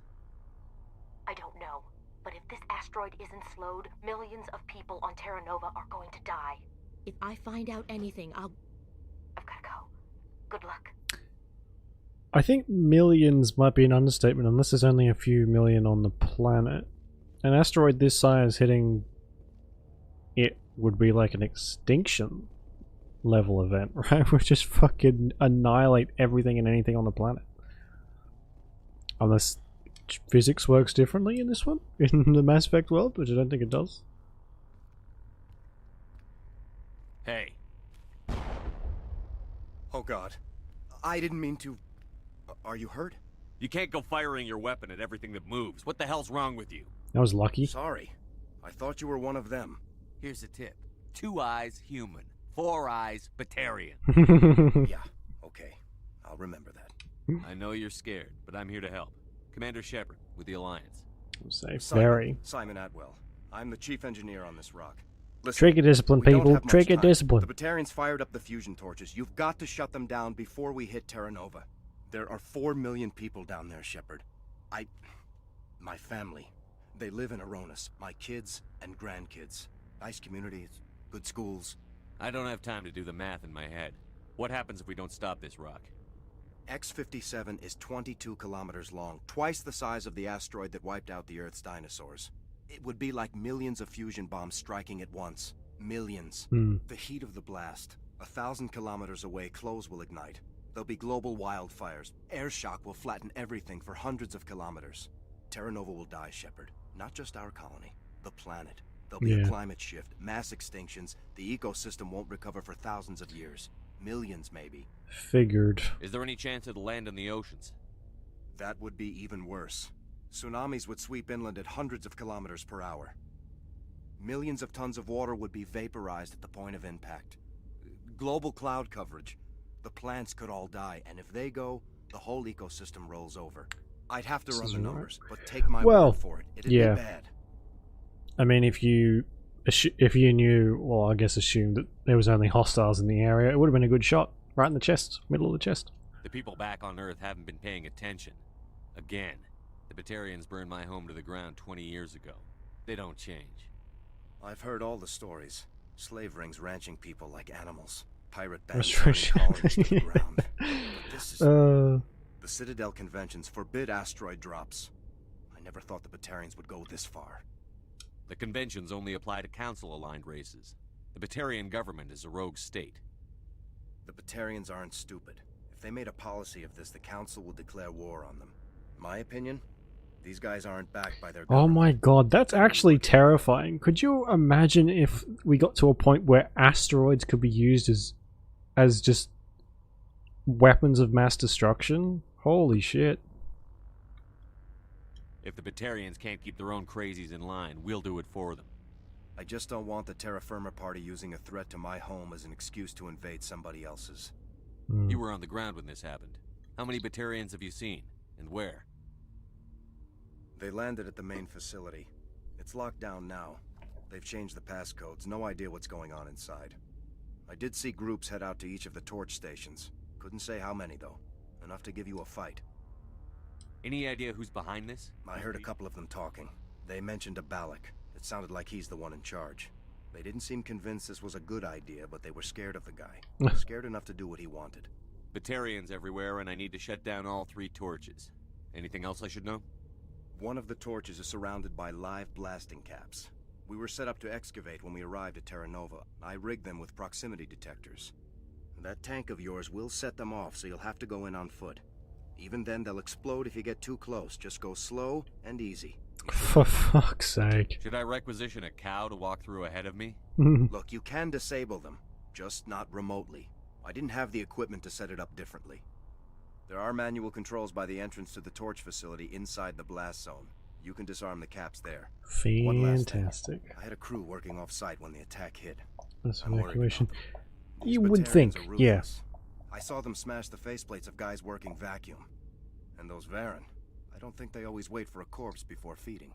I don't know. But if this asteroid isn't slowed, millions of people on Terra Nova are going to die. If I find out anything, I've gotta go. Good luck. I think millions might be an understatement unless there's only a few million on the planet. An asteroid this size hitting it would be like an extinction level event, right? We just fucking annihilate everything and anything on the planet. Unless physics works differently in this one, in the Mass Effect world, which I don't think it does. Hey. Oh god. I didn't mean to... Are you hurt? You can't go firing your weapon at everything that moves. What the hell's wrong with you? That was lucky. Sorry. I thought you were one of them. Here's a tip. 2 eyes, human. 4 eyes, Batarian. Yeah, okay. I'll remember that. I know you're scared, but I'm here to help. Commander Shepard, with the Alliance. Simon Atwell. I'm the chief engineer on this rock. Listen, trigger discipline, people. Trigger discipline. The Batarians fired up the fusion torches. You've got to shut them down before we hit Terra Nova. There are 4 million people down there, Shepard. My family. They live in Aronis. My kids and grandkids. Nice communities, good schools. I don't have time to do the math in my head. What happens if we don't stop this rock? X-57 is 22 kilometers long, twice the size of the asteroid that wiped out the Earth's dinosaurs. It would be like millions of fusion bombs striking at once. Millions. The heat of the blast. 1,000 kilometers away, clothes will ignite. There'll be global wildfires. Air shock will flatten everything for hundreds of kilometers. Terra Nova will die, Shepard. Not just our colony. The planet. There'll be a climate shift, mass extinctions. The ecosystem won't recover for thousands of years. Millions, maybe. Figured. Is there any chance it'll land in the oceans? That would be even worse. Tsunamis would sweep inland at hundreds of kilometers per hour. Millions of tons of water would be vaporized at the point of impact. Global cloud coverage. The plants could all die, and if they go, the whole ecosystem rolls over. I'd have to run the numbers, but take my word for it. It'd be bad. I mean, if you knew, well, I guess assumed that there was only hostiles in the area, it would have been a good shot. Right in the chest, middle of the chest. The people back on Earth haven't been paying attention. Again. The Batarians burned my home to the ground 20 years ago. They don't change. I've heard all the stories. Slave rings ranching people like animals. Pirate bands colonies to the ground. But this is... The Citadel conventions forbid asteroid drops. I never thought the Batarians would go this far. The conventions only apply to council-aligned races. The Batarian government is a rogue state. The Batarians aren't stupid. If they made a policy of this, the council would declare war on them. My opinion? These guys aren't backed by their government. Oh my god, that's actually terrifying. Could you imagine if we got to a point where asteroids could be used as just weapons of mass destruction? Holy shit. If the Batarians can't keep their own crazies in line, we'll do it for them. I just don't want the Terra Firma Party using a threat to my home as an excuse to invade somebody else's. You were on the ground when this happened. How many Batarians have you seen? And where? They landed at the main facility. It's locked down now. They've changed the passcodes. No idea what's going on inside. I did see groups head out to each of the torch stations. Couldn't say how many, though. Enough to give you a fight. Any idea who's behind this? I heard a couple of them talking. They mentioned a Balak. It sounded like he's the one in charge. They didn't seem convinced this was a good idea, but they were scared of the guy. Scared enough to do what he wanted. Batarians everywhere, and I need to shut down all 3 torches. Anything else I should know? One of the torches is surrounded by live blasting caps. We were set up to excavate when we arrived at Terra Nova. I rigged them with proximity detectors. That tank of yours will set them off, so you'll have to go in on foot. Even then, they'll explode if you get too close. Just go slow and easy. For fuck's sake. Should I requisition a cow to walk through ahead of me? Look, you can disable them, just not remotely. I didn't have the equipment to set it up differently. There are manual controls by the entrance to the torch facility inside the blast zone. You can disarm the caps there. Fantastic. I had a crew working off-site when the attack hit. That's evacuation. You would think, yeah. I saw them smash the faceplates of guys working vacuum. And those Varen, I don't think they always wait for a corpse before feeding.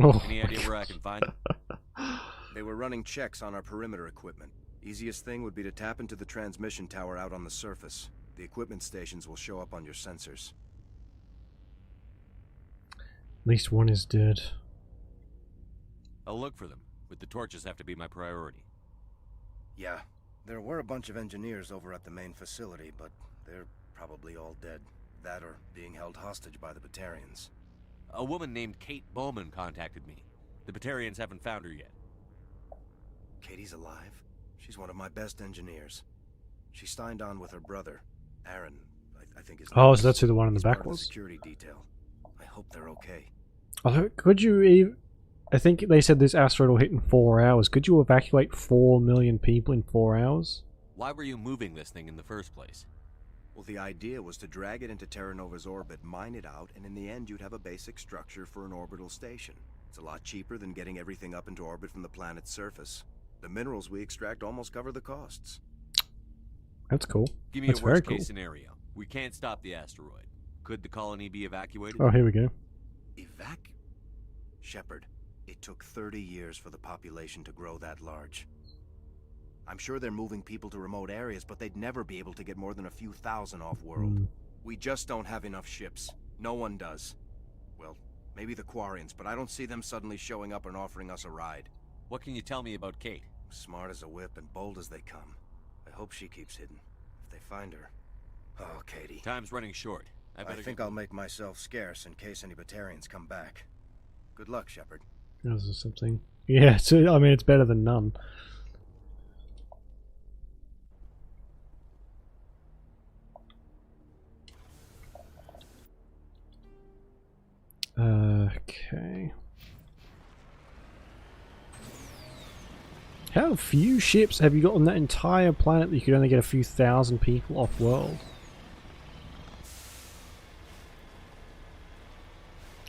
Oh, any idea where I can find them? They were running checks on our perimeter equipment. Easiest thing would be to tap into the transmission tower out on the surface. The equipment stations will show up on your sensors. At least one is dead. I'll look for them, but the torches have to be my priority. Yeah, there were a bunch of engineers over at the main facility, but they're probably all dead. That or being held hostage by the Batarians. A woman named Kate Bowman contacted me. The Batarians haven't found her yet. Katie's alive? She's one of my best engineers. She signed on with her brother, Aaron, I think his name. Oh, so that's who the one in the back part of was? the security detail. I hope they're okay. Could you even... I think they said this asteroid will hit in 4 hours. Could you evacuate 4 million people in 4 hours? Why were you moving this thing in the first place? Well, the idea was to drag it into Terra Nova's orbit, mine it out, and in the end you'd have a basic structure for an orbital station. It's a lot cheaper than getting everything up into orbit from the planet's surface. The minerals we extract almost cover the costs. That's cool. Give me That's a very worst cool. case scenario. We can't stop the asteroid. Could the colony be evacuated? Oh, here we go. Shepard, it took 30 years for the population to grow that large. I'm sure they're moving people to remote areas, but they'd never be able to get more than a few thousand off-world. We just don't have enough ships. No one does. Well, maybe the Quarians, but I don't see them suddenly showing up and offering us a ride. What can you tell me about Kate? Smart as a whip and bold as they come. I hope she keeps hidden. If they find her... Oh, Katie. Time's running short. I think I'll make myself scarce in case any Batarians come back. Good luck, Shepard. This is something. Yeah, I mean, it's better than none. Okay. How few ships have you got on that entire planet that you could only get a few thousand people off-world?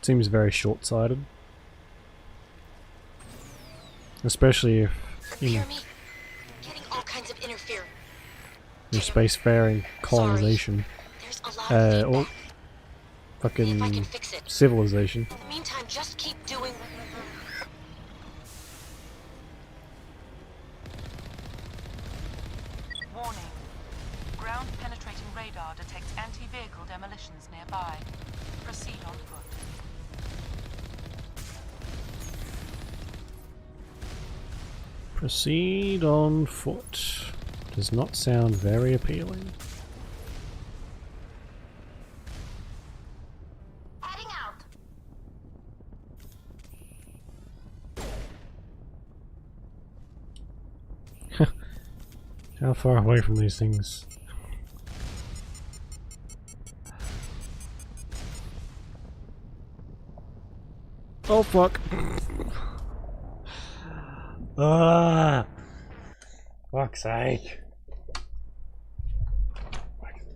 Seems very short-sighted. Especially if, you know, Getting all kinds of interference. your spacefaring colonization. Or fucking civilization. In the meantime, just keep doing... Warning. Ground-penetrating radar detects anti-vehicle demolitions nearby. Proceed on foot. Proceed on foot. Does not sound very appealing. Heading out. How far away from these things? Oh fuck! Ah! Fuck's sake!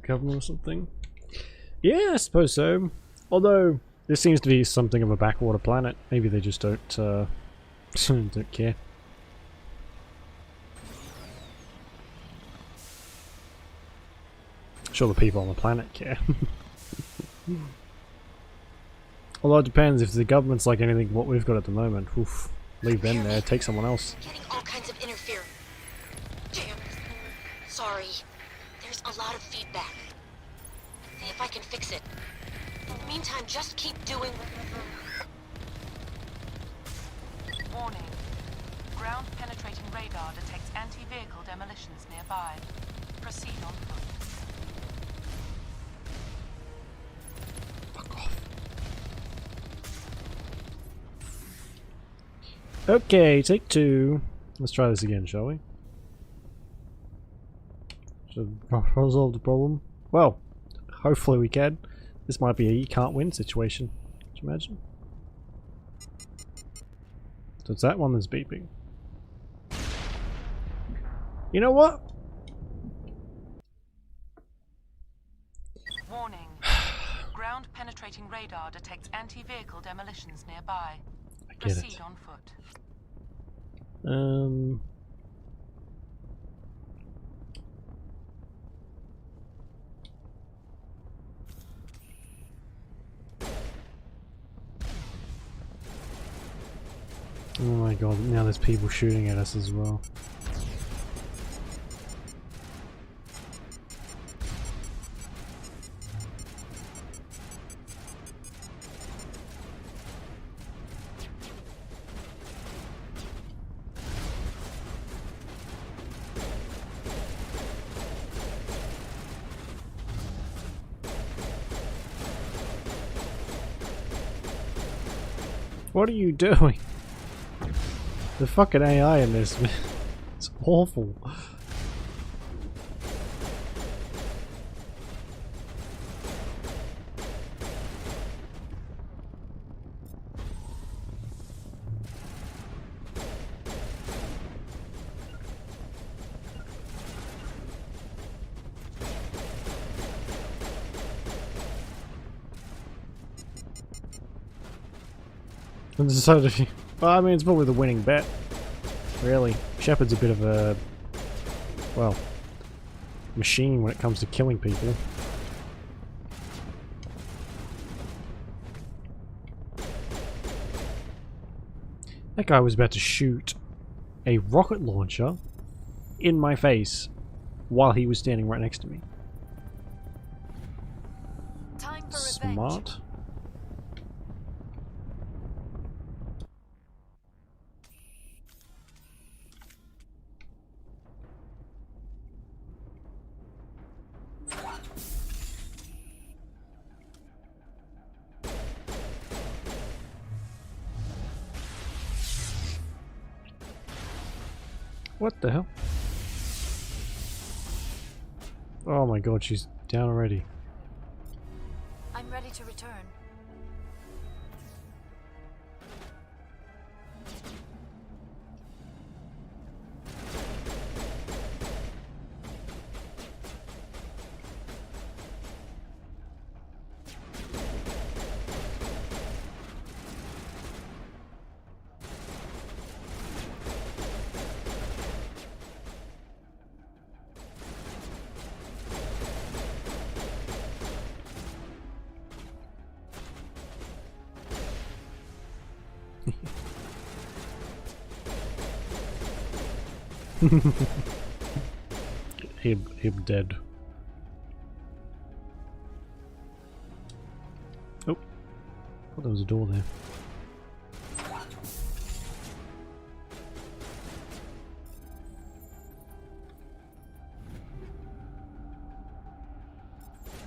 Government or something? Yeah, I suppose so. Although this seems to be something of a backwater planet. Maybe they just don't don't care. Sure, the people on the planet care. Although it depends, if the government's like anything what we've got at the moment, oof, leave them there, take someone else. Getting all kinds of interference. Damn. Sorry. There's a lot of feedback. See if I can fix it. In the meantime, just keep doing... Warning. Ground-penetrating radar detects anti-vehicle demolitions nearby. Proceed on foot. Fuck off. Okay, take 2. Let's try this again, shall we? Should resolve the problem. Well, hopefully we can. This might be a you can't win situation. Could you imagine? So it's that one that's beeping. You know what? Warning. Ground-penetrating radar detects anti-vehicle demolitions nearby. I get Proceed it. on foot. Oh my god, now there's people shooting at us as well. What are you doing? The fucking AI in this, man. It's awful. And decided if you, well, I mean, it's probably the winning bet. Really, Shepard's a bit of a, well, machine when it comes to killing people. That guy was about to shoot a rocket launcher in my face while he was standing right next to me. Time for Smart. What the hell? Oh my god, she's down already. I'm ready to return. him dead. Oh, thought there was a door there.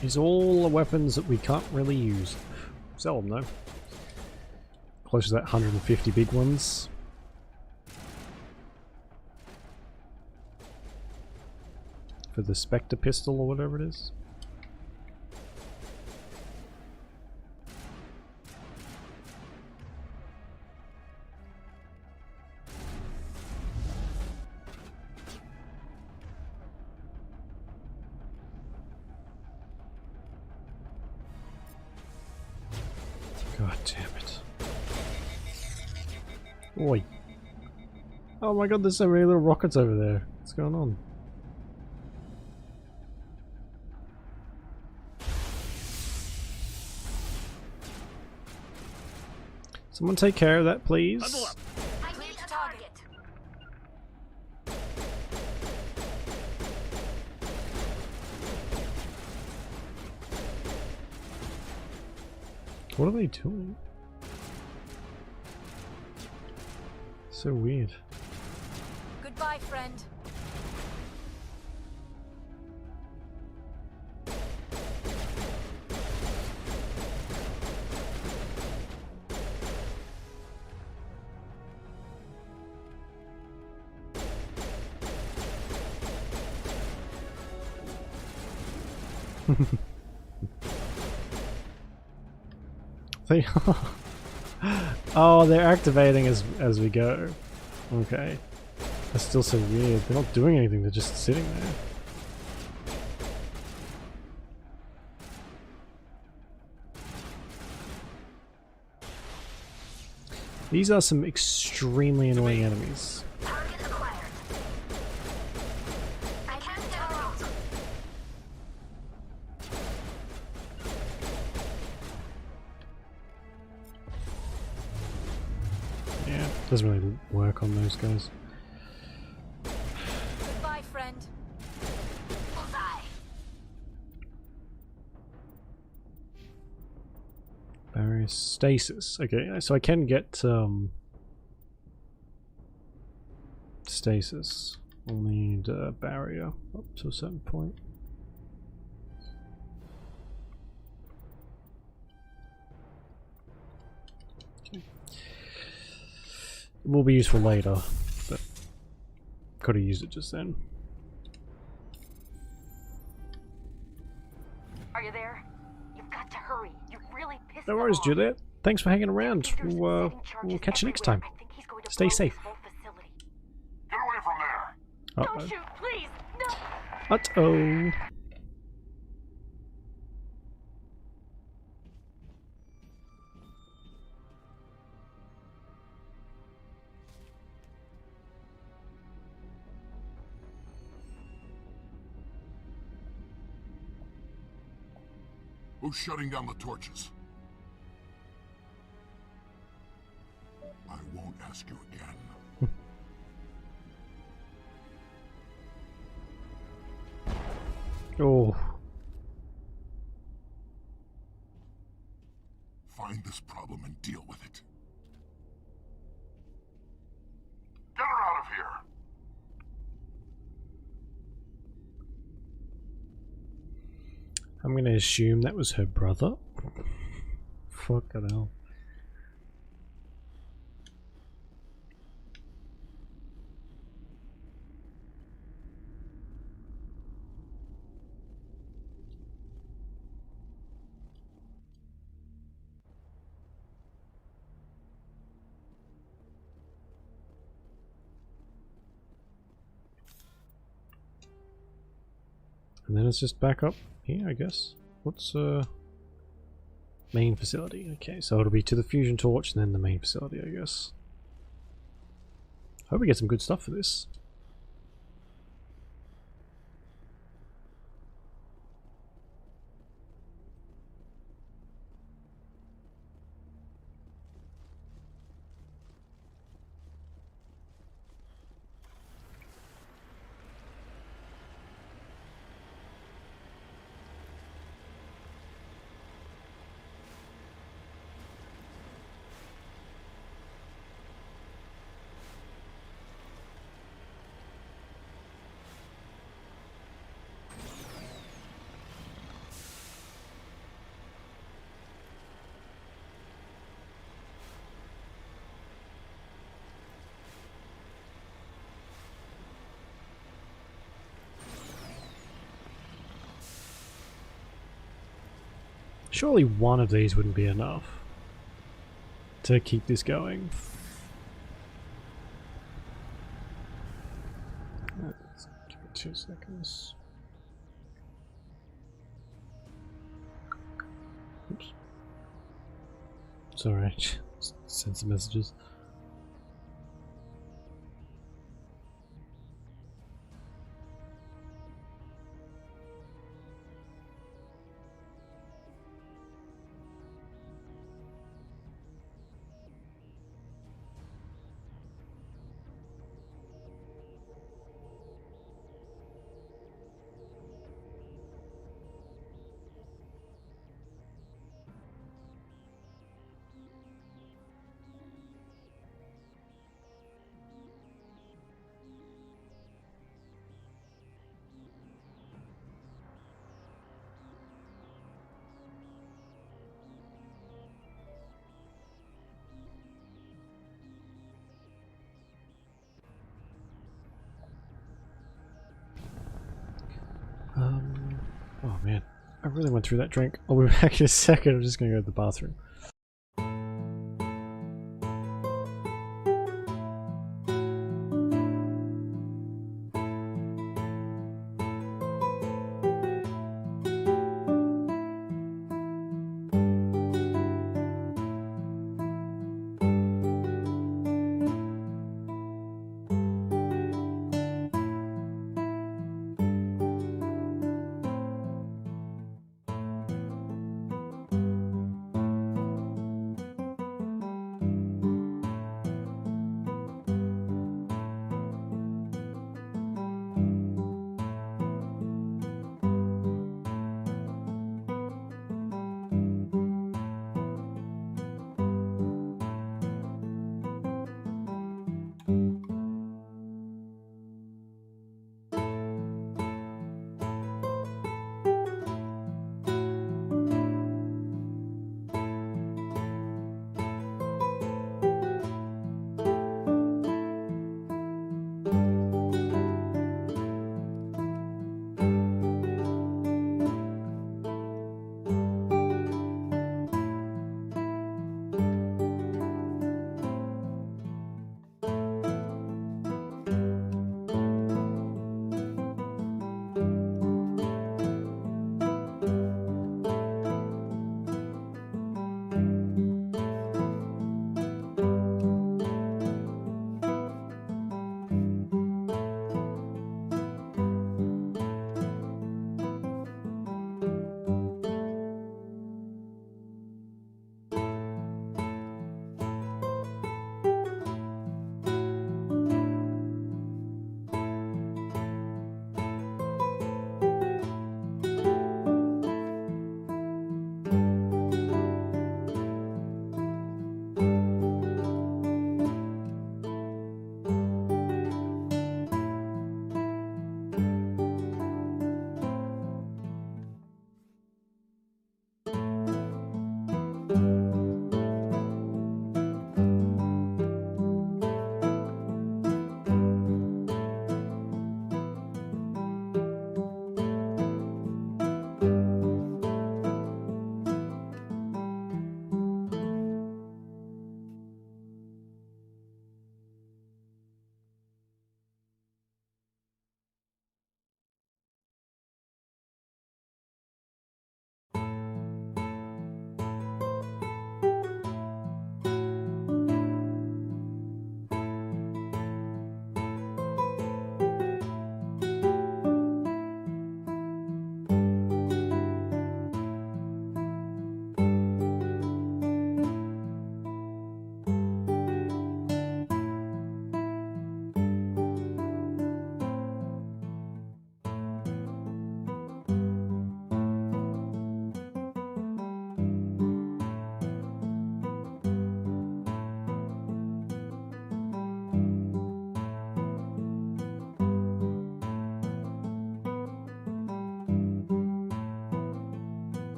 These are all the weapons that we can't really use. Sell them though. Close to that 150 big ones. For the Spectre pistol or whatever it is. God damn it. Oi. Oh my god, there's so many little rockets over there. What's going on? Someone take care of that, please. I need a target. Clear to target. What are they doing? So weird. Goodbye, friend. They oh, they're activating as we go. Okay. That's still so weird. They're not doing anything, they're just sitting there. These are some extremely annoying enemies. Yeah, doesn't really work on those guys. Goodbye, friend. Bullseye. Barrier stasis. Okay, so I can get stasis. I'll need a barrier up to a certain point. Okay. It will be useful later, but could have used it just then. Are you there? You've got to hurry. You really pissed No worries, Juliet. Thanks for hanging around. We'll catch you next time. Stay safe. Get away from there! Don't shoot, please! No! Uh-oh. Who's shutting down the torches? I won't ask you again. Oh. Find this problem and deal with it. Get her out of here! I'm gonna assume that was her brother. Fucking hell. And then it's just back up here, I guess. What's main facility? Okay, so it'll be to the fusion torch and then the main facility, I guess. Hope we get some good stuff for this. Surely one of these wouldn't be enough to keep this going. Let's give it 2 seconds. Oops. Sorry, just sent some messages. I really went through that drink. I'll be back in a second. I'm just gonna go to the bathroom.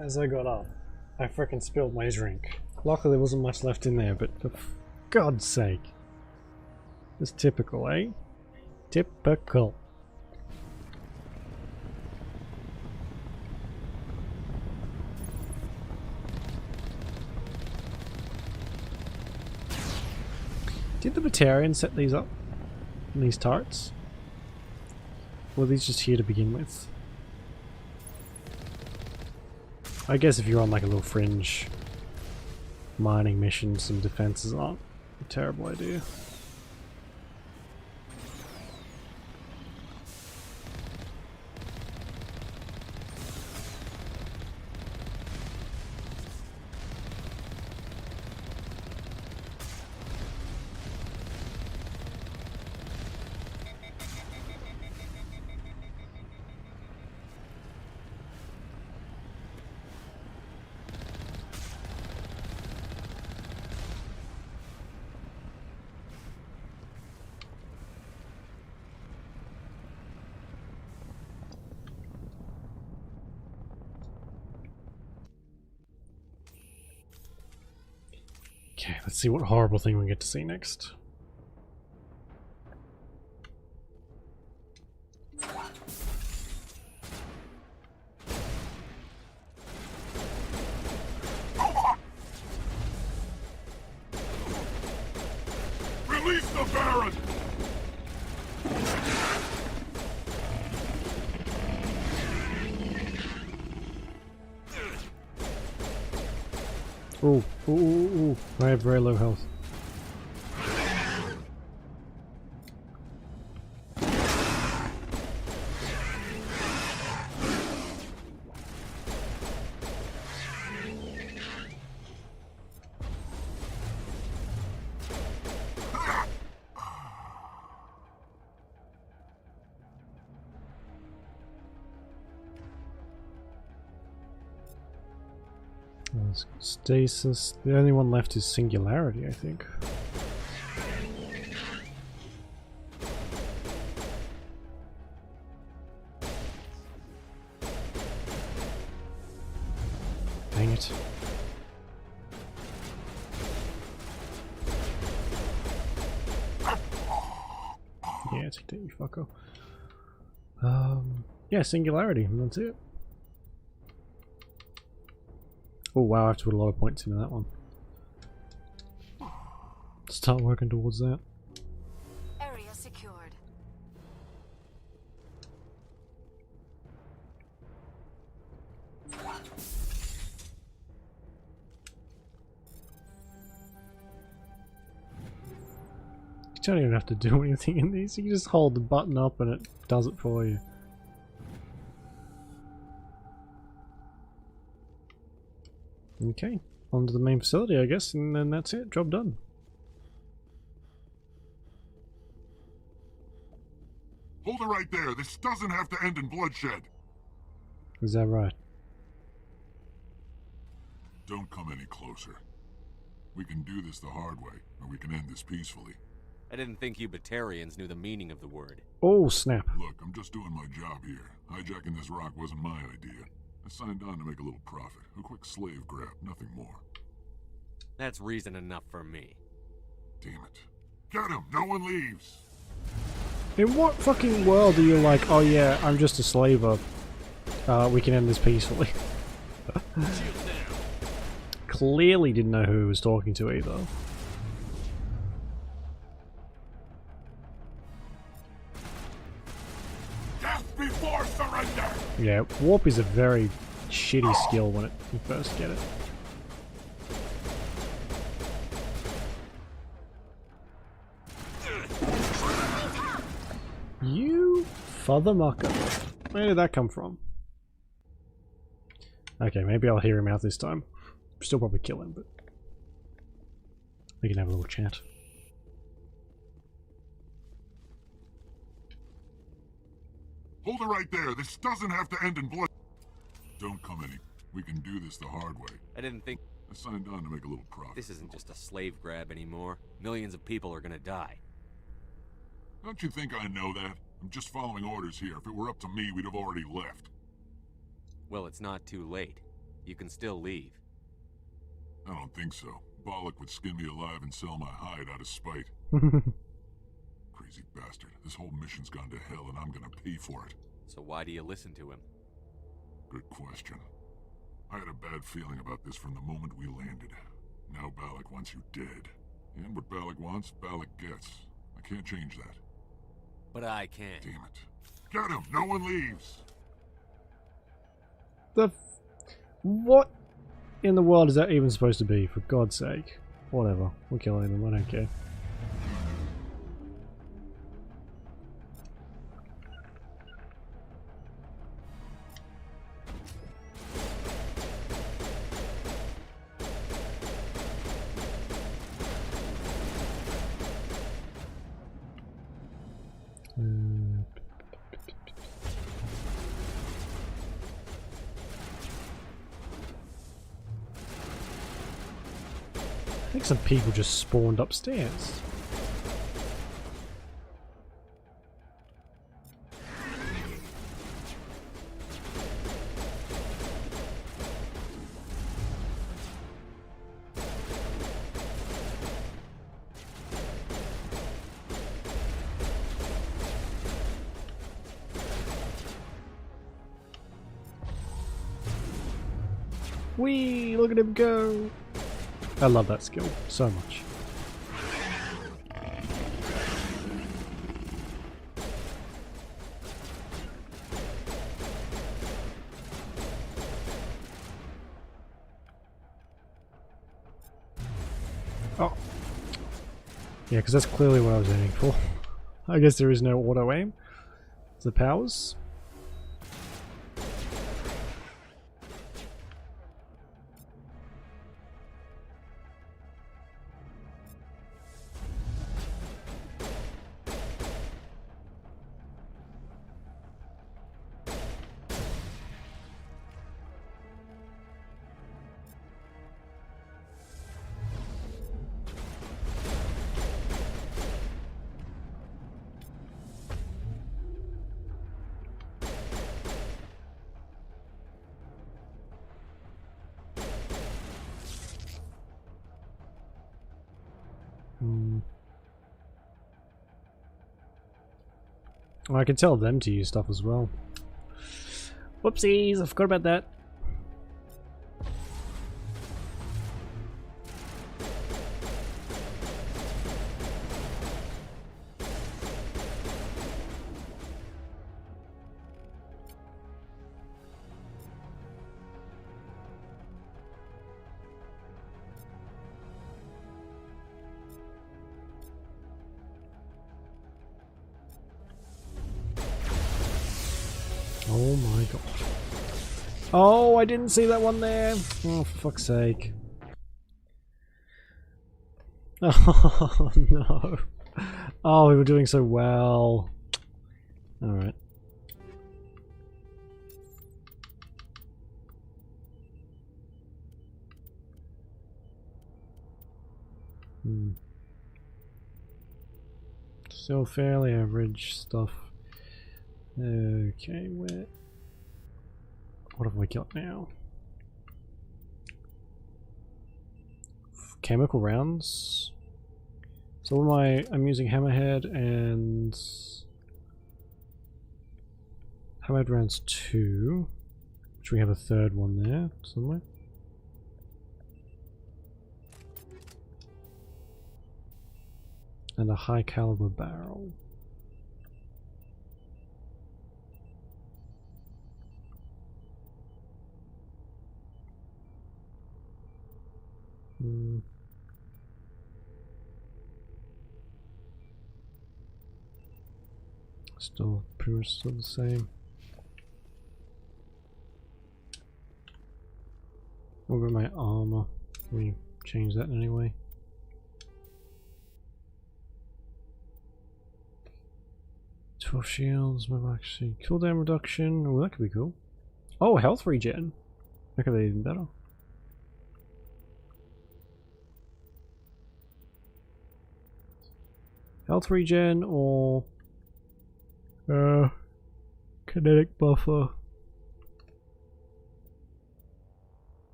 As I got up, I frickin' spilled my drink. Luckily there wasn't much left in there, but for God's sake. It's typical, eh? Typical. Did the Batarians set these up? These turrets? Or were these just here to begin with? I guess if you're on like a little fringe mining mission, some defenses aren't a terrible idea. Okay, let's see what horrible thing we get to see next. Release the Baron! Ooh, ooh, ooh, ooh. I have very low health. Stasis. The only one left is Singularity, I think. Dang it. Yeah, take that, you fucker. Yeah, Singularity, and that's it. Oh wow, I have to put a lot of points into that one. Start working towards that. Area secured. You don't even have to do anything in these, you can just hold the button up and it does it for you. Okay, on to the main facility I guess, and then that's it, job done. Hold it right there. This doesn't have to end in bloodshed. Is that right? Don't come any closer. We can do this the hard way, or we can end this peacefully. I didn't think you Batarians knew the meaning of the word. Oh, snap. Look, I'm just doing my job here. Hijacking this rock wasn't my idea. I signed on to make a little profit. A quick slave grab, nothing more. That's reason enough for me. Damn it. Get him! No one leaves! In what fucking world are you like, oh yeah, I'm just a slaver. We can end this peacefully. Clearly didn't know who he was talking to either. Death before surrender! Yeah, warp is a very shitty skill when you first get it. You father mucker. Where did that come from? Okay, maybe I'll hear him out this time. Still probably kill him, but we can have a little chat. Hold it right there. This doesn't have to end in blood. Don't come any. We can do this the hard way. I didn't think... I signed on to make a little profit. This isn't just a slave grab anymore. Millions of people are gonna die. Don't you think I know that? I'm just following orders here. If it were up to me, we'd have already left. Well, it's not too late. You can still leave. I don't think so. Bollock would skin me alive and sell my hide out of spite. Crazy bastard. This whole mission's gone to hell and I'm gonna pay for it. So why do you listen to him? Good question. I had a bad feeling about this from the moment we landed. Now Bollock wants you dead. And what Bollock wants, Bollock gets. I can't change that. But I can. Damn it. Get him! No one leaves! What in the world is that even supposed to be, for God's sake? Whatever, we're killing them, I don't care. I think some people just spawned upstairs. Whee! Look at him go! I love that skill so much. Oh. Yeah, because that's clearly what I was aiming for. I guess there is no auto aim. It's the powers. I can tell them to use stuff as well. Whoopsies, I forgot about that. Oh my god. Oh, I didn't see that one there. Oh, for fuck's sake. Oh no. Oh, we were doing so well. Alright. Still fairly average stuff. Okay, what have we got now? Chemical rounds. So what am I'm using Hammerhead and Hammerhead rounds 2, which we have a third one there somewhere. And a high caliber barrel. Still pretty much still the same. What about my armor? Can we change that in any way? Twelve shields, maybe actually cooldown reduction. Oh, that could be cool. Oh, health regen. That could be even better. Health regen or kinetic buffer.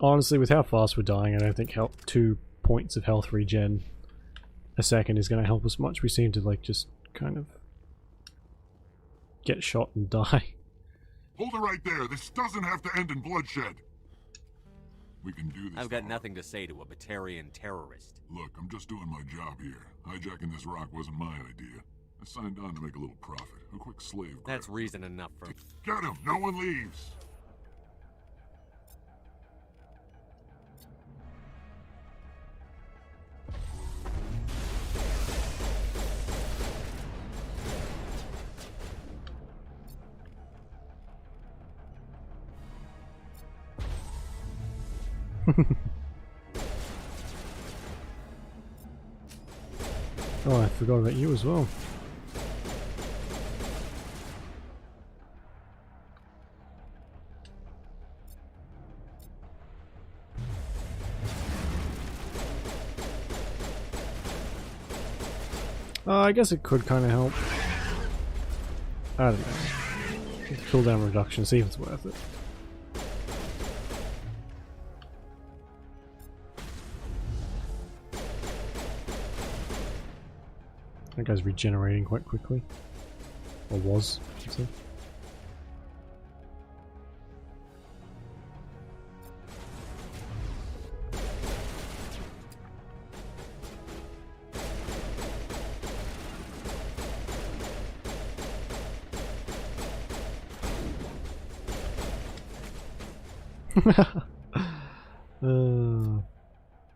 Honestly, with how fast we're dying, I don't think 2 points of health regen a second is going to help us much. We seem to like just kind of get shot and die. Hold it right there. This doesn't have to end in bloodshed. We can do this. I've got nothing to say to a Batarian terrorist. Look, I'm just doing my job here. Hijacking this rock wasn't my idea. I signed on to make a little profit. A quick slave grab. That's reason enough for... Get him! No one leaves! Oh, I forgot about you as well. I guess it could kind of help. I don't know. Cooldown reduction, see if it's worth it. That guy's regenerating quite quickly. Or was, I should say.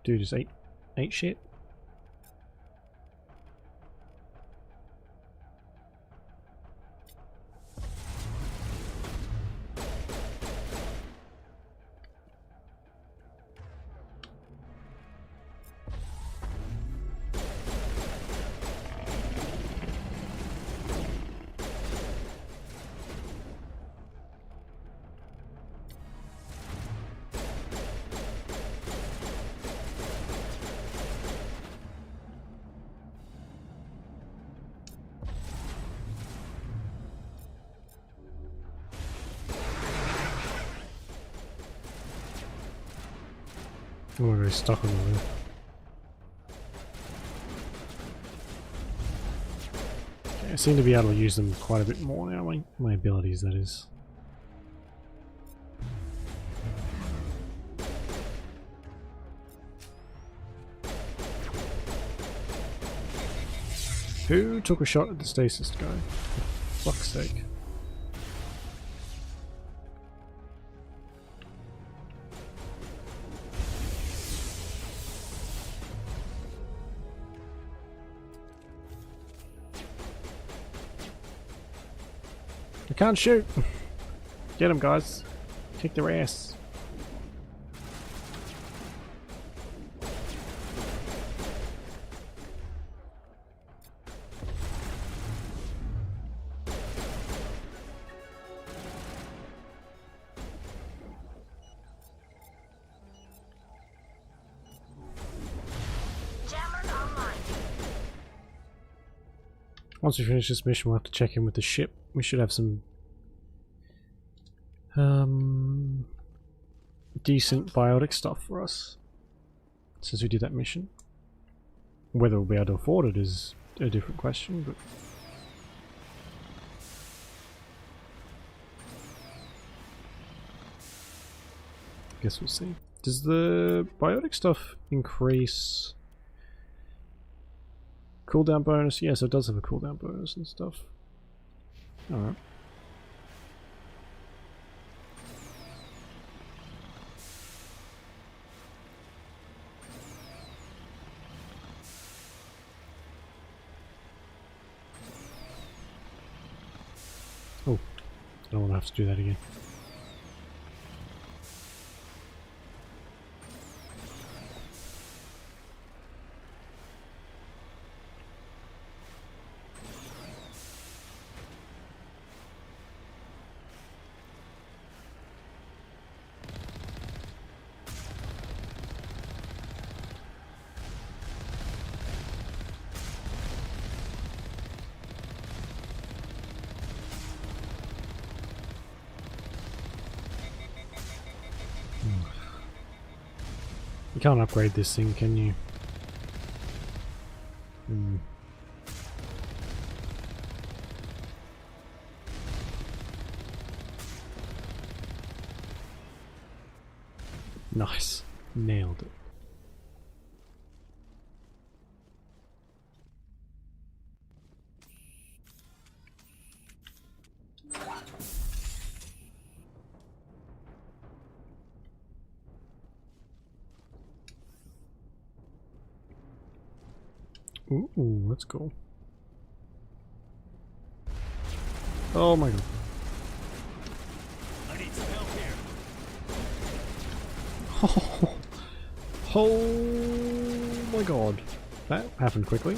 Dude just ate shit. Oh, we're very stuck on the roof. Okay, I seem to be able to use them quite a bit more now, my abilities, that is. Who took a shot at the stasis guy? For fuck's sake. I can't shoot! Get him, guys. Kick their ass. Once we finish this mission, we'll have to check in with the ship. We should have some decent biotic stuff for us since we did that mission. Whether we'll be able to afford it is a different question, but I guess we'll see. Does the biotic stuff increase cooldown bonus? Yes, it does have a cooldown bonus and stuff. Alright. Oh, I don't want to have to do that again. You can't upgrade this thing, can you? Nice. Nailed it. Ooh, let's go. Oh my god. I need some help here. Oh my god. That happened quickly.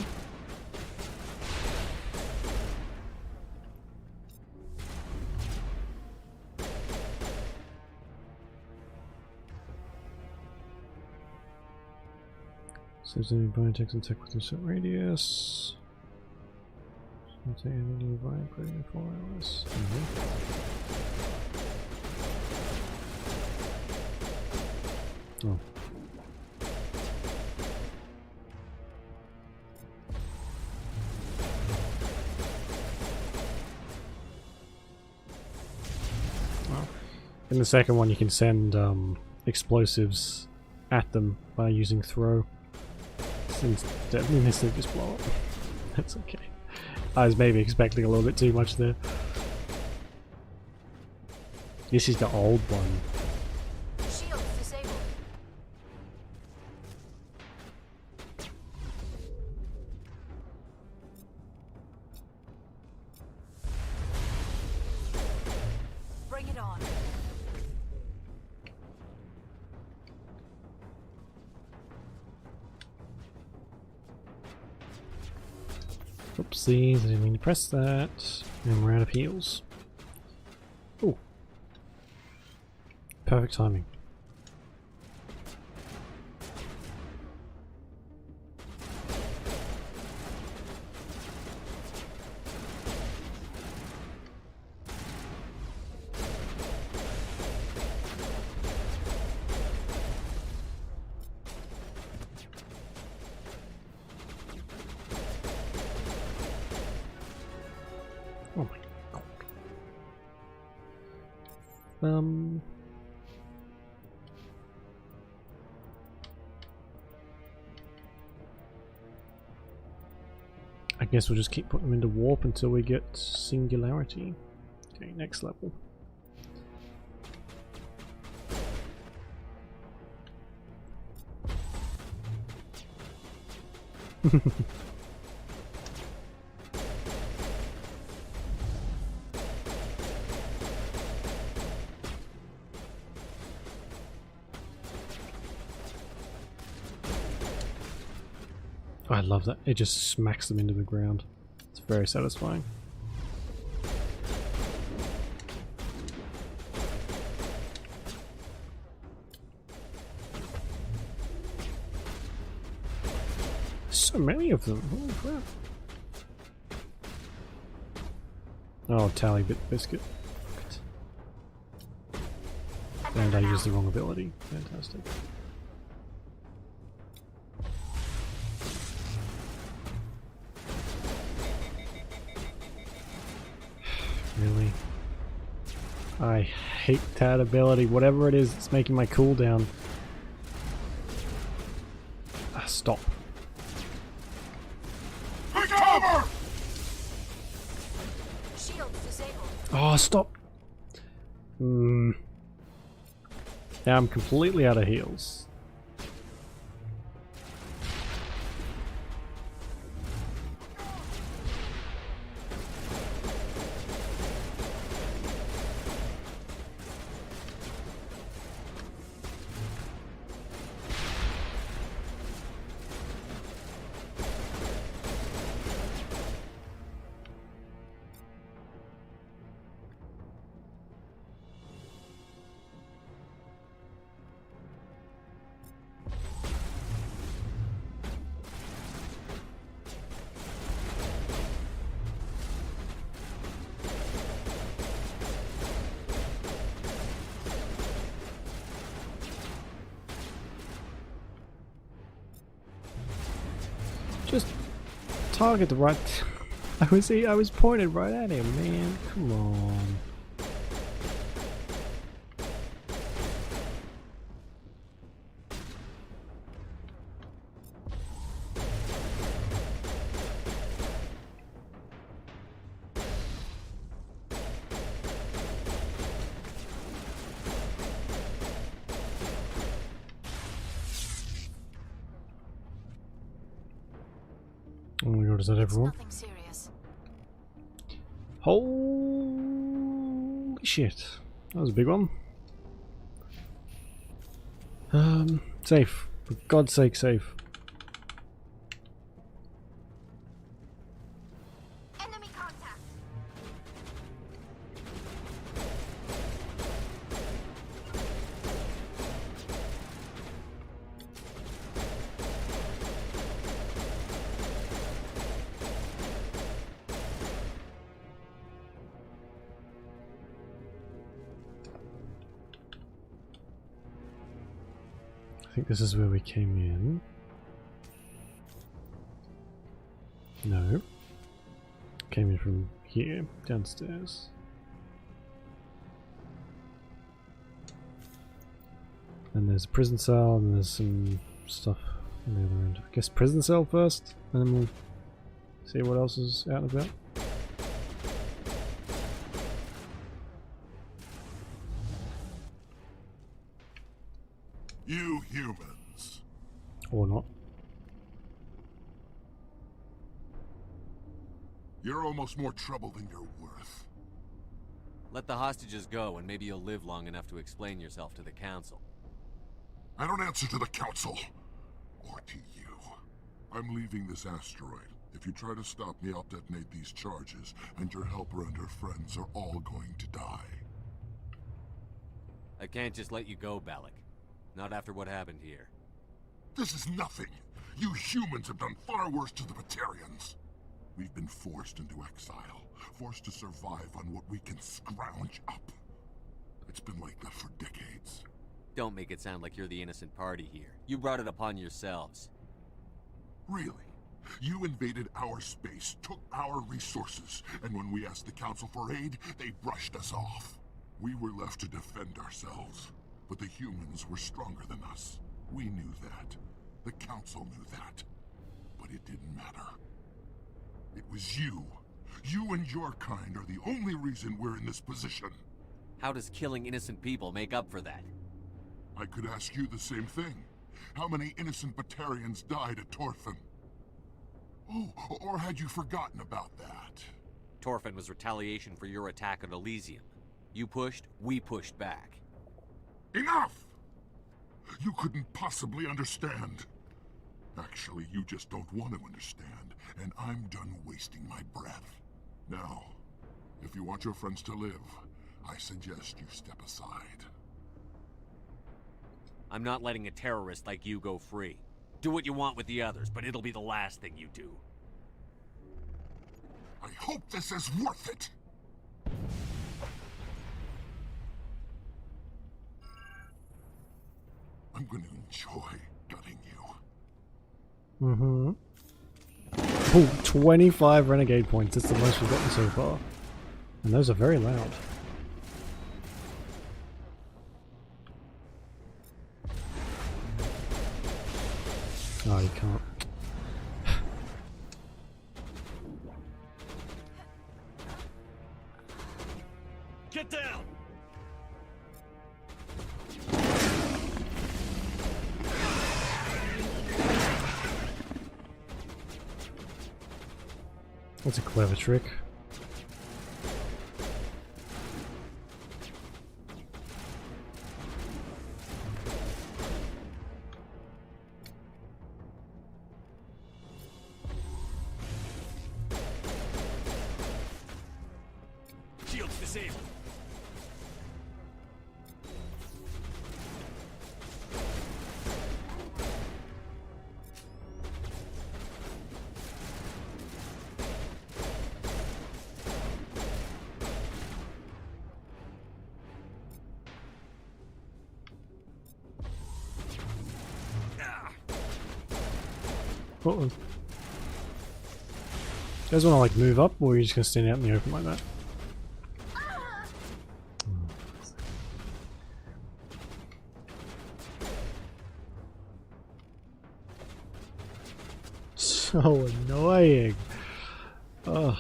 So there's any biotech and tech within a certain radius. Any vibrating 4 hours. Oh. In the second one, you can send explosives at them by using throw. Since definitely this thing just blow up. That's okay. I was maybe expecting a little bit too much there. This is the old one. Oopsies, I didn't mean to press that. And we're out of heals. Ooh. Perfect timing. Oh my god. I guess we'll just keep putting them into warp until we get singularity. Okay, next level. I love that. It just smacks them into the ground. It's very satisfying. So many of them. Holy crap. Oh, tally bit biscuit. And I used the wrong ability. Fantastic. Really? I hate that ability. Whatever it is, it's making my cooldown. Stop. Oh, stop. Now I'm completely out of heals. Just target the right. I was pointed right at him, man. Come on. Oh my god, is that everyone? Nothing serious. Holy shit. That was a big one. Safe. For God's sake, safe. Enemy contact. I think this is where we came in. No. Came in from here, downstairs. And there's a prison cell, and there's some stuff on the other end. I guess prison cell first, and then we'll see what else is out and about. You humans. Or not. You're almost more trouble than you're worth. Let the hostages go, and maybe you'll live long enough to explain yourself to the council. I don't answer to the council. Or to you. I'm leaving this asteroid. If you try to stop me, I'll detonate these charges, and your helper and her friends are all going to die. I can't just let you go, Balak. Not after what happened here. This is nothing. You humans have done far worse to the Batarians. We've been forced into exile, forced to survive on what we can scrounge up. It's been like that for decades. Don't make it sound like you're the innocent party here. You brought it upon yourselves. Really? You invaded our space, took our resources, and when we asked the Council for aid, they brushed us off. We were left to defend ourselves, but the humans were stronger than us. We knew that. The Council knew that. But it didn't matter. It was you. You and your kind are the only reason we're in this position. How does killing innocent people make up for that? I could ask you the same thing. How many innocent Batarians died at Torfan? Oh, or had you forgotten about that? Torfan was retaliation for your attack on Elysium. You pushed, we pushed back. Enough! You couldn't possibly understand. Actually, you just don't want to understand, and I'm done wasting my breath. Now, if you want your friends to live, I suggest you step aside. I'm not letting a terrorist like you go free. Do what you want with the others, but it'll be the last thing you do. I hope this is worth it! I'm going to enjoy gutting you. Mm-hmm. Oh, 25 renegade points. That's the most we've gotten so far. And those are very loud. Oh, you can't. Get down! That's a clever trick. Shields disabled. Uh-oh. You guys want to like move up, or are you just gonna stand out in the open like that? So annoying. Ugh.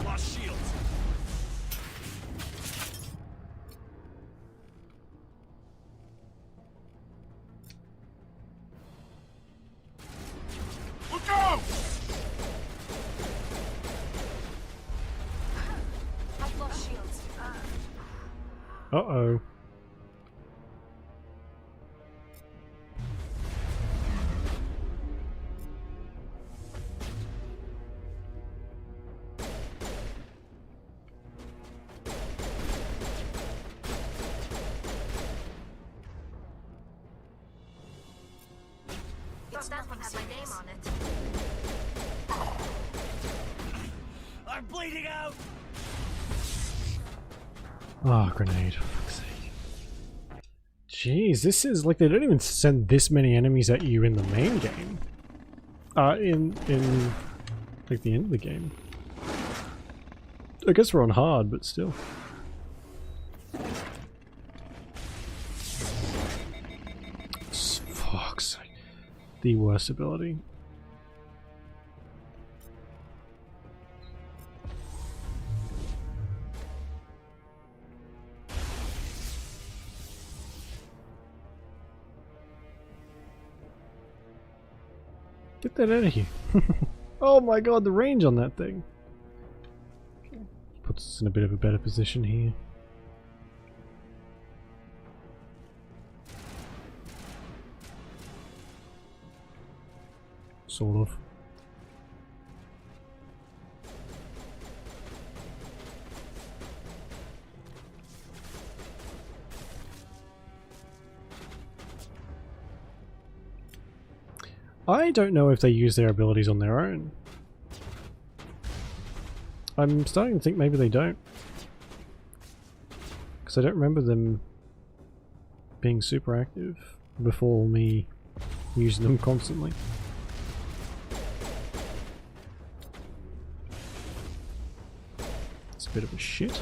Lost shields. Look out! I've lost shields. Uh-oh. Thought that one had my name on it. I'm bleeding out! Oh, grenade. For fuck's sake. Jeez, this is like they don't even send this many enemies at you in the main game. In like the end of the game. I guess we're on hard, but still. Fuck's sake. The worst ability. Get that out of here. Oh my god, the range on that thing. Okay. puts us in a bit of a better position here. Sort of. I don't know if they use their abilities on their own. I'm starting to think maybe they don't. Because I don't remember them being super active before me using them constantly. It's a bit of a shit.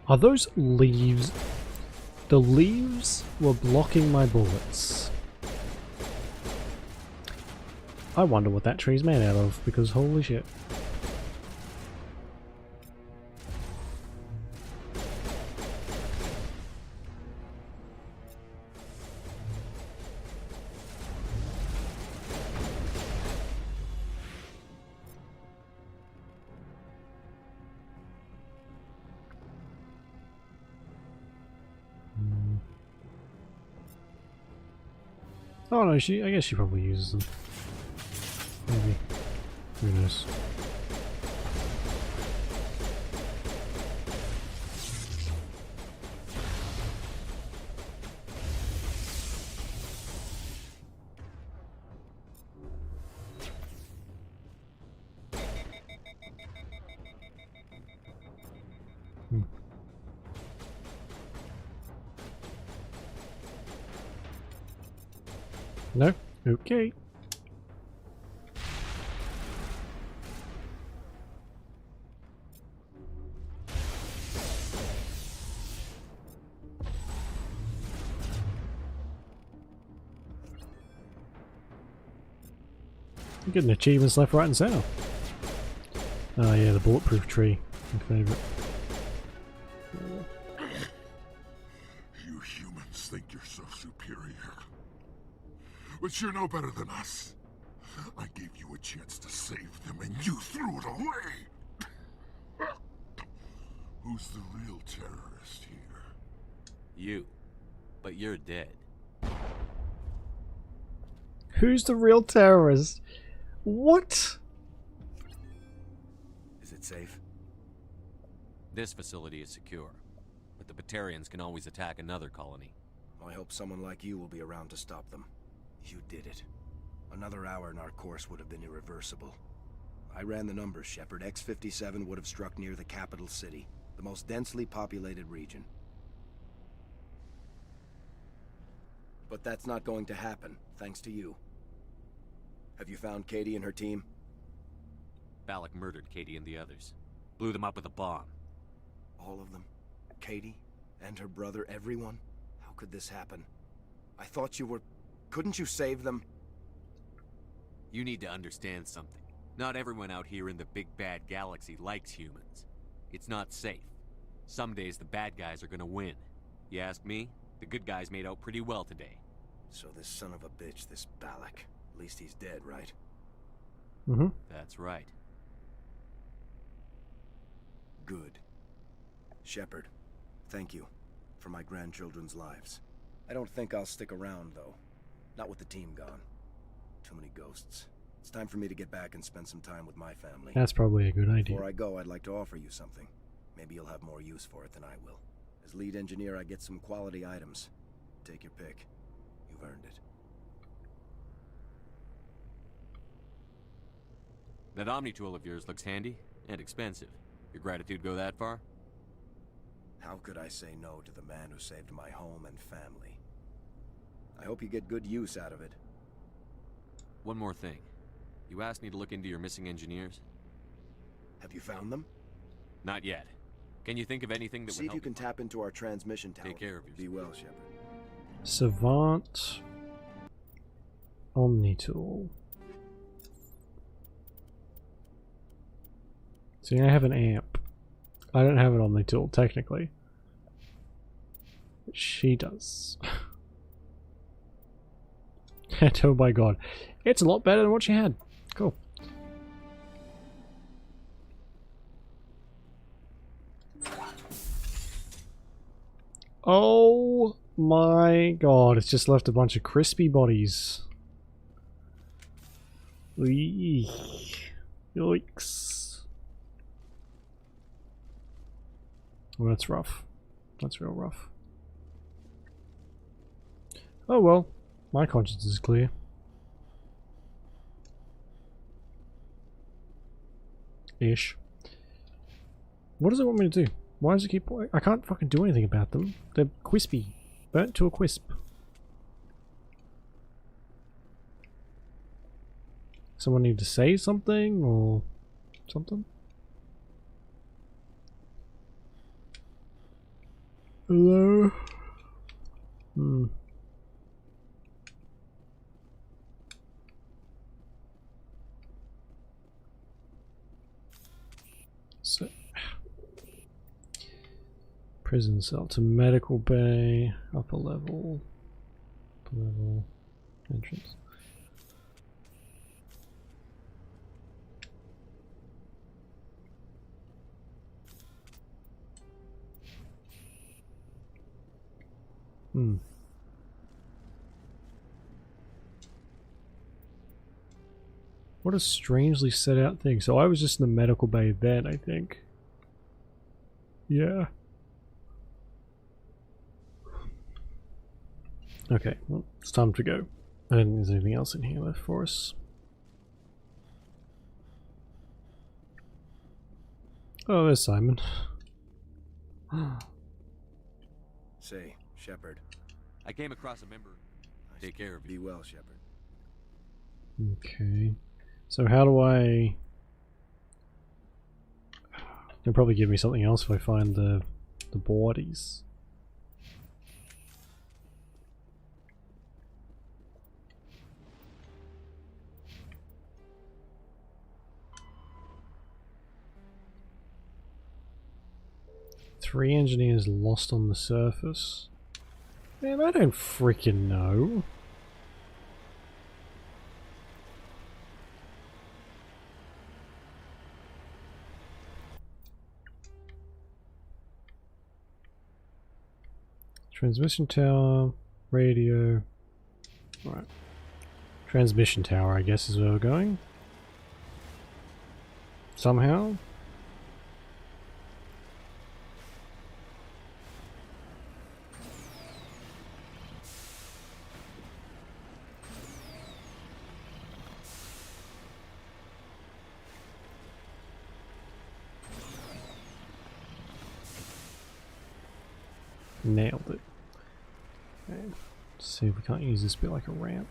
Are those leaves? The leaves were blocking my bullets. I wonder what that tree's made out of, because holy shit. Oh no, I guess she probably uses them. Maybe. Who knows? No? Okay. You're getting achievements left, right and centre. Oh yeah, the bulletproof tree. My favourite. You humans think you're so superior. But you're no better than us. I gave you a chance to save them and you threw it away! Who's the real terrorist here? You. But you're dead. Who's the real terrorist? What? Is it safe? This facility is secure, but the Batarians can always attack another colony. I hope someone like you will be around to stop them. You did it. Another hour and our course would have been irreversible. I ran the numbers, Shepard. X-57 would have struck near the capital city, the most densely populated region. But that's not going to happen, thanks to you. Have you found Katie and her team? Balak murdered Katie and the others. Blew them up with a bomb. All of them? Katie? And her brother, everyone? How could this happen? I thought you were... Couldn't you save them? You need to understand something. Not everyone out here in the big bad galaxy likes humans. It's not safe. Some days the bad guys are gonna win. You ask me, the good guys made out pretty well today. So this son of a bitch, this Balak, at least he's dead, right? Mm-hmm. That's right. Good. Shepard, thank you for my grandchildren's lives. I don't think I'll stick around, though. Not with the team gone. Too many ghosts. It's time for me to get back and spend some time with my family. That's probably a good idea. Before I go, I'd like to offer you something. Maybe you'll have more use for it than I will. As lead engineer, I get some quality items. Take your pick. You've earned it. That Omni tool of yours looks handy and expensive. Your gratitude go that far? How could I say no to the man who saved my home and family? I hope you get good use out of it. One more thing. You asked me to look into your missing engineers? Have you found them? Not yet. Can you think of anything that See would if help? you can tap into our transmission tower. Take care of yourself. Be well, Shepard. Savant. Omnitool. See, I have an amp. I don't have an Omnitool, technically. She does. And oh my god. It's a lot better than what she had. Cool. Oh my god, it's just left a bunch of crispy bodies. Eek. Yikes. Well, that's rough. That's real rough. Oh well, my conscience is clear. Ish. What does it want me to do? Why does it keep... I can't fucking do anything about them. They're crispy. Burnt to a crisp. Someone need to say something or something? Hello? Hmm. So, prison cell to medical bay, upper level, entrance. Hmm. What a strangely set out thing. So I was just in the medical bay then, I think. Yeah. Okay, well, it's time to go. I don't think there's anything else in here left for us. Oh, there's Simon. Say, Shepard. I came across a member. Take care of you. Be well, Shepard. Okay. So how do I... They'll probably give me something else if I find the bodies. Three engineers lost on the surface. Man, I don't freaking know. Transmission tower, radio. Right. Transmission tower, I guess, is where we're going. Somehow. Nailed it. Okay. Let's see if we can't use this bit like a ramp.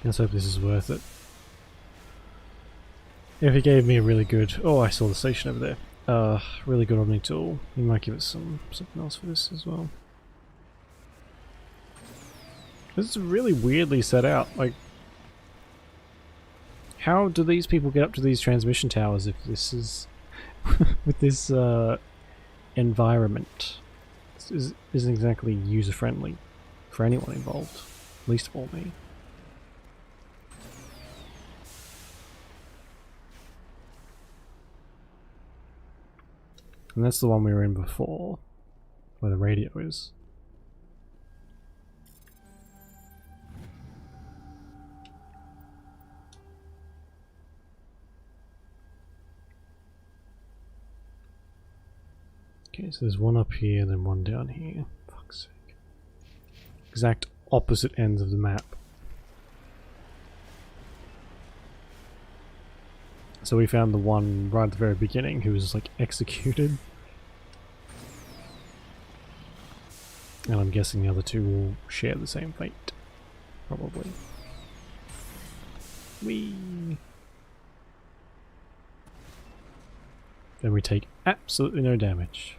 Let's hope this is worth it. If he gave me a really good... Oh, I saw the station over there. Really good Omni tool. He might give us something else for this as well. This is really weirdly set out. Like, how do these people get up to these transmission towers if this is... with this environment? This isn't exactly user-friendly for anyone involved. Least of all me. And that's the one we were in before, where the radio is. Okay, so there's one up here and then one down here. Fuck's sake. Exact opposite ends of the map. So we found the one right at the very beginning who was like executed. And I'm guessing the other two will share the same fate. Probably. Whee! Then we take absolutely no damage.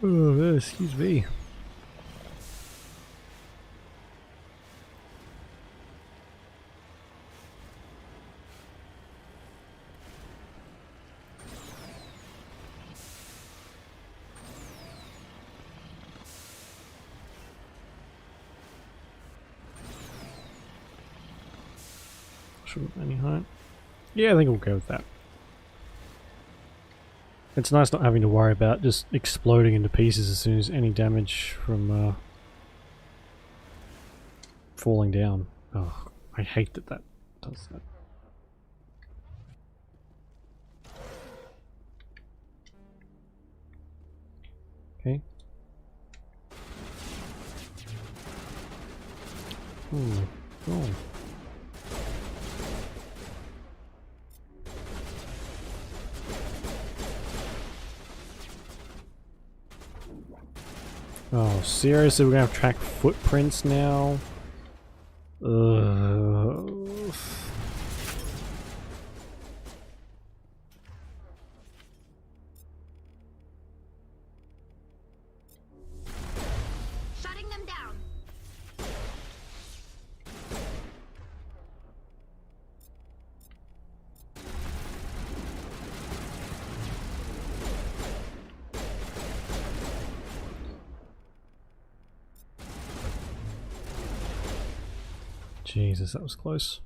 Oh, excuse me. Any height? Yeah, I think we'll go with that. It's nice not having to worry about just exploding into pieces as soon as any damage from falling down. Oh, I hate that that does that. Okay. Oh. Oh, seriously? We're gonna have to track footprints now? Ugh. Shutting them down. Jesus, that was close.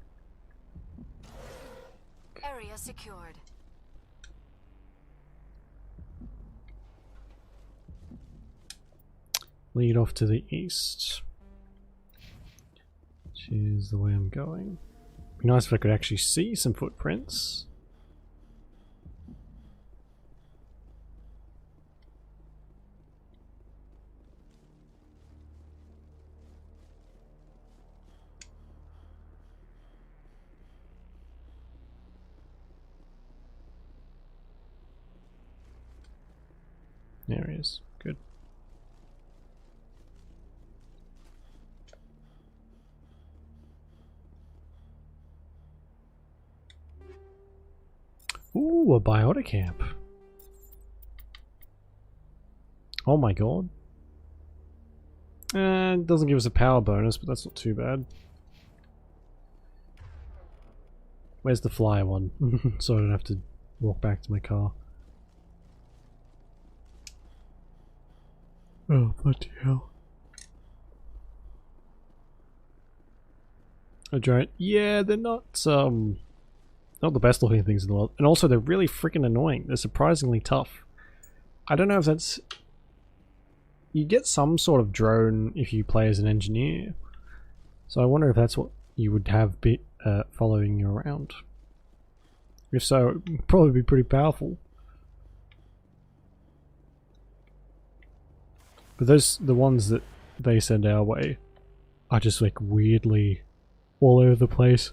Area secured. Lead off to the east. Which is the way I'm going. Be nice if I could actually see some footprints. There he is. Good. Ooh, a biotic camp. Oh my god. It doesn't give us a power bonus, but that's not too bad. Where's the flyer one? So I don't have to walk back to my car. Oh, bloody hell. A giant. Yeah, they're not the best looking things in the world. And also they're really freaking annoying. They're surprisingly tough. I don't know if that's... You get some sort of drone if you play as an engineer. So I wonder if that's what you would have following you around. If so, it would probably be pretty powerful. But the ones that they send our way are just like weirdly all over the place.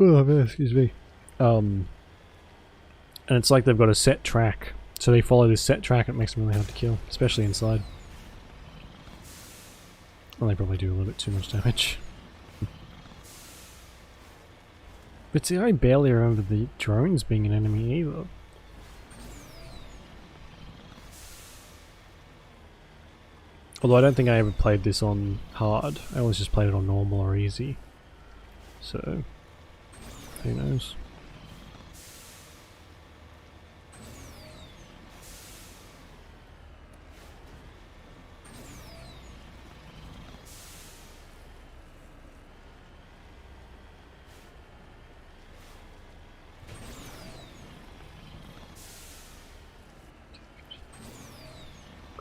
Oh man, excuse me. And it's like they've got a set track. So they follow this set track and it makes them really hard to kill, especially inside. Well, they probably do a little bit too much damage. But see, I barely remember the drones being an enemy either. Although I don't think I ever played this on hard. I always just played it on normal or easy. So, who knows?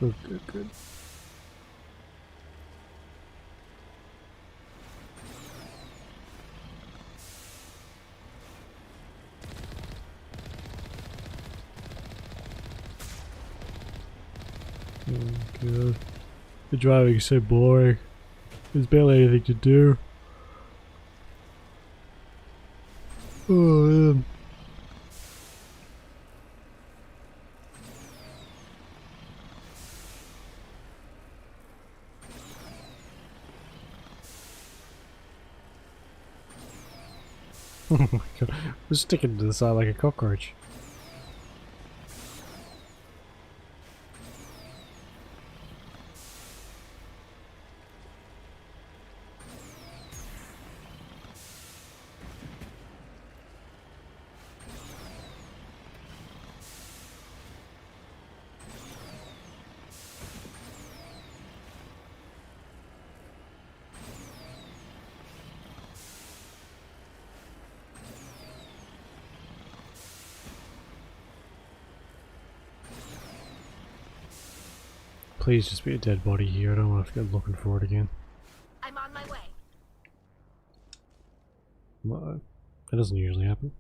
Good, good, good. Oh god. The driving is so boring. There's barely anything to do. Oh man. Oh my god. We're sticking to the side like a cockroach. Please just be a dead body here. I don't want to have to go looking for it again. I'm on my way. Well, that doesn't usually happen.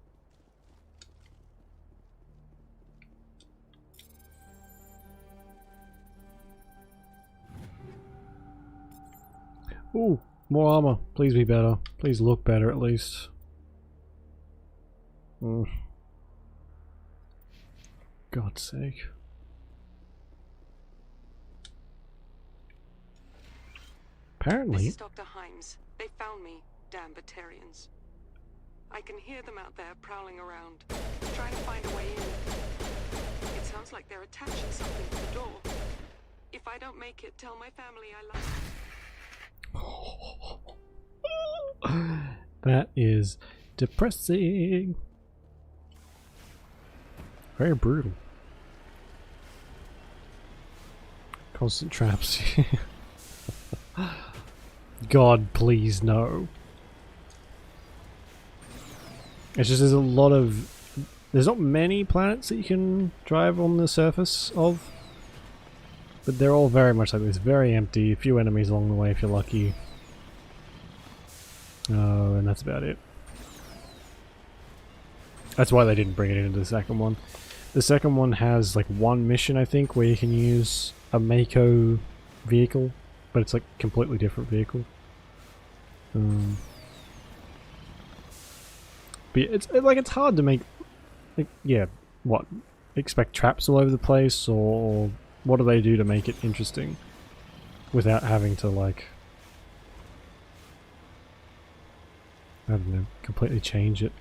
Ooh, more armor. Please be better. Please look better at least. God's sake. Apparently. This is Dr. Himes. They found me, damn Batarians. I can hear them out there prowling around, trying to find a way in. It sounds like they're attaching something to the door. If I don't make it, tell my family I love them. That is depressing. Very brutal. Constant traps. God, please no. It's just there's a lot of... There's not many planets that you can drive on the surface of. But they're all very much like this. Very empty. A few enemies along the way if you're lucky. Oh, and that's about it. That's why they didn't bring it into the second one. The second one has like one mission, I think, where you can use a Mako vehicle. But it's like a completely different vehicle. But it's hard to make, like, yeah, what? Expect traps all over the place, or what do they do to make it interesting? Without having to, like, I don't know, completely change it.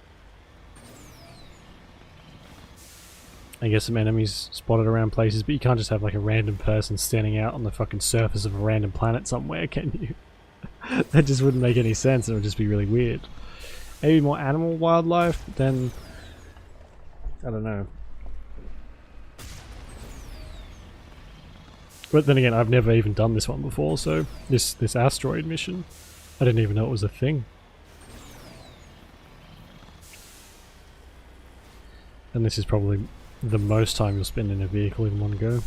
I guess some enemies spotted around places, but you can't just have like a random person standing out on the fucking surface of a random planet somewhere, can you? That just wouldn't make any sense. It would just be really weird. Maybe more animal wildlife, but then I don't know. But then again, I've never even done this one before, so this asteroid mission, I didn't even know it was a thing. And this is probably the most time you'll spend in a vehicle in one go.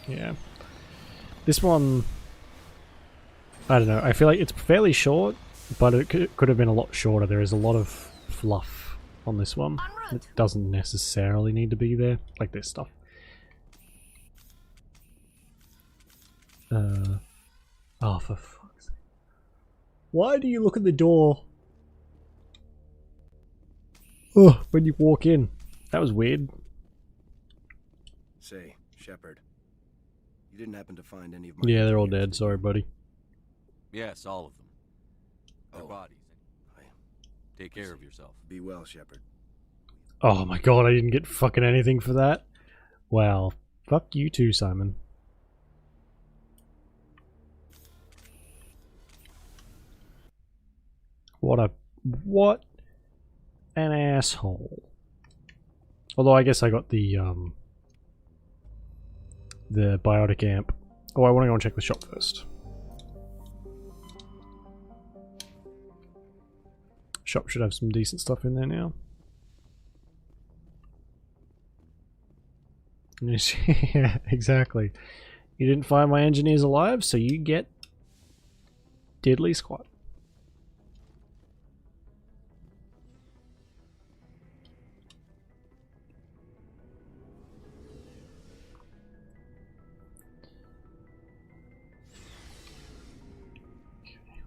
Yeah. This one, I don't know, I feel like it's fairly short, but it could have been a lot shorter. There is a lot of fluff on this one. It doesn't necessarily need to be there, like this stuff. Oh, for fuck's sake. Why do you look at the door? Oh, when you walk in. That was weird. Say, Shepard, you didn't happen to find any of my... Yeah, they're all dead. Sorry, buddy. Yes, all of them. Their bodies. Take care of yourself. Be well, Shepard. Oh my god, I didn't get fucking anything for that? Well, fuck you too, Simon. What an asshole. Although I guess I got the biotic amp. Oh, I want to go and check the shop first. Shop should have some decent stuff in there now. Yeah, exactly. You didn't find my engineers alive, so you get diddly squat.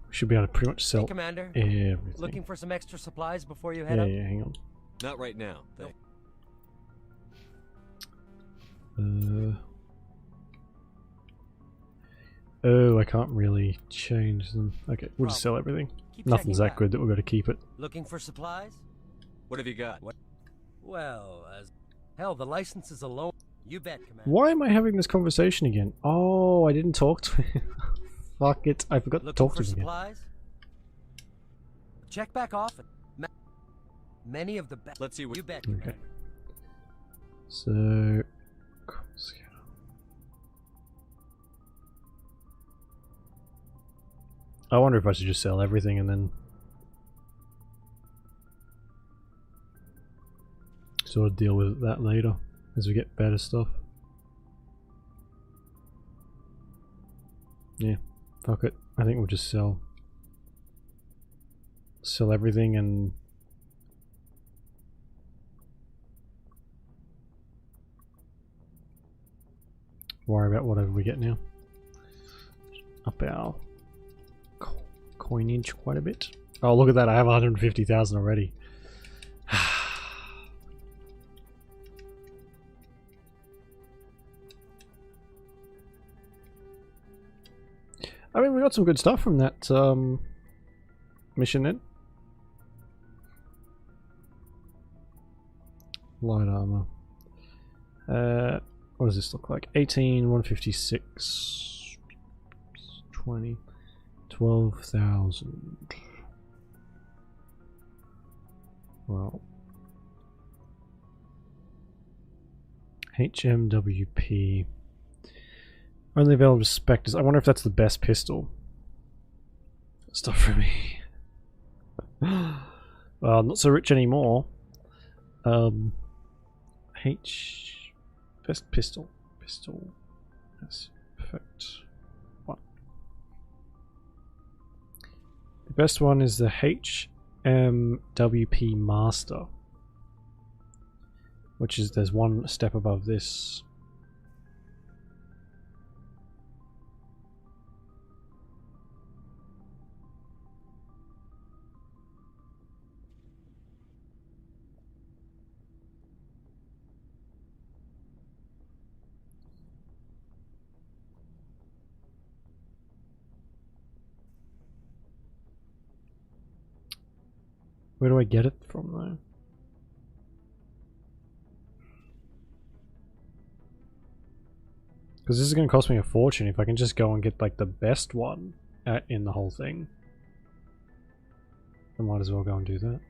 We should be able to pretty much sell Commander. everything. Looking for some extra supplies before you head up? Yeah, hang on. Not right now. Thanks. Oh, I can't really change them. Okay, we'll just sell everything. Nothing's that good that we've got to keep it. Looking for supplies? What have you got? Well, hell, the licenses alone. You bet, Commander. Why am I having this conversation again? Oh, I didn't talk to him. Fuck it, I forgot to talk to him again. Check back often. Many of the Let's see what you bet. Okay. So I wonder if I should just sell everything and then sort of deal with that later as we get better stuff. Yeah, fuck it. I think we'll just sell everything and worry about whatever we get now. Up our coinage quite a bit. Oh, look at that, I have 150,000 already. I mean, we got some good stuff from that mission then. Light armor. What does this look like? 18, 156, 20, 12,000. Well, HMWP. Only available to Spectres. I wonder if that's the best pistol. Stuff for me. Well, I'm not so rich anymore. Best pistol. Yes, perfect. One. The best one is the HMWP Master, which is there's one step above this. Where do I get it from though? Because this is going to cost me a fortune if I can just go and get like the best one in the whole thing. I might as well go and do that.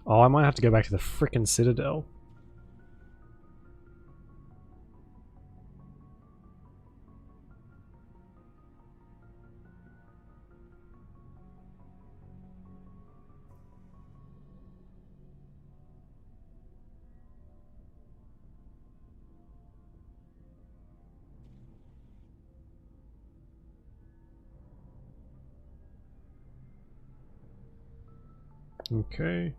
Oh, I might have to go back to the frickin' Citadel. Okay.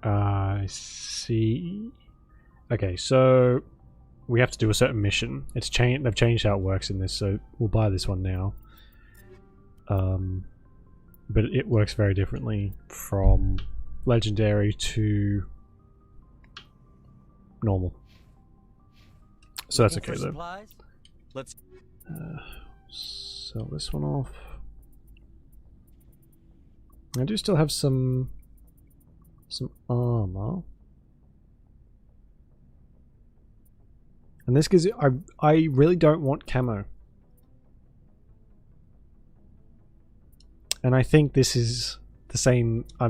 I see. Okay, so we have to do a certain mission. It's changed. They've changed how it works in this, so we'll buy this one now. But it works very differently from legendary to normal. So that's okay though. Let's sell this one off. I do still have some armor. And this gives it, I really don't want camo. And I think this is the same. I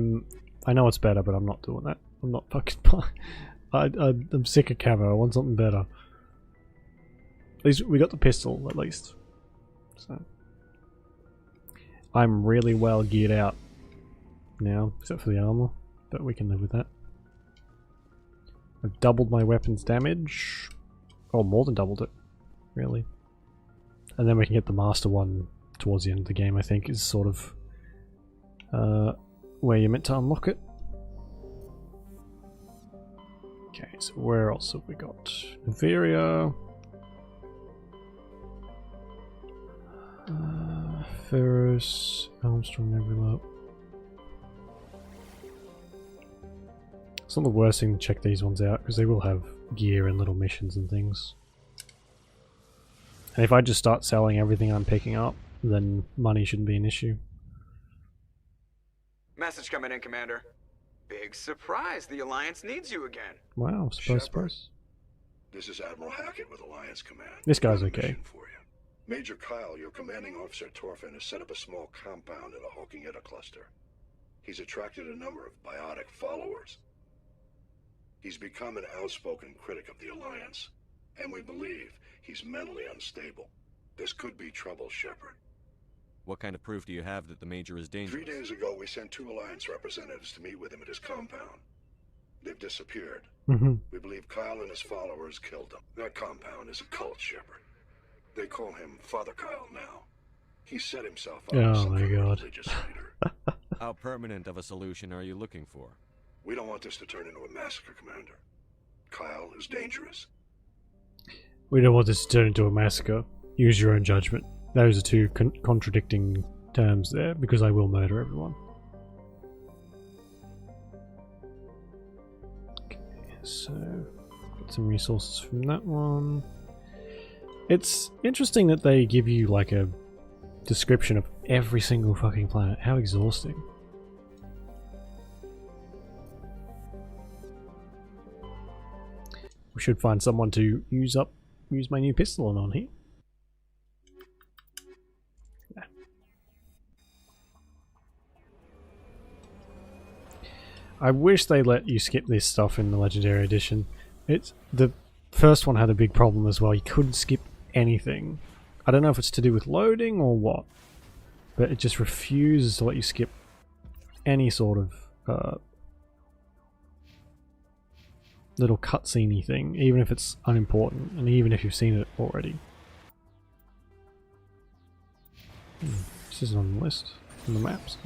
know it's better, but I'm not doing that. I'm not fucking I'm sick of camo. I want something better. At least we got the pistol, at least. So I'm really well geared out now, except for the armor, but we can live with that. I've doubled my weapons damage. Oh, more than doubled it, really. And then we can get the master one towards the end of the game, I think, is sort of where you're meant to unlock it. Okay, so where else have we got? Averia. Ferris, Armstrong, Nebula. It's not the worst thing to check these ones out, because they will have gear and little missions and things. And if I just start selling everything I'm picking up, then money shouldn't be an issue. Message coming in, Commander. Big surprise, the Alliance needs you again. Wow, suppose. This is Admiral Hackett with Alliance Command. This guy's okay. Major Kyle, your commanding officer Torfin, has set up a small compound in the Hawking-Etta cluster. He's attracted a number of biotic followers. He's become an outspoken critic of the Alliance, and we believe he's mentally unstable. This could be trouble, Shepard. What kind of proof do you have that the Major is dangerous? 3 days ago, we sent 2 Alliance representatives to meet with him at his compound. They've disappeared. We believe Kyle and his followers killed them. That compound is a cult, Shepard. They call him Father Kyle now. He set himself up as some kind of religious leader. How permanent of a solution are you looking for? We don't want this to turn into a massacre, Commander. Kyle is dangerous. We don't want this to turn into a massacre. Use your own judgment. Those are two contradicting terms there, because I will murder everyone. Okay, so get some resources from that one. It's interesting that they give you like a description of every single fucking planet. How exhausting. We should find someone to use my new pistol on here. Yeah. I wish they let you skip this stuff in the Legendary Edition. The first one had a big problem as well. You couldn't skip anything. I don't know if it's to do with loading or what, but it just refuses to let you skip any sort of little cutscene-y thing, even if it's unimportant, and even if you've seen it already. This isn't on the list, on the map, so.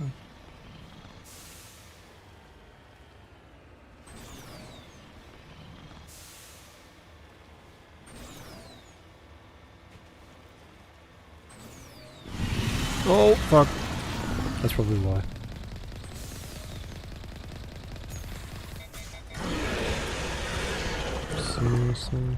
Oh, fuck. That's probably why. Seriously?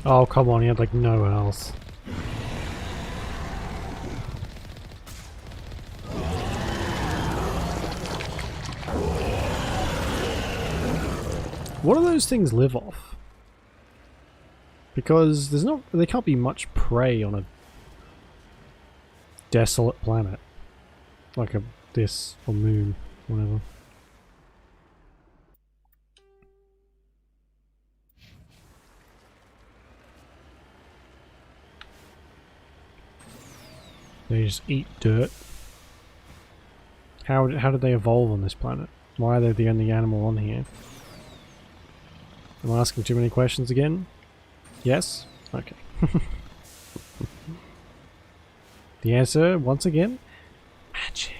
Oh, come on, he had like no else. What do those things live off? Because there can't be much prey on a desolate planet. Like this, or moon, whatever. They just eat dirt. How did they evolve on this planet? Why are they the only animal on here? Am I asking too many questions again? Yes? Okay. The answer, once again, magic.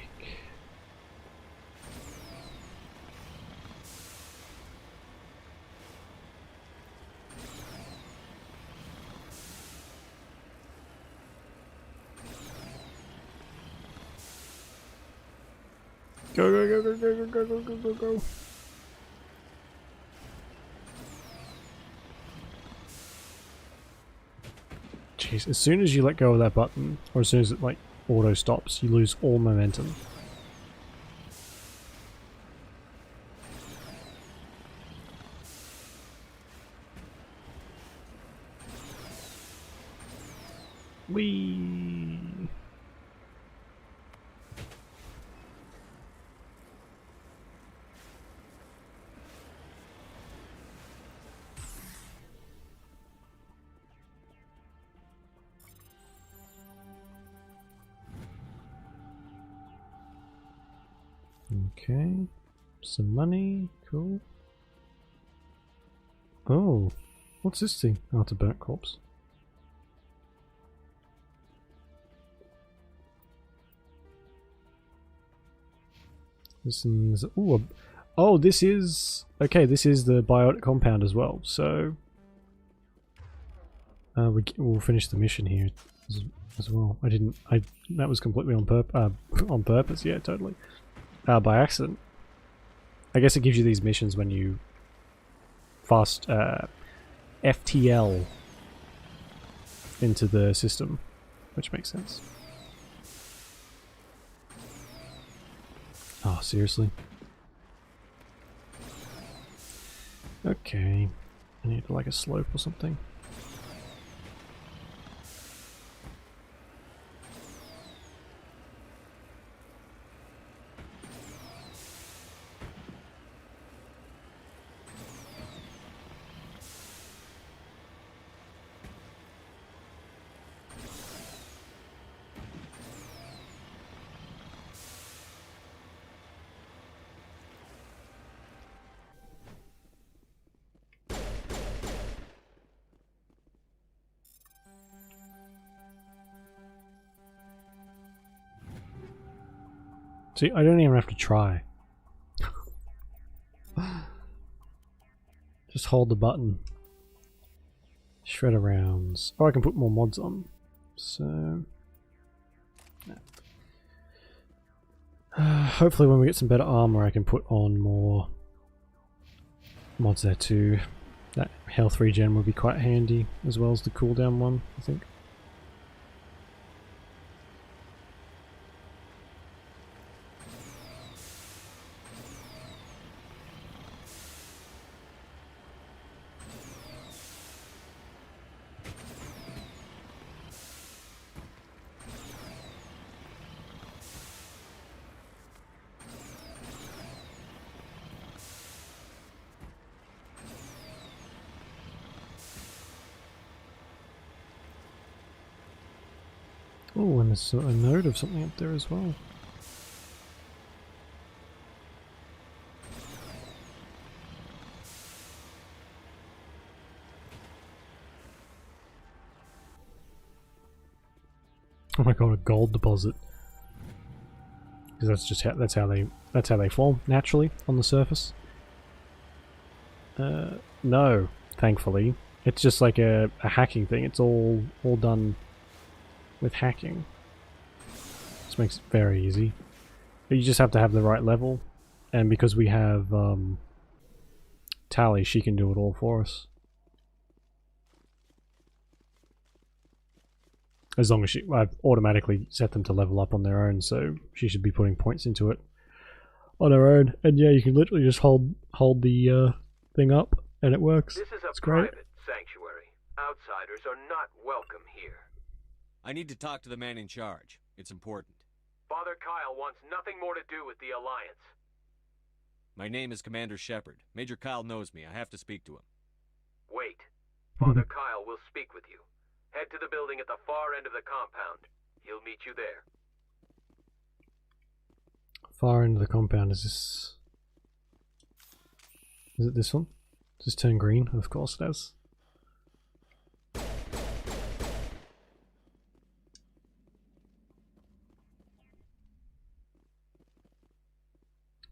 Go, go, go, go, go, go, go, go, go, go. Jeez, as soon as you let go of that button, or as soon as it like auto stops, you lose all momentum. Whee! Okay, some money, cool. Oh, what's this thing? Oh, it's a burnt corpse. This is, ooh, oh, this is, okay, this is the biotic compound as well, so we'll finish the mission here as well. That was completely on purpose, yeah, totally. By accident. I guess it gives you these missions when you fast FTL into the system, which makes sense. Oh, seriously? Okay. I need like a slope or something. See, I don't even have to try. Just hold the button. Shredder rounds. Oh, I can put more mods on. So... hopefully when we get some better armor I can put on more mods there too. That health regen would be quite handy, as well as the cooldown one, I think. Oh, and there's a node of something up there as well. Oh my god, a gold deposit. Because that's just how they form naturally on the surface. No, thankfully. It's just like a hacking thing. It's all done with hacking. This makes it very easy. But you just have to have the right level, and because we have Tally, she can do it all for us. As long as I've automatically set them to level up on their own, so she should be putting points into it on her own. And yeah, you can literally just hold the thing up, and it works. This is a it's great. private sanctuary. Outsiders are not welcome here. I need to talk to the man in charge. It's important. Father Kyle wants nothing more to do with the Alliance. My name is Commander Shepard. Major Kyle knows me. I have to speak to him. Wait. Father Kyle will speak with you. Head to the building at the far end of the compound. He'll meet you there. Far end of the compound, is it this one? Does this turn green? Of course it does.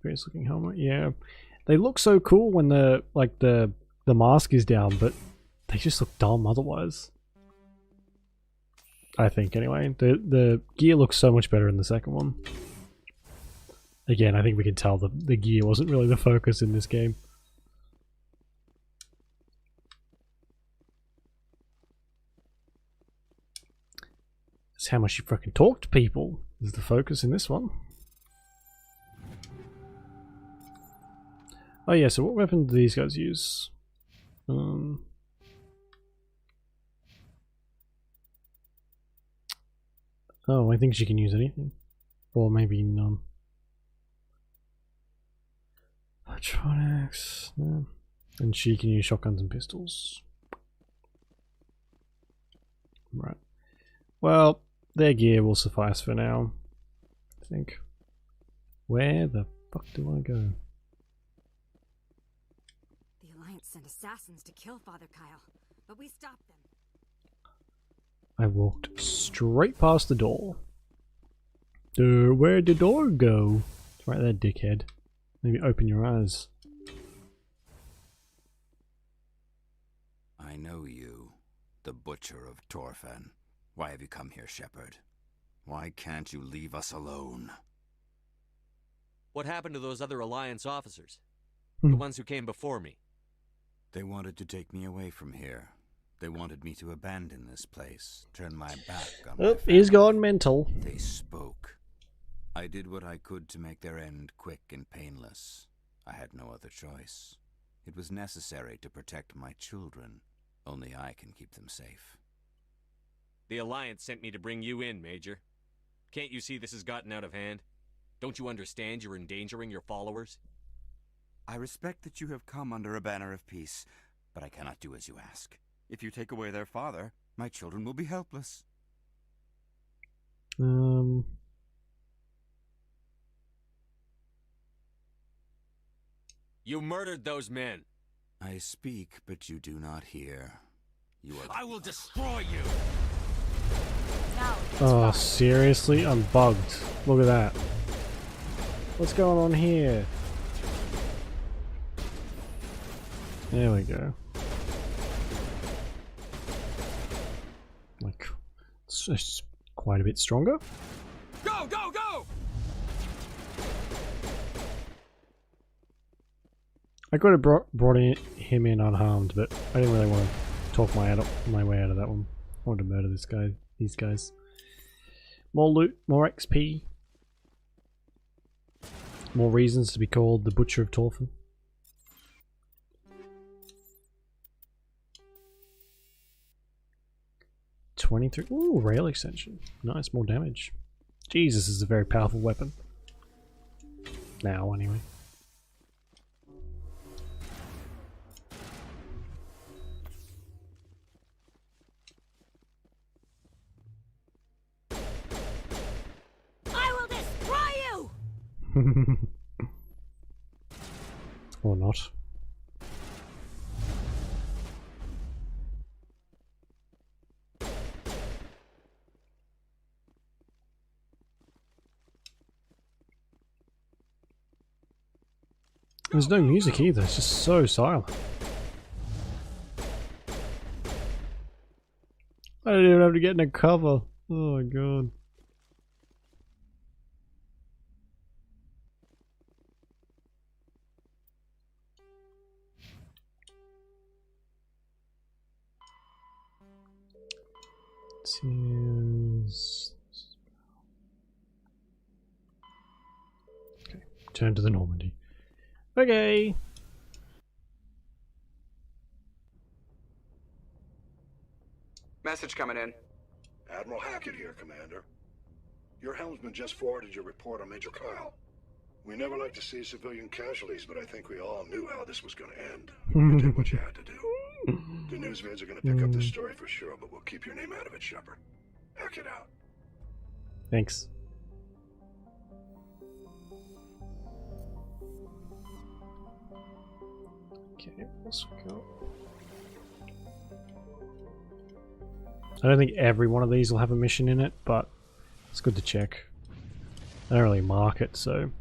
Various looking helmet, yeah. They look so cool when the mask is down, but they just look dumb otherwise. I think anyway. The gear looks so much better in the second one. Again, I think we can tell the gear wasn't really the focus in this game. That's how much you fucking talk to people is the focus in this one. Oh yeah, so what weapon do these guys use? Oh, I think she can use anything. Or maybe none. Electronics. No. And she can use shotguns and pistols. Right. Well, their gear will suffice for now, I think. Where the fuck do I go? The Alliance sent assassins to kill Father Kyle, but we stopped them. I walked straight past the door. Where'd the door go? It's right there, dickhead. Maybe open your eyes. I know you, the Butcher of Torfen. Why have you come here, Shepard? Why can't you leave us alone? What happened to those other Alliance officers? The ones who came before me? They wanted to take me away from here. They wanted me to abandon this place, turn my back on my family. He's gone mental. They spoke. I did what I could to make their end quick and painless. I had no other choice. It was necessary to protect my children. Only I can keep them safe. The Alliance sent me to bring you in, Major. Can't you see this has gotten out of hand? Don't you understand you're endangering your followers? I respect that you have come under a banner of peace, but I cannot do as you ask. If you take away their father, my children will be helpless. You murdered those men. I speak, but you do not hear. You are... I will destroy you! Oh, seriously? I'm bugged. Look at that. What's going on here? There we go. Like, it's quite a bit stronger. Go, go, go! I could have brought him in unharmed, but I didn't really want to talk my way out of that one. I wanted to murder these guys. More loot, more XP. More reasons to be called the Butcher of Torfen. $23. Ooh, rail extension. Nice, more damage. Jesus, this is a very powerful weapon. Now, anyway. I will destroy you! Or not. There's no music either, it's just so silent. I don't even have to get in a cover. Oh my god. Okay, turn to the Normandy. Okay. Message coming in. Admiral Hackett here, Commander. Your helmsman just forwarded your report on Major Kyle. We never like to see civilian casualties, but I think we all knew how this was going to end. You did what you had to do. The news vids are going to pick up this story for sure, but we'll keep your name out of it, Shepard. Hackett out. Thanks. Okay, let's go. I don't think every one of these will have a mission in it, but it's good to check. I don't really mark it, so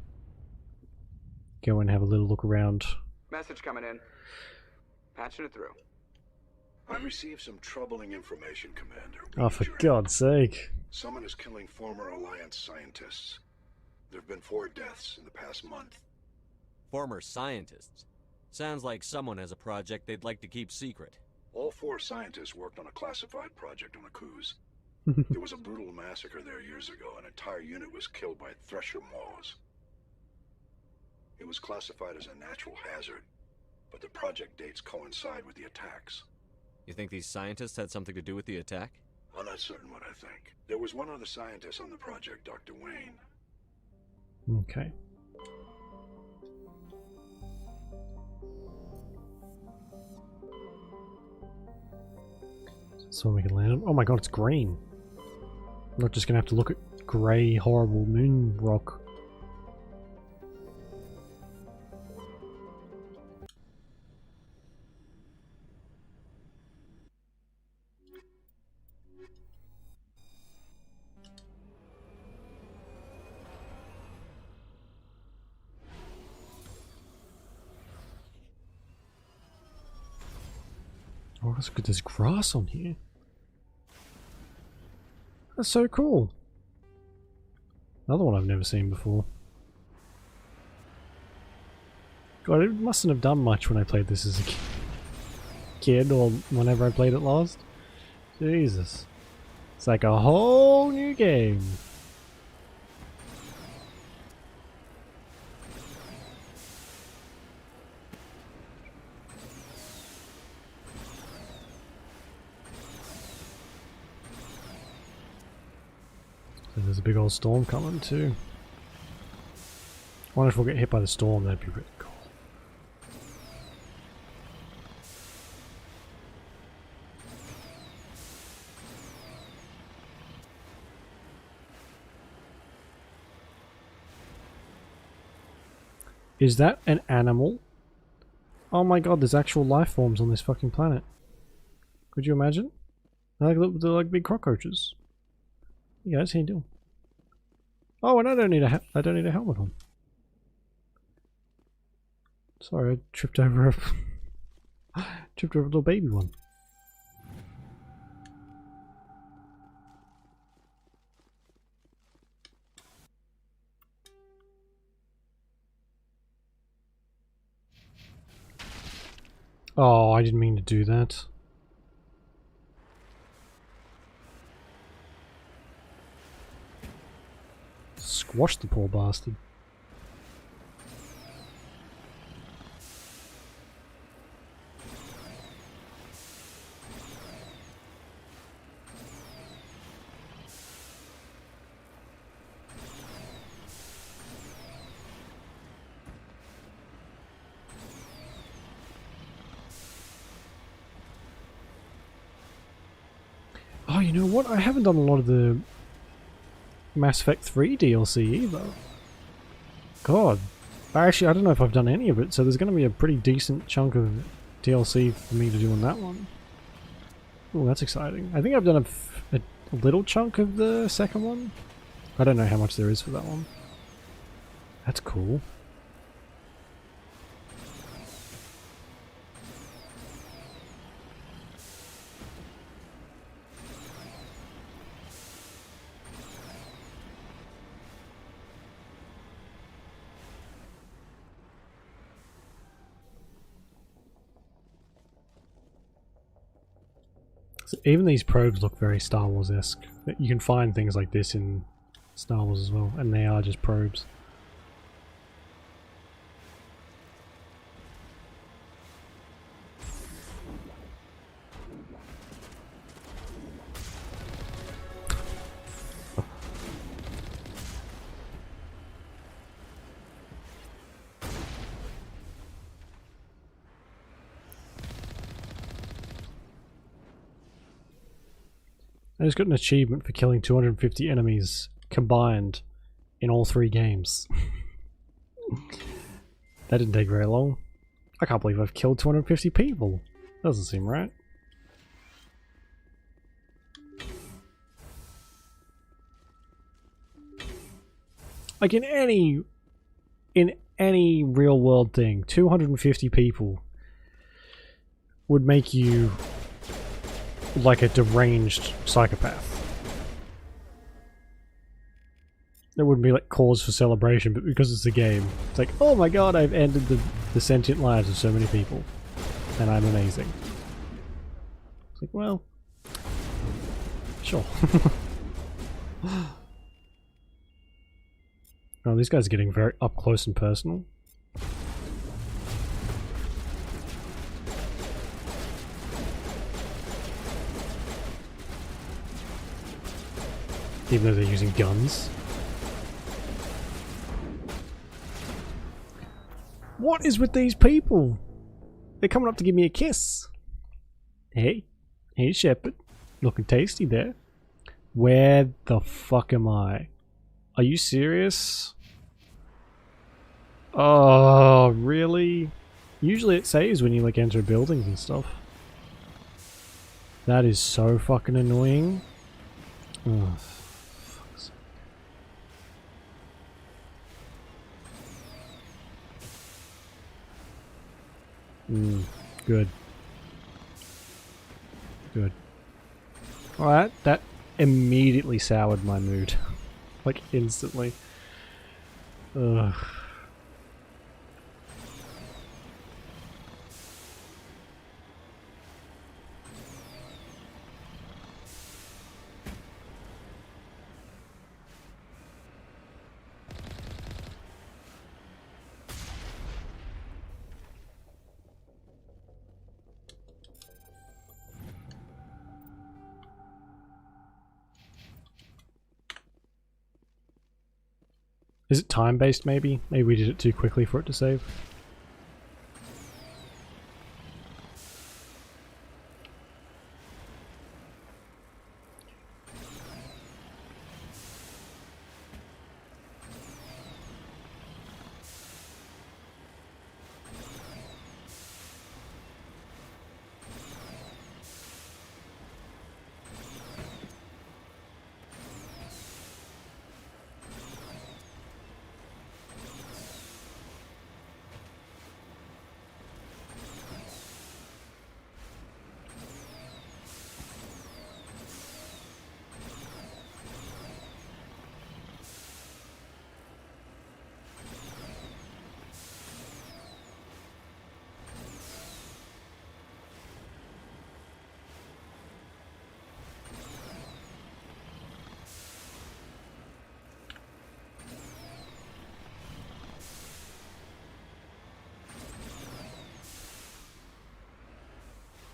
go and have a little look around. Message coming in. Patching it through. I've received some troubling information, Commander. Oh, for God's sake. Someone is killing former Alliance scientists. There have been 4 deaths in the past month. Former scientists. Sounds like someone has a project they'd like to keep secret. All 4 scientists worked on a classified project on Akuz. There was a brutal massacre there years ago. An entire unit was killed by thresher maws. It was classified as a natural hazard, but the project dates coincide with the attacks. You think these scientists had something to do with the attack? I'm not certain what I think. There was one other scientist on the project, Dr. Wayne. Okay. So we can land on. Oh my god, it's green. I'm not just gonna have to look at grey, horrible moon rock. Oh, let's look at this grass on here. That's so cool. Another one I've never seen before. God, it mustn't have done much when I played this as a kid or whenever I played it last. Jesus. It's like a whole new game. There's a big old storm coming too. I wonder if we'll get hit by the storm, that'd be really cool. Is that an animal? Oh my god, there's actual life forms on this fucking planet. Could you imagine? They're like big cockroaches. Hey guys, how you doing? Oh, and I don't need a helmet on. Sorry, I tripped over a little baby one. Oh, I didn't mean to do that. Squash the poor bastard. Oh, you know what? I haven't done a lot of the Mass Effect 3 DLC either. God. Actually, I don't know if I've done any of it, so there's going to be a pretty decent chunk of DLC for me to do on that one. Oh, that's exciting. I think I've done a little chunk of the second one. I don't know how much there is for that one. That's cool. So even these probes look very Star Wars-esque. You can find things like this in Star Wars as well, and they are just probes. I just got an achievement for killing 250 enemies combined in all 3 games. That didn't take very long. I can't believe I've killed 250 people. Doesn't seem right. Like in any real world thing, 250 people would make you like a deranged psychopath. there wouldn't be like cause for celebration, but because it's a game, it's like, oh my god, I've ended the sentient lives of so many people, and I'm amazing. It's like, well, sure. Oh, these guys are getting very up close and personal. Even though they're using guns. What is with these people? They're coming up to give me a kiss. Hey. Hey, Shepard. Looking tasty there. Where the fuck am I? Are you serious? Oh, really? Usually it saves when you like enter buildings and stuff. That is so fucking annoying. Oh. Good. Good. Alright, that immediately soured my mood. Like, instantly. Ugh. Is it time-based, maybe? Maybe we did it too quickly for it to save.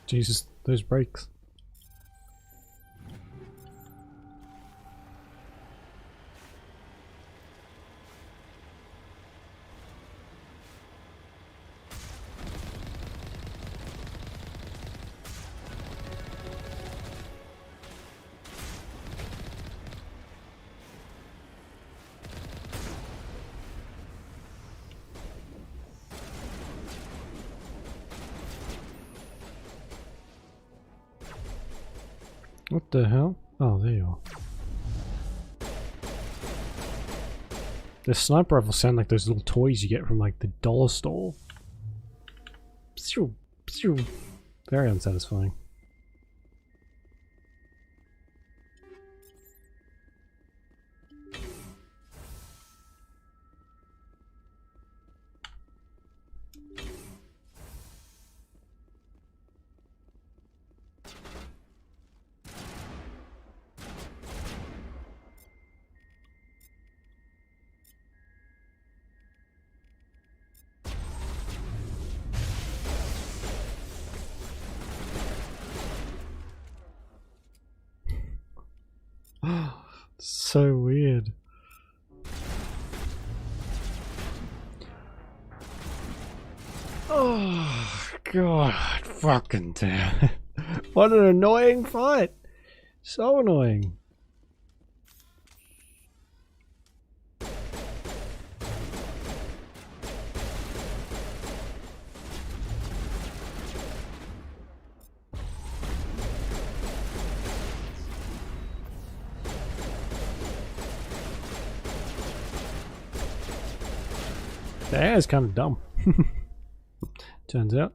Jesus, those brakes. What the hell? Oh, there you are. The sniper rifles sound like those little toys you get from like the dollar store. Very unsatisfying. So weird. Oh god, fucking damn it. What an annoying fight. So annoying. The AI is kind of dumb. Turns out.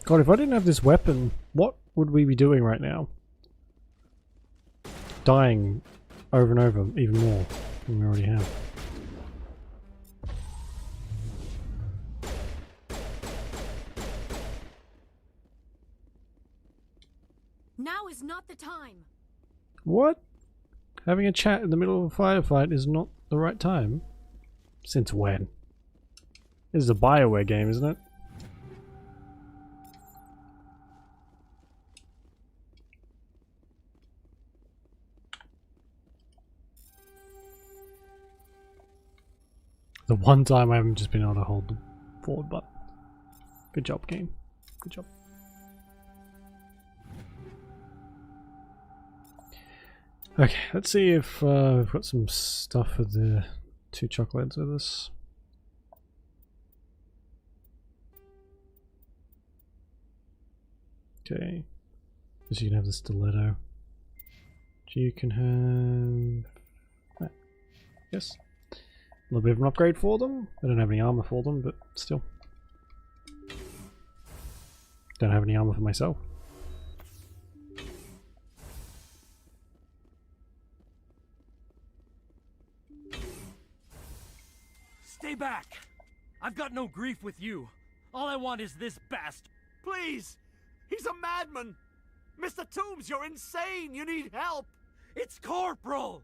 God, if I didn't have this weapon, what would we be doing right now? Dying over and over, even more than we already have. Now is not the time. What? Having a chat in the middle of a firefight is not the right time? Since when? This is a BioWare game, isn't it? The one time I haven't just been able to hold the forward button. Good job, game. Good job. Okay, let's see if we've got some stuff for the 2 chocolates with us. Okay. So you can have the stiletto. You can have... Yes. A little bit of an upgrade for them. I don't have any armor for them, but still. Don't have any armor for myself. Stay back! I've got no grief with you. All I want is this bastard. Please! He's a madman! Mr. Toombs, you're insane! You need help! It's Corporal!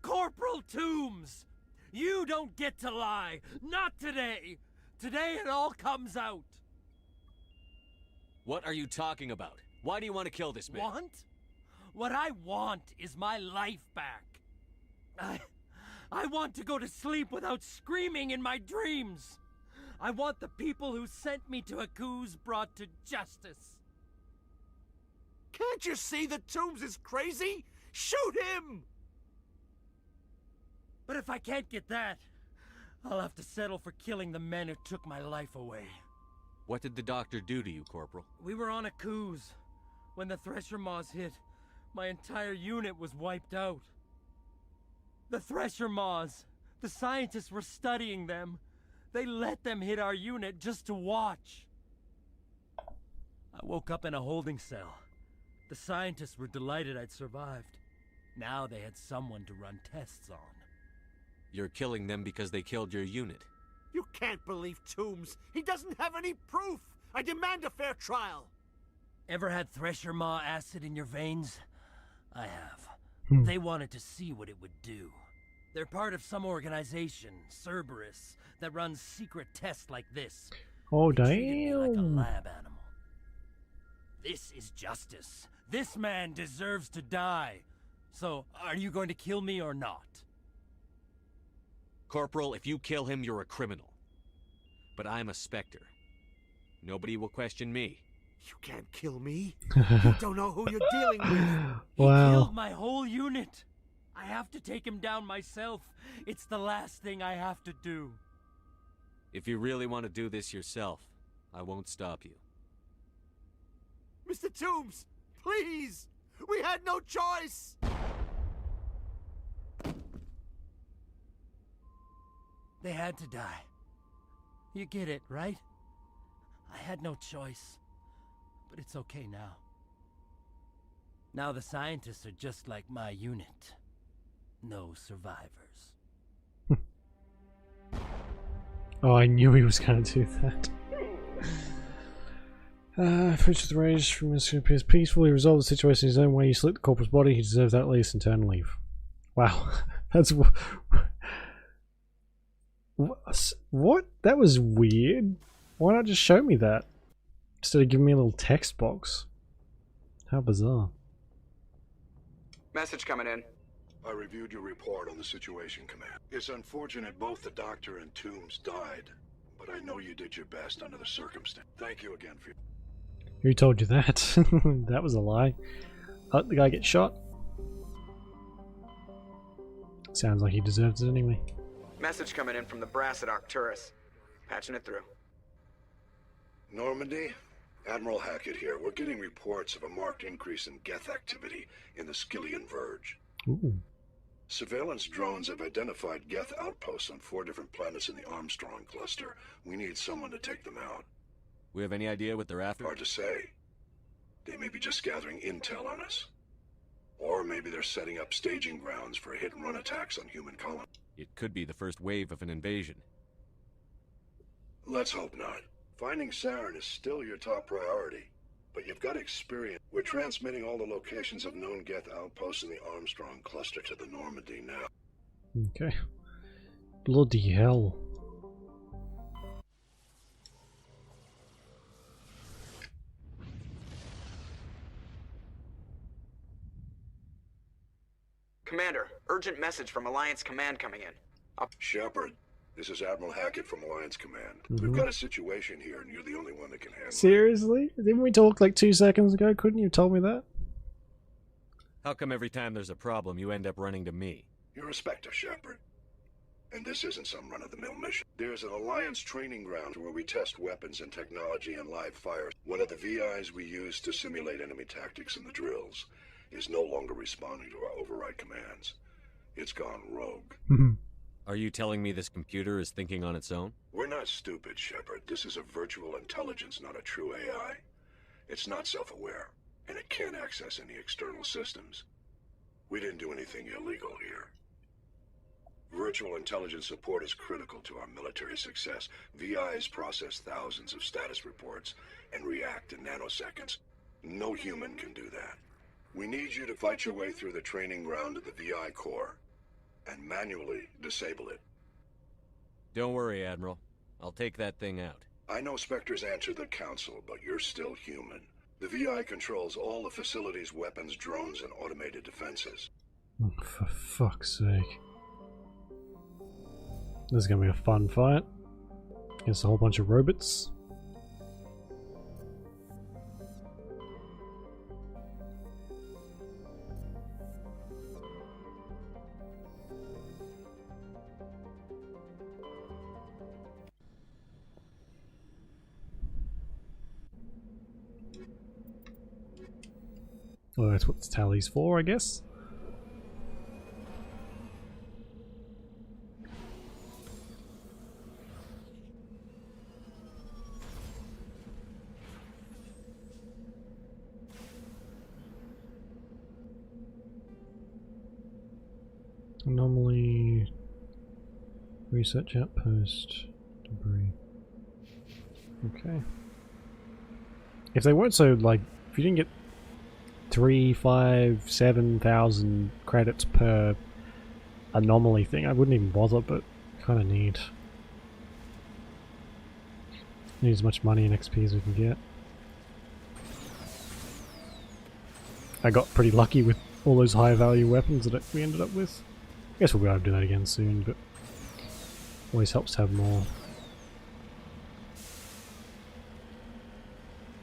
Corporal Toombs! You don't get to lie! Not today! Today it all comes out! What are you talking about? Why do you want to kill this man? Want? What I want is my life back. I want to go to sleep without screaming in my dreams. I want the people who sent me to Aku's brought to justice. Can't you see that Toombs is crazy? Shoot him! But if I can't get that, I'll have to settle for killing the men who took my life away. What did the doctor do to you, Corporal? We were on Aku's. When the Thresher Maws hit, my entire unit was wiped out. The Thresher Maws, the scientists were studying them. They let them hit our unit just to watch. I woke up in a holding cell. The scientists were delighted I'd survived. Now they had someone to run tests on. You're killing them because they killed your unit. You can't believe Toombs. He doesn't have any proof. I demand a fair trial. Ever had Thresher Maw acid in your veins? I have. They wanted to see what it would do. They're part of some organization, Cerberus, that runs secret tests like this. Oh, They treated me like a damn. lab animal. This is justice. This man deserves to die. So, are you going to kill me or not? Corporal, if you kill him, you're a criminal. But I'm a Spectre. Nobody will question me. You can't kill me. You don't know who you're dealing with. He Wow. killed my whole unit. I have to take him down myself. It's the last thing I have to do. If you really want to do this yourself, I won't stop you. Mr. Toombs, please! We had no choice! They had to die. You get it, right? I had no choice. But it's okay now. Now the scientists are just like my unit. No survivors. Oh, I knew he was going to do that. Fridge the rage from his appears peaceful. He resolved the situation in his own way. He slit the corporal's body. He deserves that lease and turn and leave. Wow. That's... What? That was weird. Why not just show me that? Instead of giving me a little text box. How bizarre. Message coming in. I reviewed your report on the situation, Command. It's unfortunate both the doctor and Toombs died, but I know you did your best under the circumstance. Thank you again for your... Who told you that? That was a lie. Let the guy get shot. Sounds like he deserves it anyway. Message coming in from the brass at Arcturus. Patching it through. Normandy? Admiral Hackett here. We're getting reports of a marked increase in Geth activity in the Skyllian Verge. Ooh. Surveillance drones have identified Geth outposts on 4 different planets in the Armstrong cluster. We need someone to take them out. We have any idea what they're after? Hard to say. They may be just gathering intel on us. Or maybe they're setting up staging grounds for hit-and-run attacks on human colonies. It could be the first wave of an invasion. Let's hope not. Finding Saren is still your top priority. But you've got experience. We're transmitting all the locations of known Geth outposts in the Armstrong cluster to the Normandy now. Okay. Bloody hell. Commander, urgent message from Alliance Command coming in. Shepard, this is Admiral Hackett from Alliance Command. We've got a situation here, and you're the only one that can handle it. Seriously? Didn't we talk like 2 seconds ago? Couldn't you have told me that? How come every time there's a problem, you end up running to me? You're a Spectre, Shepard. And this isn't some run-of-the-mill mission. There's an Alliance training ground where we test weapons and technology and live fire. One of the VIs we use to simulate enemy tactics in the drills is no longer responding to our override commands. It's gone rogue. Are you telling me this computer is thinking on its own? We're not stupid, Shepard. This is a virtual intelligence, not a true AI. It's not self-aware, and it can't access any external systems. We didn't do anything illegal here. Virtual intelligence support is critical to our military success. VIs process thousands of status reports and react in nanoseconds. No human can do that. We need you to fight your way through the training ground of the VI core and manually disable it. Don't worry, Admiral. I'll take that thing out. I know Spectres answer the Council, but you're still human. The VI controls all the facility's weapons, drones, and automated defenses. Oh, for fuck's sake. This is gonna be a fun fight. Against a whole bunch of robots. Oh, that's what the tally's for, I guess. Anomaly, research outpost, debris. Okay. If they weren't so, like, if you didn't get 3, 5, 7,000 credits per anomaly thing, I wouldn't even bother, but kind of need as much money and XP as we can get. I got pretty lucky with all those high value weapons that we ended up with. I guess we'll be able to do that again soon, but always helps to have more.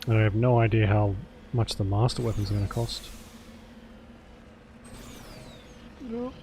And I have no idea how much the master weapons are going to cost. No.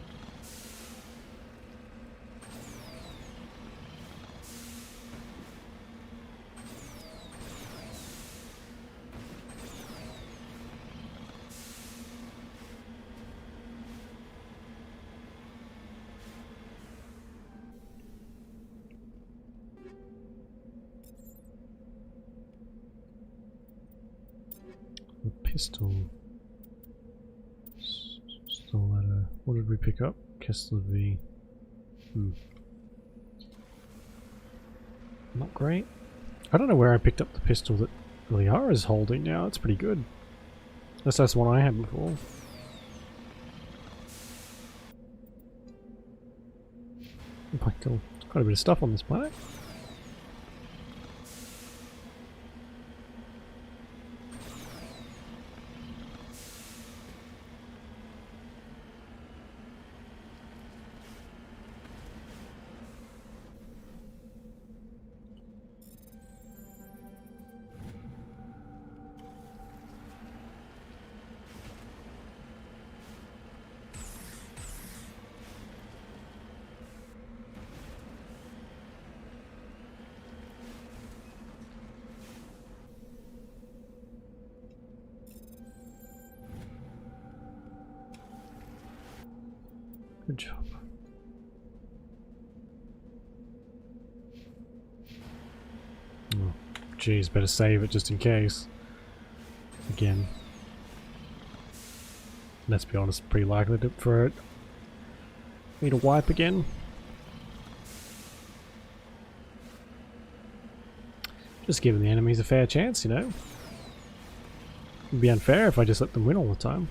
Pistol. Stiletto. What did we pick up? Kessler V. Not great. I don't know where I picked up the pistol that Liara's holding now. It's pretty good. That's the one I had before. Oh my god. Quite a bit of stuff on this planet. Good job. Oh, geez, better save it just in case. Again. Let's be honest, pretty likely for me to wipe again. Just giving the enemies a fair chance, you know. It'd be unfair if I just let them win all the time.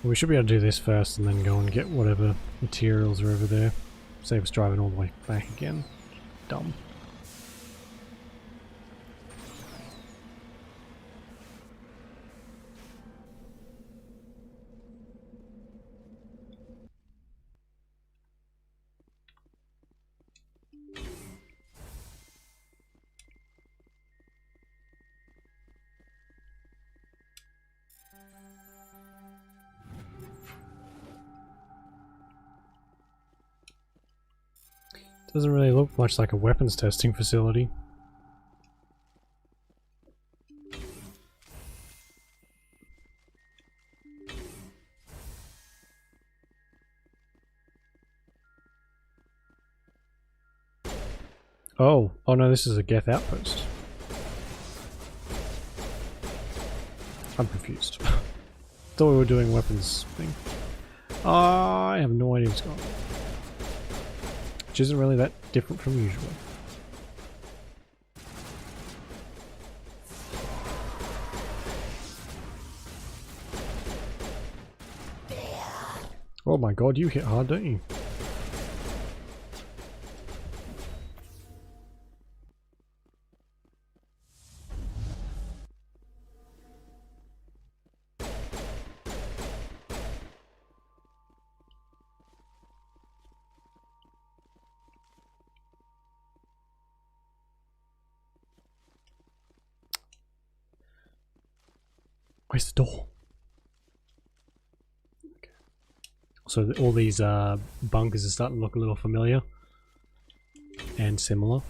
We should be able to do this first and then go and get whatever materials are over there. Save us driving all the way back again. Dumb. Doesn't really look much like a weapons testing facility. Oh no, this is a Geth outpost. I'm confused. Thought we were doing weapons thing. I have no idea what's going on. Which isn't really that different from usual. Oh my god, you hit hard, don't you? Where's the door? Okay. So all these bunkers are starting to look a little familiar and similar.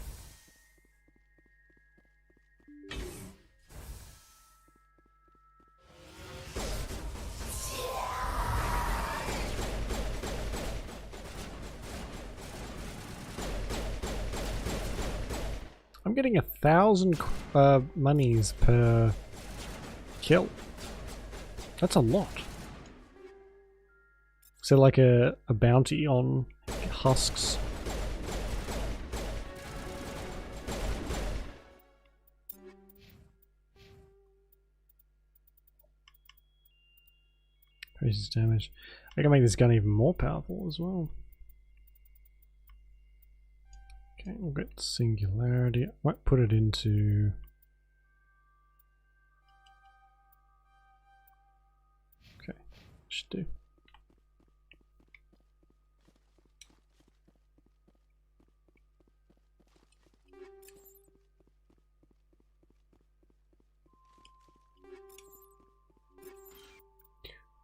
I'm getting 1,000 monies per kill. That's a lot. Is there like a bounty on husks? Increases damage. I can make this gun even more powerful as well. Okay, we'll get singularity. I might put it into... Okay, should do.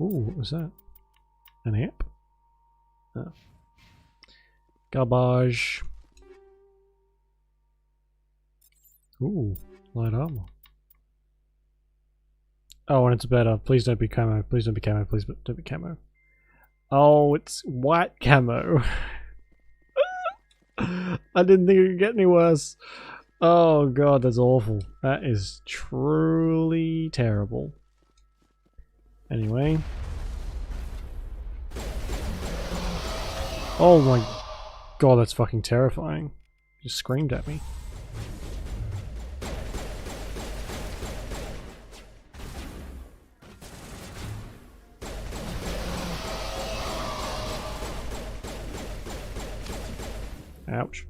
Ooh, what was that? An amp? Oh. Garbage. Ooh, light armor. Oh, and it's better. Please don't be camo. Please don't be camo. Please don't be camo. Oh, it's white camo. I didn't think it could get any worse. Oh god, that's awful. That is truly terrible. Anyway. Oh my god, that's fucking terrifying. Just screamed at me. Ouch.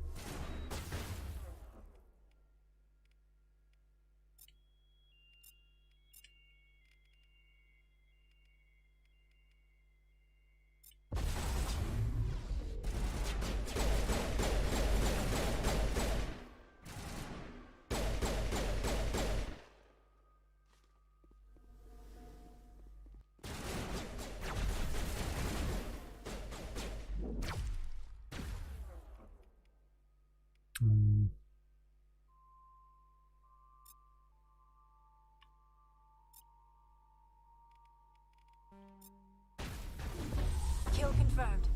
confirmed.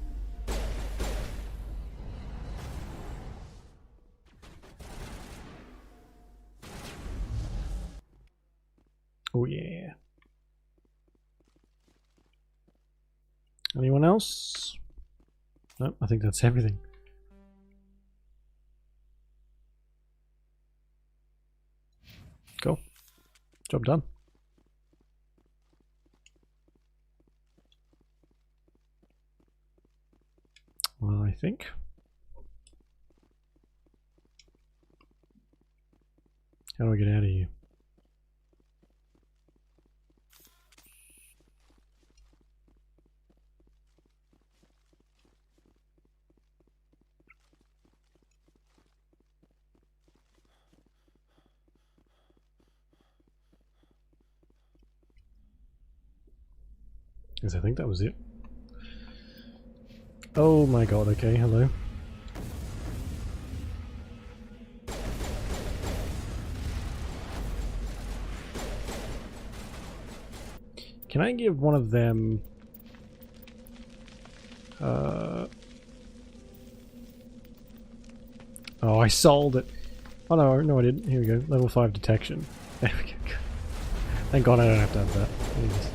Oh yeah. Anyone else? No, I think that's everything. Cool. Job done. Well, I think. How do I get out of here? Because I think that was it. Oh my god, okay, hello. Can I give one of them... Oh, I sold it. Oh no, no I didn't. Here we go. Level 5 detection. There we go. Thank god I don't have to have that. Jesus.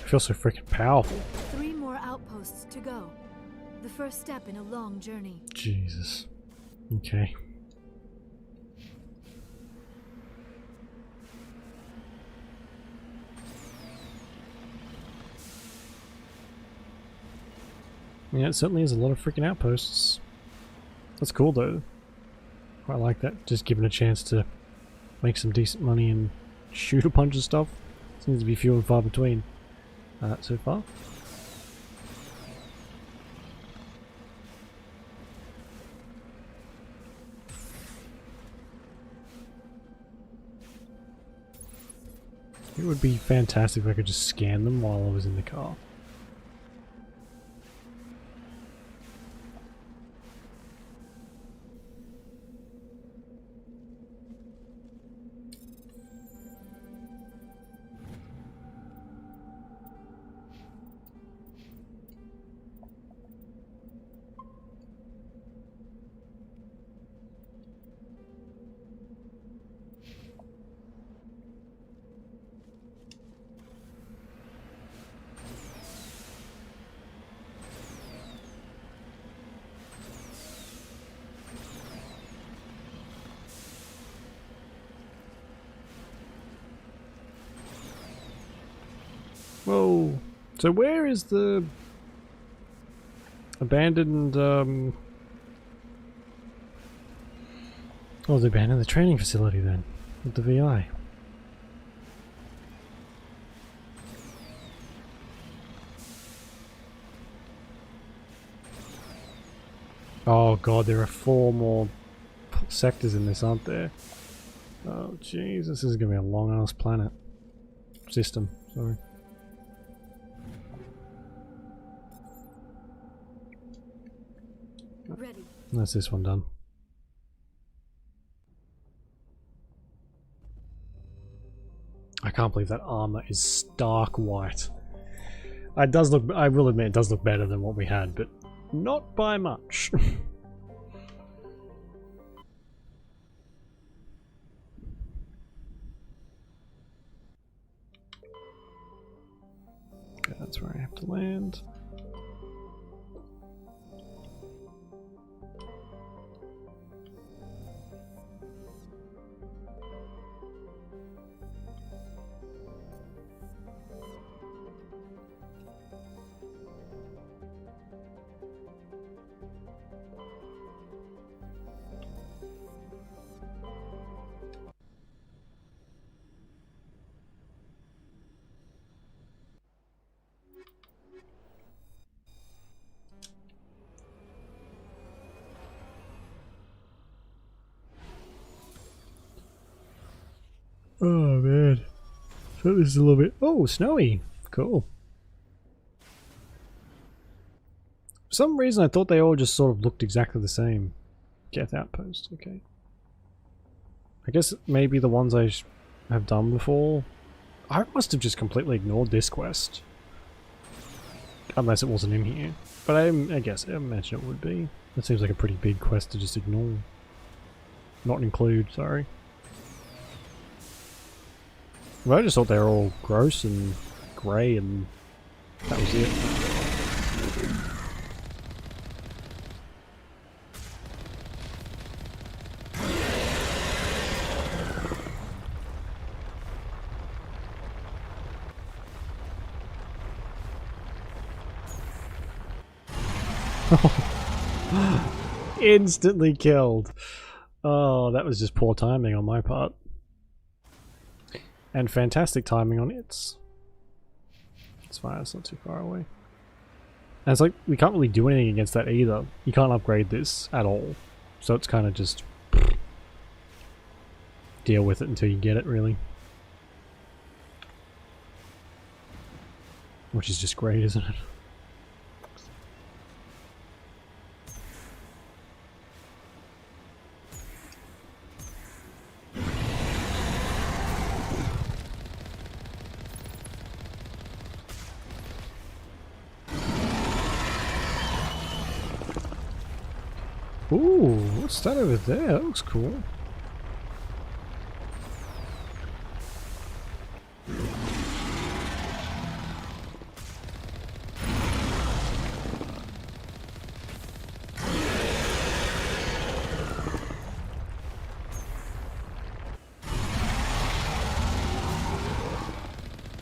I feel so freaking powerful. 3 more outposts to go. The first step in a long journey. Jesus. Okay. Yeah, it certainly is a lot of freaking outposts. That's cool though. Quite like that. Just given a chance to make some decent money and shoot a bunch of stuff. Seems to be few and far between so far. It would be fantastic if I could just scan them while I was in the car. Whoa. So where is the abandoned oh, they abandoned the training facility then with the VI. Oh god, there are 4 more sectors in this, aren't there? Oh jeez, this is gonna be a long ass planet. System, sorry. Ready. That's this one done. I can't believe that armor is stark white. It does look, I will admit it does look better than what we had, but not by much. Okay, that's where I have to land. So this is a little bit... Oh, snowy. Cool. For some reason I thought they all just sort of looked exactly the same. Geth Outpost, okay. I guess maybe the ones I have done before. I must have just completely ignored this quest. Unless it wasn't in here. But I guess, I imagine it would be. That seems like a pretty big quest to just ignore. Not include, sorry. Well, I just thought they were all gross and grey and that was it. Instantly killed. Oh, that was just poor timing on my part. And fantastic timing on its. It's fine, it's not too far away. And it's like, we can't really do anything against that either. You can't upgrade this at all. So it's kind of just... deal with it until you get it, really. Which is just great, isn't it? Ooh, what's that over there? That looks cool.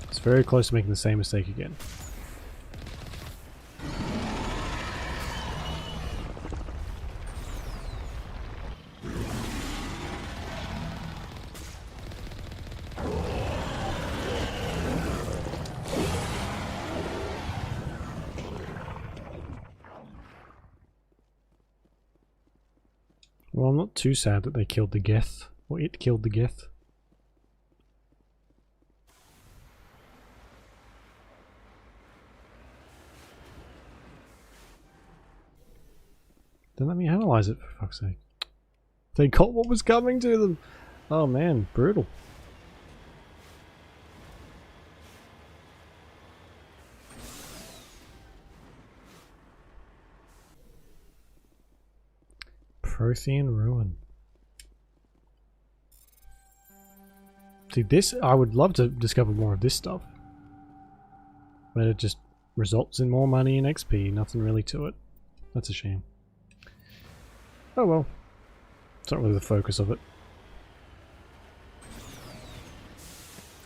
It's very close to making the same mistake again. Well, I'm not too sad that they killed the Geth, or it killed the Geth. Then let me analyze it, for fuck's sake. They got what was coming to them! Oh man, brutal. Prothean Ruin. See, this, I would love to discover more of this stuff. But it just results in more money and XP, nothing really to it. That's a shame. Oh well. It's not really the focus of it.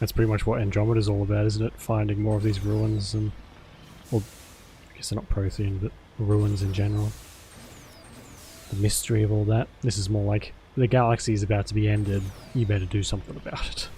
That's pretty much what Andromeda's all about, isn't it? Finding more of these ruins and... well, I guess they're not Prothean, but ruins in general. The mystery of all that. This is more like, the galaxy is about to be ended, you better do something about it.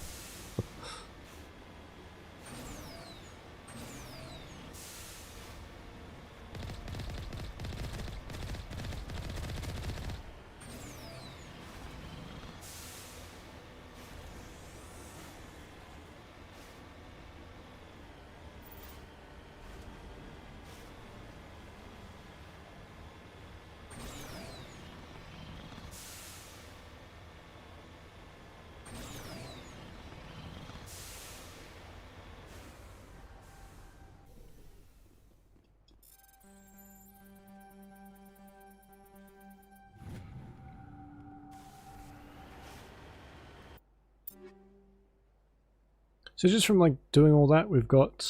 So just from like doing all that, we've got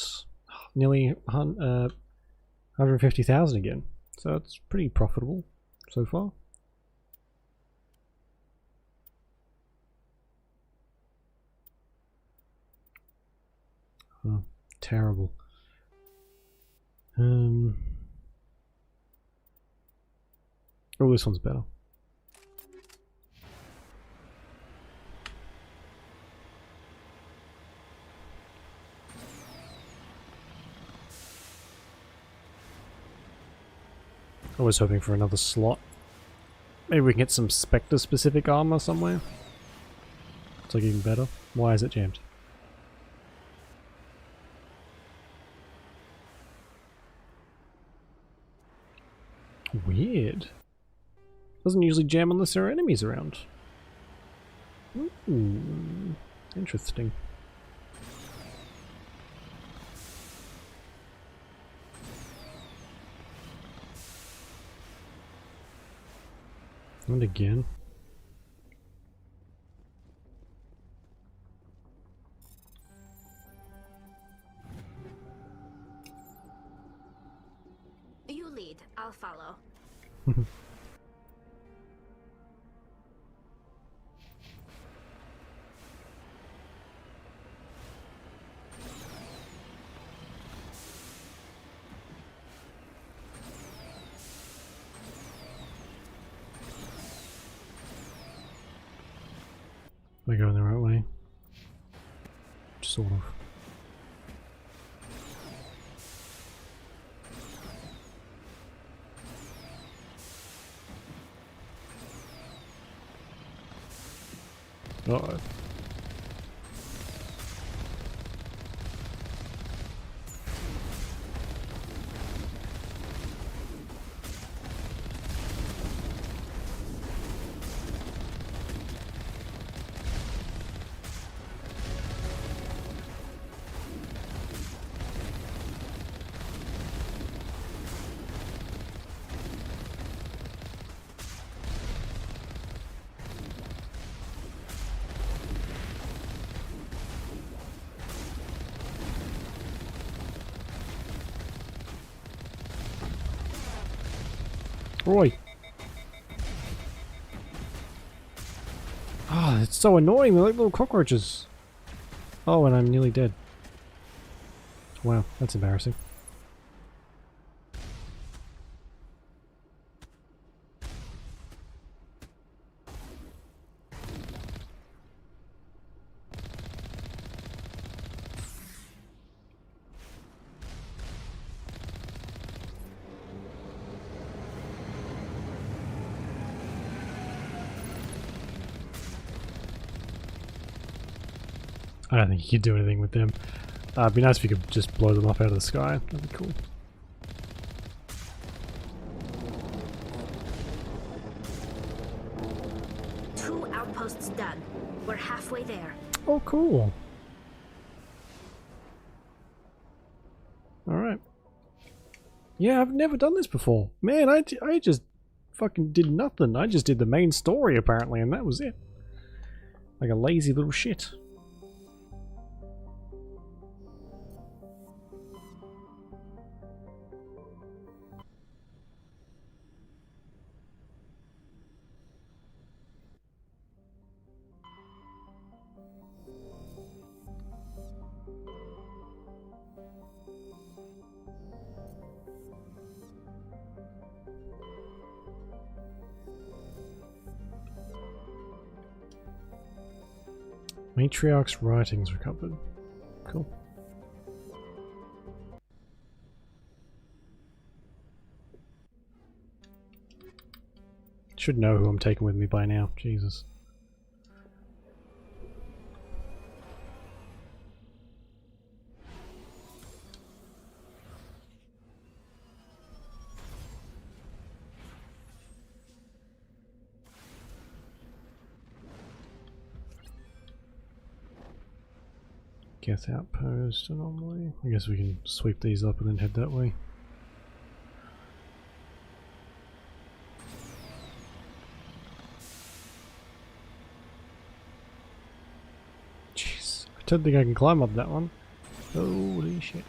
nearly 150,000 again. So it's pretty profitable so far. Oh, terrible. Oh, this one's better. I was hoping for another slot. Maybe we can get some Spectre-specific armor somewhere. It's like even better. Why is it jammed? Weird. Doesn't usually jam unless there are enemies around. Ooh, interesting. And again. You lead, I'll follow. Am I going the right way? Sort of. Uh-oh. Roy! Ah, it's so annoying, they're like little cockroaches. Oh, and I'm nearly dead. Wow, that's embarrassing. I don't think you could do anything with them. It'd be nice if you could just blow them up out of the sky. That'd be cool. Two outposts done. We're halfway there. Oh, cool. Alright. Yeah, I've never done this before. Man, I just fucking did nothing. I just did the main story apparently, and that was it. Like a lazy little shit. Matriarch's writings recovered. Cool. Should know who I'm taking with me by now. Jesus. Geth outpost anomaly. I guess we can sweep these up and then head that way. Jeez, I don't think I can climb up that one. Holy shit.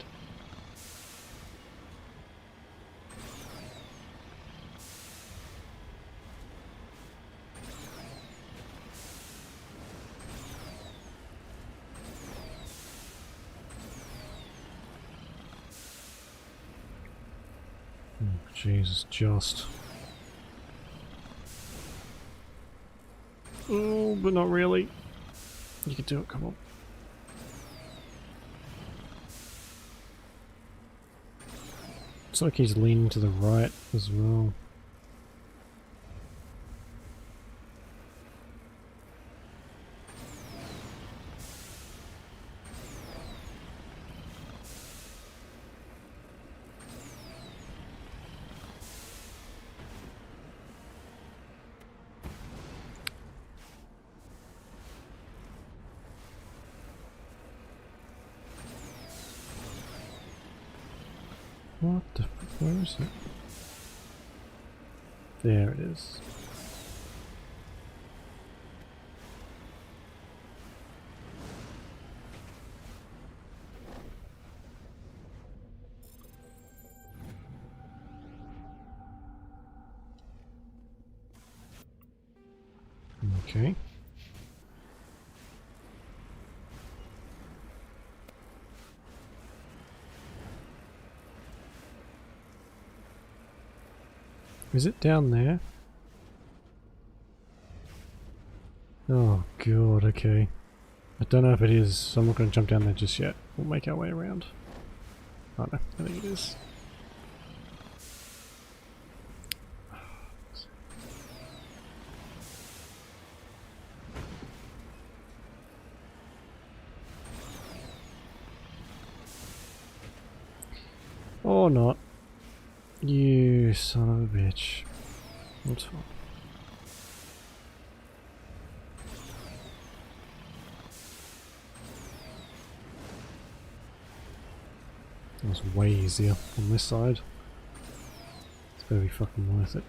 Jesus, just. Oh, but not really. You can do it, come on. It's like he's leaning to the right as well. What the fuck? Where is it? There it is. Okay. Is it down there? Oh god, okay. I don't know if it is, so I'm not going to jump down there just yet. We'll make our way around. Oh no, I think it is. Or not. You son of a bitch. That's fine. That was way easier on this side. It's very fucking worth it.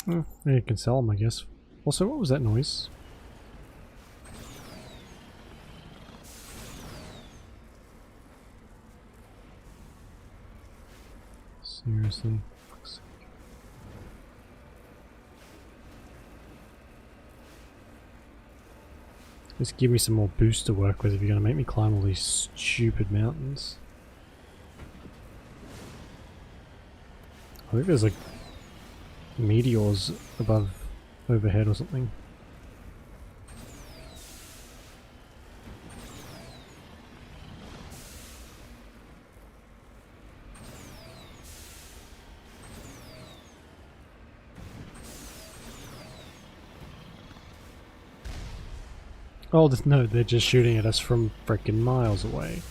Oh, yeah, you can sell them, I guess. Also, what was that noise? Seriously? Fuck's sake. Just give me some more boost to work with if you're going to make me climb all these stupid mountains. I think there's like meteors overhead or something. Oh, no, they're just shooting at us from freaking miles away.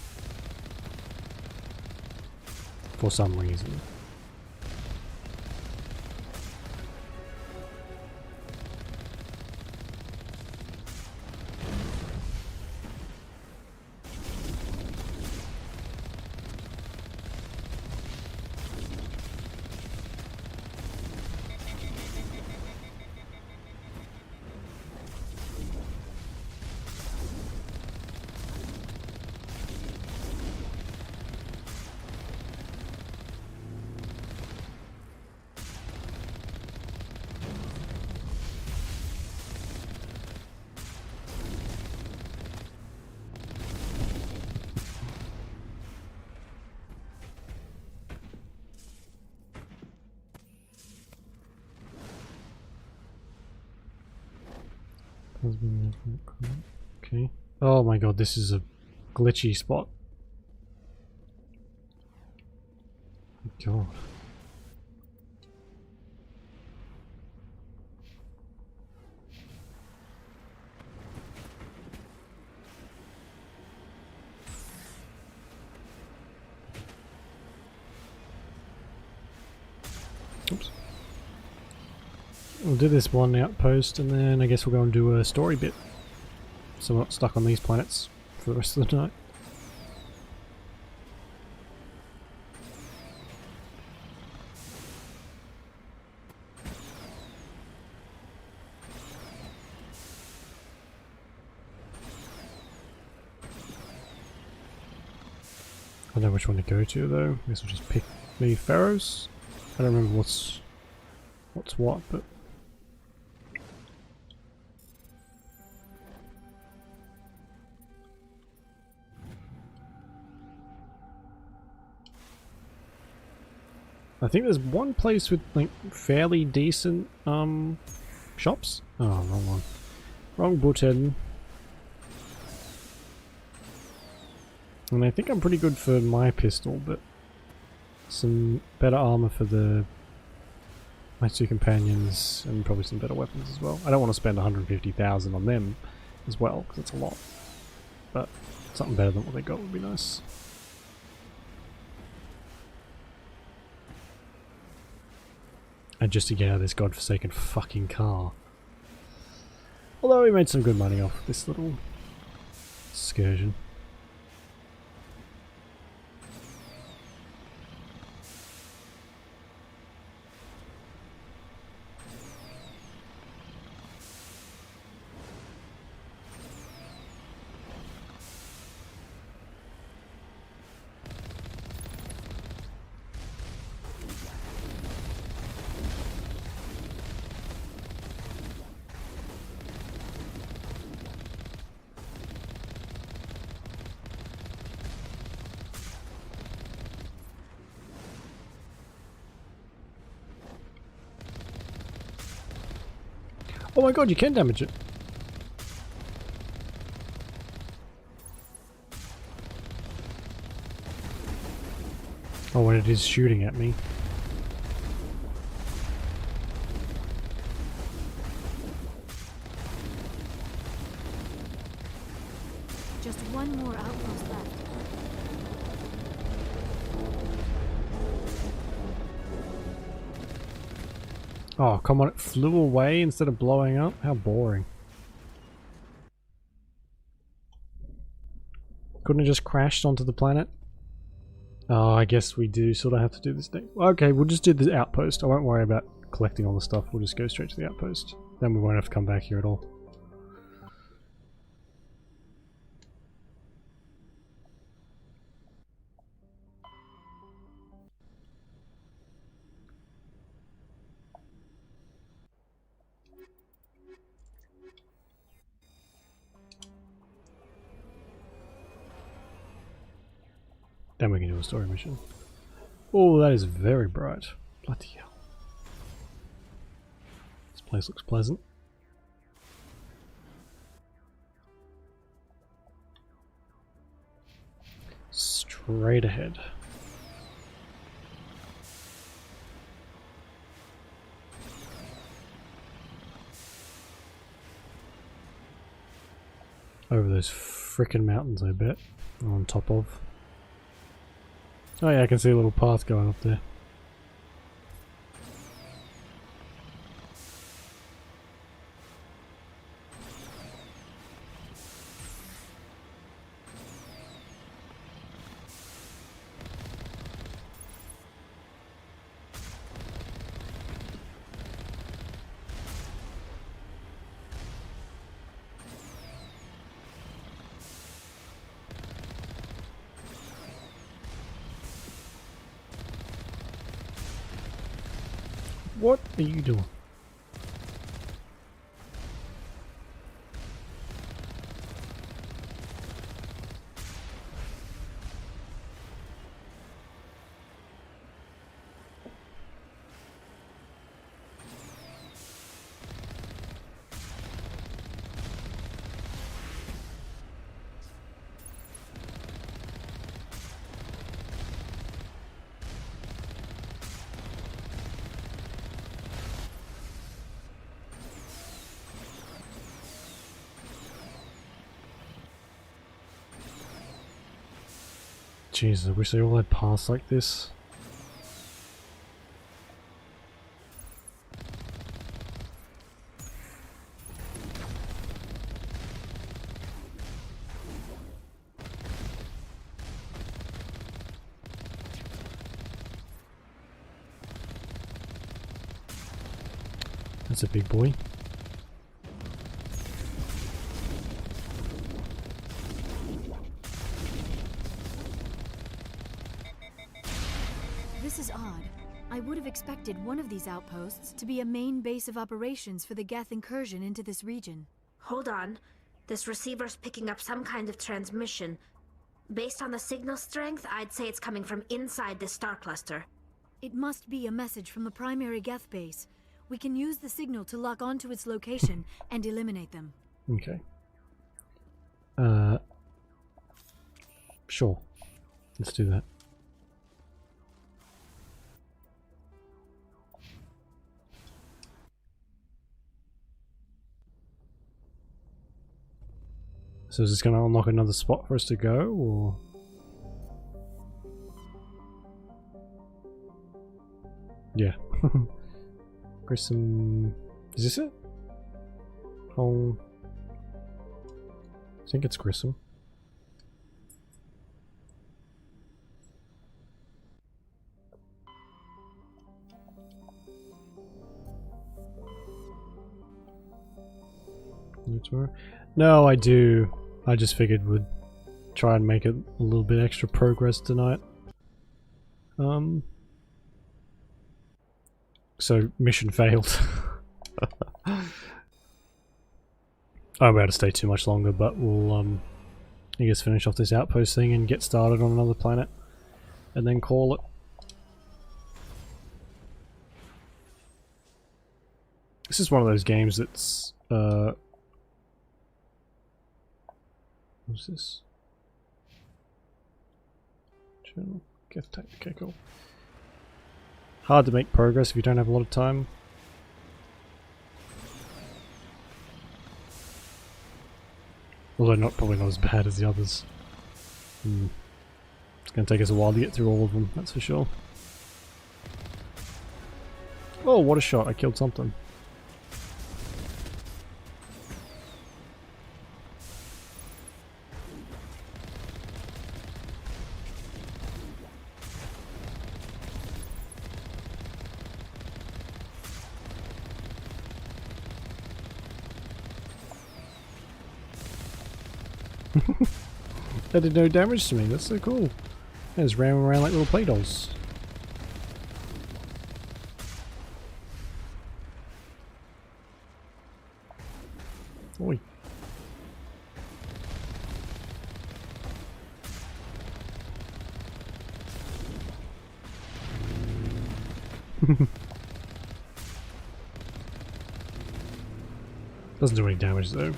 For some reason. Okay. Oh my god, this is a glitchy spot. God. Oops. We'll do this one outpost and then I guess we'll go and do a story bit. So we're not stuck on these planets for the rest of the night. I don't know which one to go to though. I guess we'll just pick the Pharaohs. I don't remember what's what, but I think there's one place with like fairly decent shops. Oh, wrong one. Wrong button. And I think I'm pretty good for my pistol, but some better armor for the my 2 companions, and probably some better weapons as well. I don't want to spend 150,000 on them as well, because it's a lot. But something better than what they got would be nice. And just to get out of this godforsaken fucking car. Although we made some good money off this little excursion. Oh my god, you can damage it. Oh, when it is shooting at me. Just one more outpost left. Oh, come on, it flew away instead of blowing up? How boring. Couldn't it just crashed onto the planet? Oh, I guess we do sort of have to do this thing. Okay, we'll just do the outpost. I won't worry about collecting all the stuff. We'll just go straight to the outpost. Then we won't have to come back here at all. Then we can do a story mission. Oh, that is very bright. Bloody hell. This place looks pleasant. Straight ahead. Over those frickin' mountains, I bet. On top of. Oh yeah, I can see a little path going up there. What are you doing? Jesus, I wish they all had paths like this. That's a big boy. This is odd. I would have expected one of these outposts to be a main base of operations for the Geth incursion into this region. Hold on. This receiver's picking up some kind of transmission. Based on the signal strength, I'd say it's coming from inside this star cluster. It must be a message from the primary Geth base. We can use the signal to lock onto its location and eliminate them. Okay. Sure. Let's do that. So is this going to unlock another spot for us to go, or...? Yeah. Grissom... Is this it? Oh... I think it's Grissom. No, I do. I just figured we'd try and make it a little bit extra progress tonight. So, mission failed. I won't be able to stay too much longer, but we'll, I guess finish off this outpost thing and get started on another planet. And then call it. This is one of those games that's, what's this? Channel. Gift type. Okay, cool. Hard to make progress if you don't have a lot of time. Although probably not as bad as the others. It's going to take us a while to get through all of them, that's for sure. Oh, what a shot. I killed something. That did no damage to me, that's so cool. They just ran around like little play dolls. Oi. Doesn't do any damage though.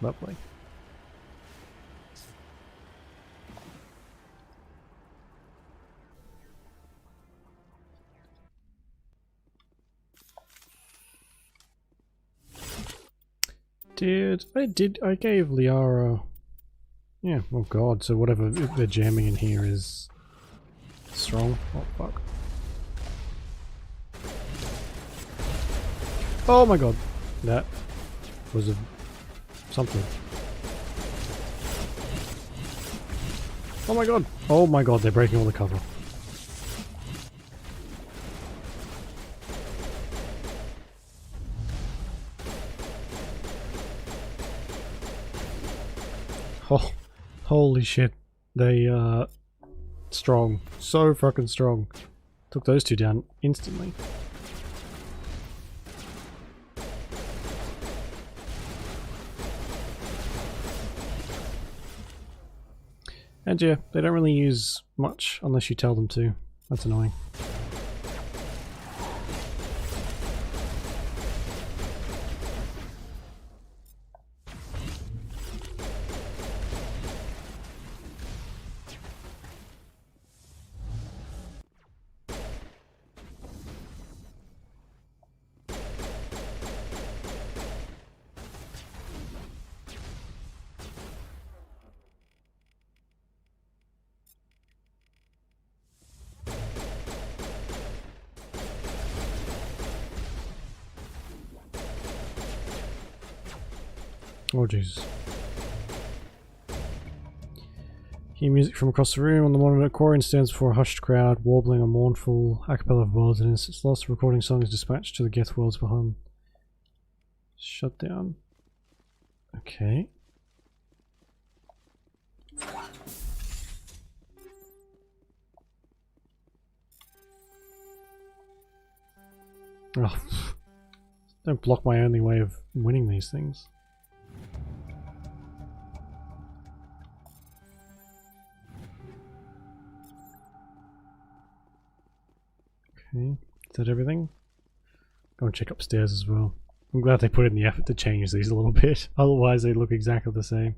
Lovely. I gave Liara... Yeah, oh god, so whatever they're jamming in here is... strong. Oh fuck. Oh my god. That was a... something. Oh my god! Oh my god, they're breaking all the cover. Oh, holy shit. They, strong. So fucking strong. Took those two down instantly. And yeah, they don't really use much unless you tell them to. That's annoying. Oh Jesus. Hear music from across the room. On the monitor, Corian stands before a hushed crowd, warbling a mournful a cappella of words, and as its last recording song is dispatched to the Geth worlds behind. Shut down. Okay. Oh. Don't block my only way of winning these things. Okay, is that everything? Go and check upstairs as well. I'm glad they put in the effort to change these a little bit, otherwise they look exactly the same.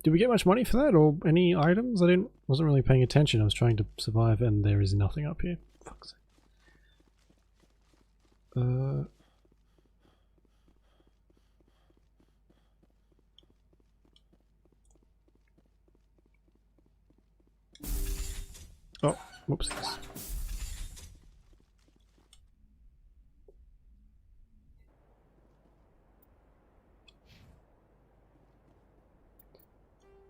Did we get much money for that, or any items? Wasn't really paying attention. I was trying to survive, and there is nothing up here. Fuck's sake. Oh, whoopsies.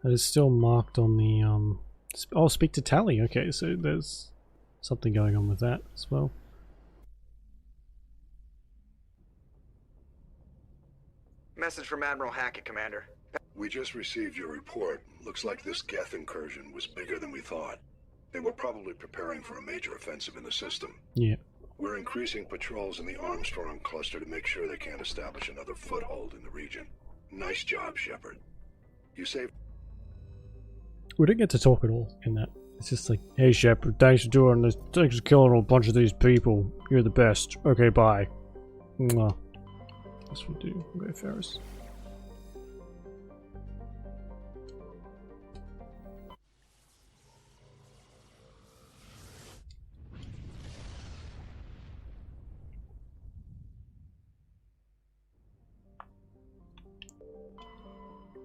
That is still marked on the, oh, speak to Tally. Okay, so there's something going on with that as well. Message from Admiral Hackett, Commander. We just received your report. Looks like this Geth incursion was bigger than we thought. They were probably preparing for a major offensive in the system. Yeah. We're increasing patrols in the Armstrong cluster to make sure they can't establish another foothold in the region. Nice job, Shepard. You saved... We didn't get to talk at all in that. It's just like, hey Shepard, thanks for doing this. Thanks for killing a bunch of these people. You're the best. Okay, bye. Mwah. That's what we do. Okay, Ferris.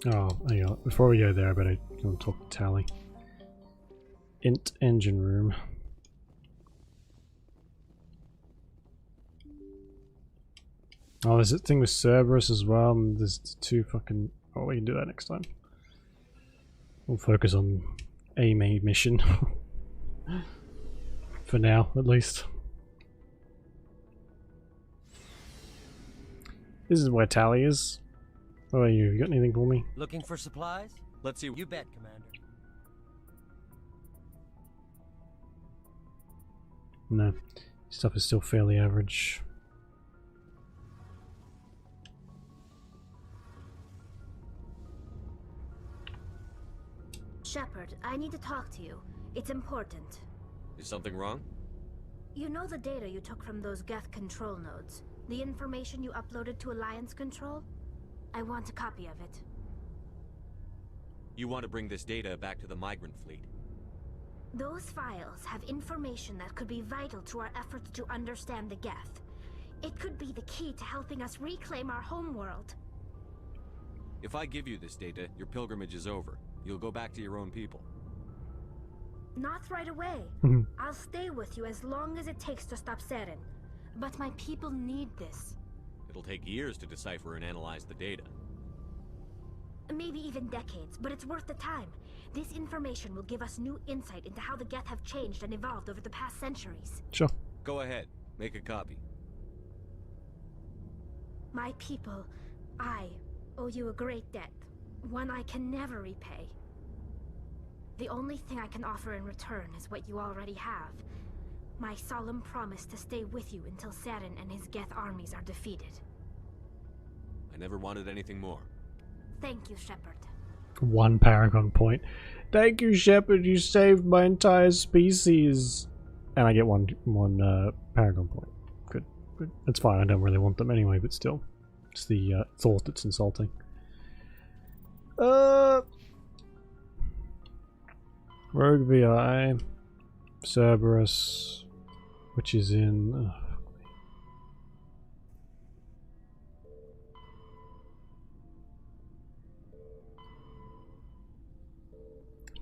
Oh, hang on. Before we go there, I better go and talk to Tally. Int engine room. Oh, there's a thing with Cerberus as well, and there's two fucking... Oh, we can do that next time. We'll focus on a main mission. For now, at least. This is where Tally is. How about you? You got anything for me? Looking for supplies? Let's see. You bet, Commander. No. Stuff is still fairly average. Shepard, I need to talk to you. It's important. Is something wrong? You know the data you took from those Geth control nodes? The information you uploaded to Alliance Control? I want a copy of it. You want to bring this data back to the migrant fleet? Those files have information that could be vital to our efforts to understand the Geth. It could be the key to helping us reclaim our homeworld. If I give you this data, your pilgrimage is over. You'll go back to your own people. Not right away. I'll stay with you as long as it takes to stop Saren. But my people need this. It'll take years to decipher and analyze the data. Maybe even decades, but it's worth the time. This information will give us new insight into how the Geth have changed and evolved over the past centuries. Sure. Go ahead. Make a copy. My people, I owe you a great debt. One I can never repay. The only thing I can offer in return is what you already have. My solemn promise to stay with you until Saren and his Geth armies are defeated. I never wanted anything more. Thank you, Shepard. 1 Paragon point. Thank you, Shepard. You saved my entire species. And I get one Paragon point. Good. Good. That's fine. I don't really want them anyway, but still. It's the thought that's insulting. Rogue VI. Cerberus. Which is in...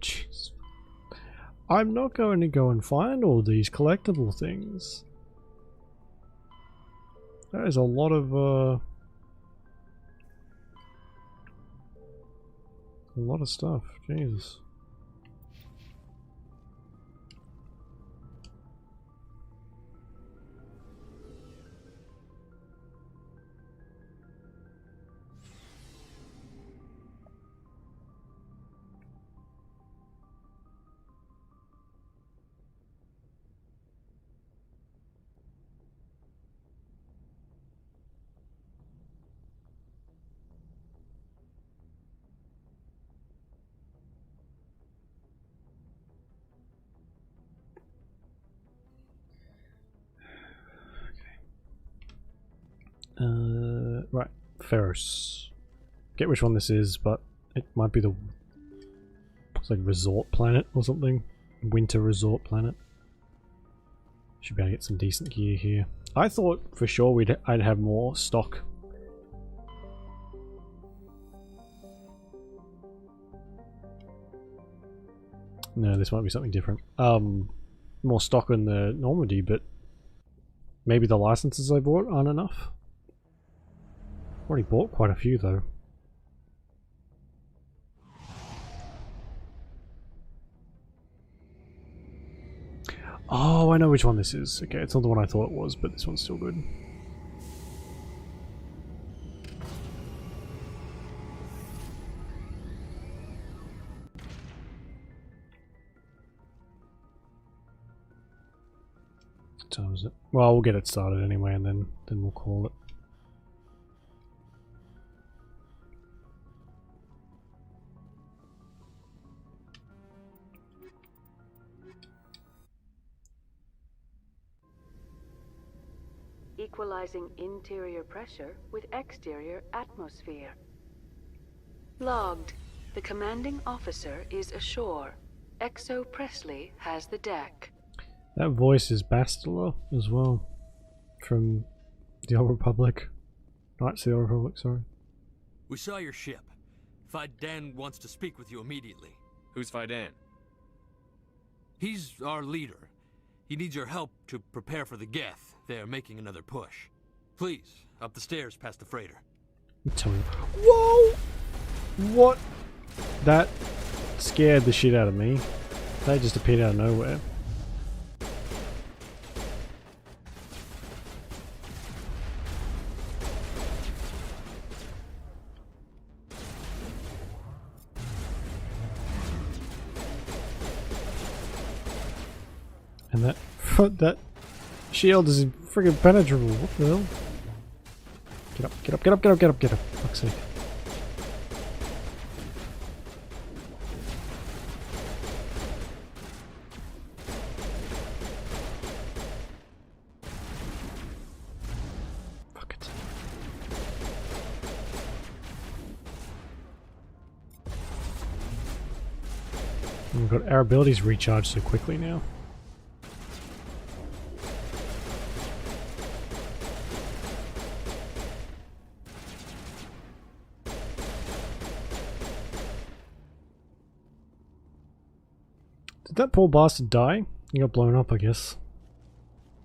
Jeez. I'm not going to go and find all these collectible things. That is a lot of stuff. Jesus. Right, Ferris. Get which one this is, but it might be the It's like resort planet or something. Winter resort planet. Should be able to get some decent gear here. I thought for sure I'd have more stock. No, this might be something different. More stock in the Normandy, but maybe the licenses I bought aren't enough. Already bought quite a few though. Oh, I know which one this is. Okay, it's not the one I thought it was, but this one's still good. What time is it? Well, we'll get it started anyway, and then we'll call it. Equalizing interior pressure with exterior atmosphere. Logged. The commanding officer is ashore. Exo Presley has the deck. That voice is Bastila as well, from the Old Republic. Knights of the Old Republic, sorry. We saw your ship. Fidan wants to speak with you immediately. Who's Fidan? He's our leader. He needs your help to prepare for the Geth. They're making another push. Please, up the stairs past the freighter. Tell me. Whoa! What? That scared the shit out of me. They just appeared out of nowhere. And that shield is friggin' penetrable. What the hell? Get up, get up, get up, get up, get up, get up. Fuck's sake. Fuck it. Oh my god, our abilities recharge so quickly now. Did that poor bastard die? He got blown up, I guess.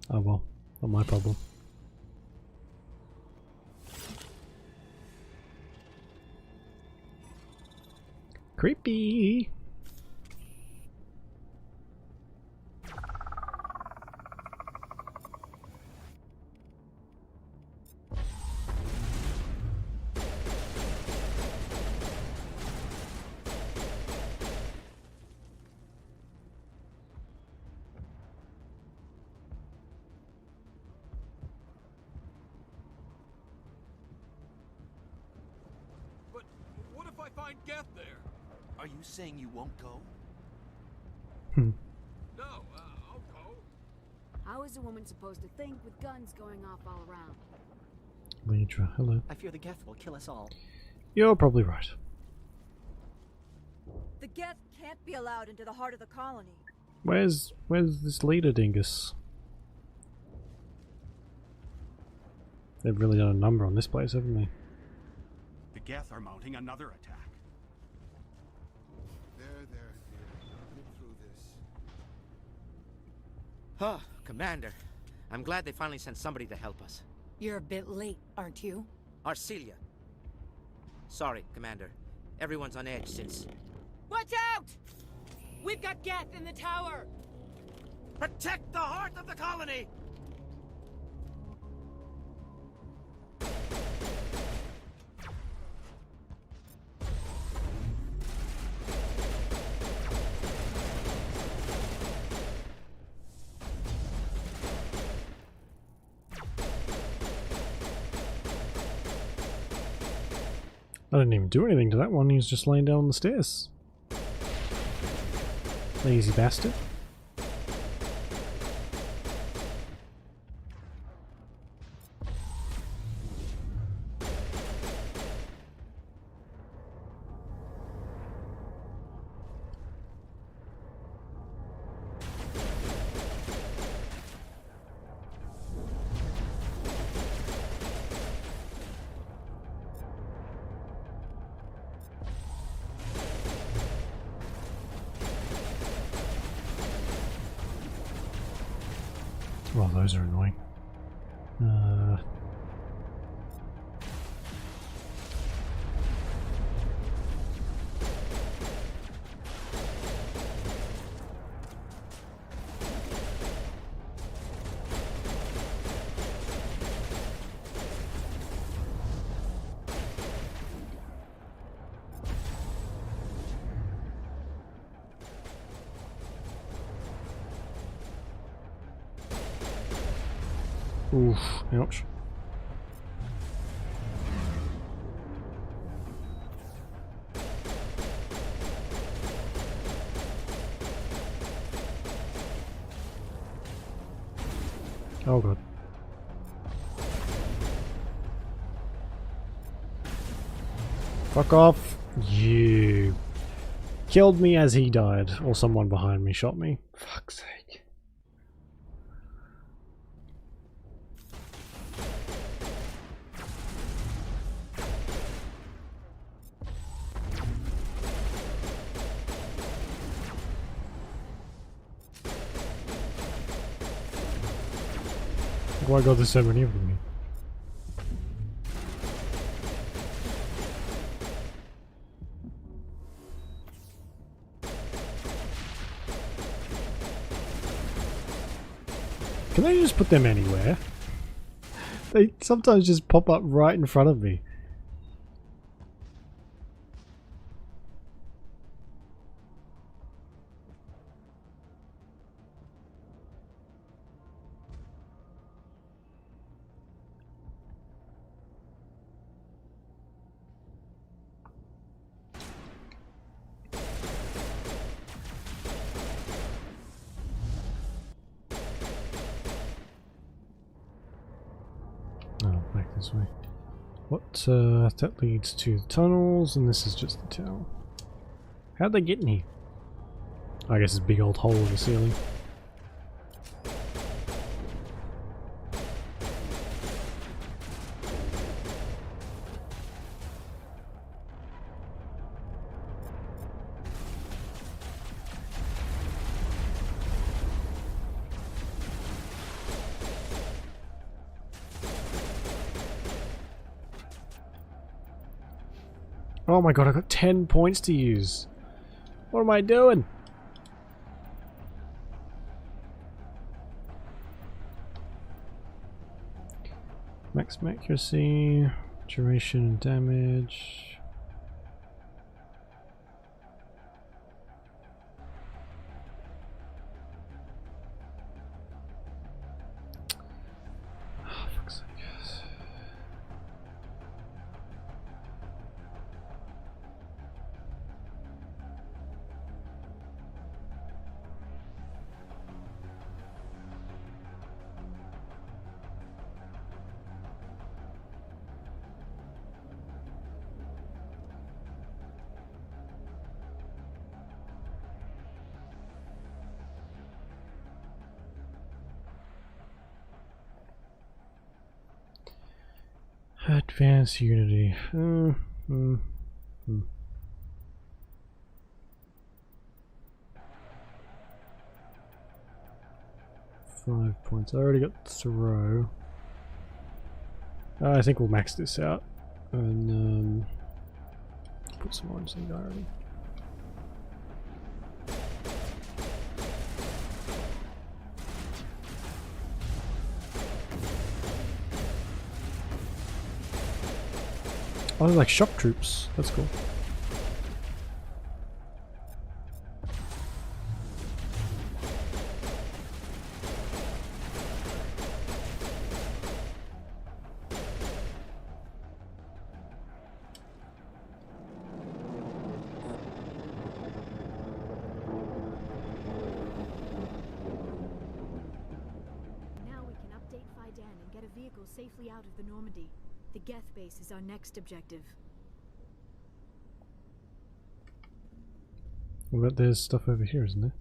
Oh well, not my problem. Creepy! Find Geth there. Are you saying you won't go? No, I'll go. How is a woman supposed to think with guns going off all around? Lidra, hello. I fear the Geth will kill us all. You're probably right. The Geth can't be allowed into the heart of the colony. Where's this leader dingus? They've really done a number on this place, haven't they? The Geth are mounting another attack. There, dear. Get through this. Oh, Commander. I'm glad they finally sent somebody to help us. You're a bit late, aren't you? Arcelia. Sorry, Commander. Everyone's on edge since... Watch out! We've got Geth in the tower! Protect the heart of the colony! I didn't even do anything to that one, he was just laying down on the stairs. Lazy bastard. Well, those are annoying. Oof, ouch. Oh god. Fuck off. You killed me as he died, or someone behind me shot me. Fuck's sake. Oh my god, there's so many of them here. Can I just put them anywhere? They sometimes just pop up right in front of me. Oh, back this way. What, that leads to the tunnels, and this is just the tower. How'd they get in here? I guess it's a big old hole in the ceiling. Oh my god, I got 10 points to use. What am I doing? Maximum accuracy, duration and damage. Oh, fuck's sake. Advanced Unity. 5 points. I already got throw. I think we'll max this out and put some orange in there already. Oh, they're like shock troops. That's cool. Now we can update Fidan and get a vehicle safely out of the Normandy. The Geth base is our next objective. What about there's stuff over here, isn't there?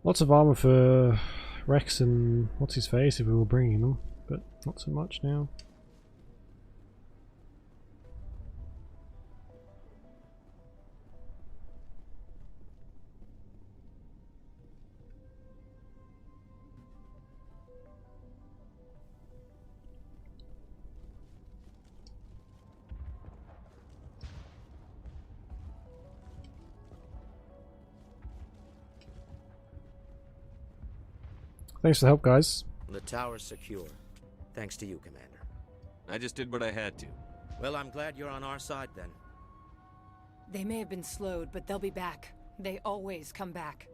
Lots of armor for Rex and what's his face if we were bringing them, but not so much now. Thanks for the help, guys. The tower's secure. Thanks to you, Commander. I just did what I had to. Well, I'm glad you're on our side then. They may have been slowed, but they'll be back. They always come back.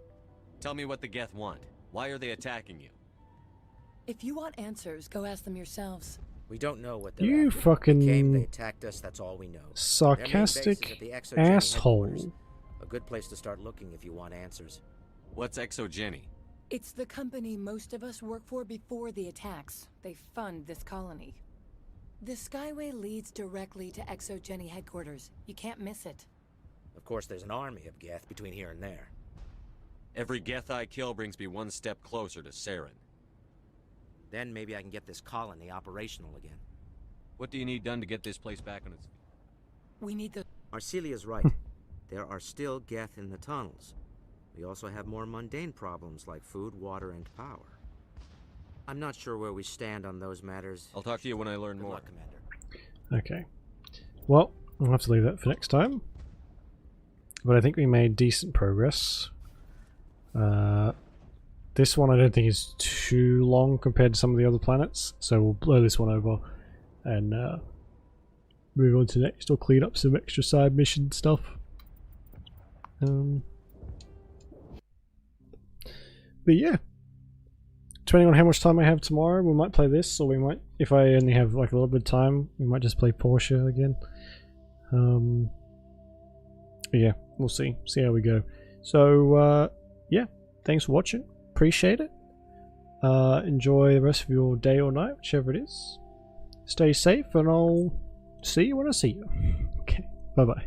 Tell me what the Geth want. Why are they attacking you? If you want answers, go ask them yourselves. We don't know what they're You after. fucking They came, they attacked us, that's all we know. sarcastic Their main base is at the Exogeny asshole. headquarters. A good place to start looking if you want answers. What's Exogeny? It's the company most of us work for before the attacks. They fund this colony. The Skyway leads directly to Exogeny headquarters. You can't miss it. Of course, there's an army of Geth between here and there. Every Geth I kill brings me one step closer to Saren. Then maybe I can get this colony operational again. What do you need done to get this place back on its feet? We need the... Arcelia's right. There are still Geth in the tunnels. We also have more mundane problems like food, water, and power. I'm not sure where we stand on those matters. I'll talk to you when I learn Good more. luck, Commander. Okay. Well, I'll have to leave that for next time. But I think we made decent progress. This one I don't think is too long compared to some of the other planets, so we'll blow this one over and move on to next, or clean up some extra side mission stuff. But yeah, depending on how much time I have tomorrow, we might play this, or we might, if I only have like a little bit of time, we might just play Portia again. But yeah, we'll see how we go. So yeah, thanks for watching, appreciate it. Enjoy the rest of your day or night, whichever it is. Stay safe, and I'll see you when I see you. Okay, bye bye.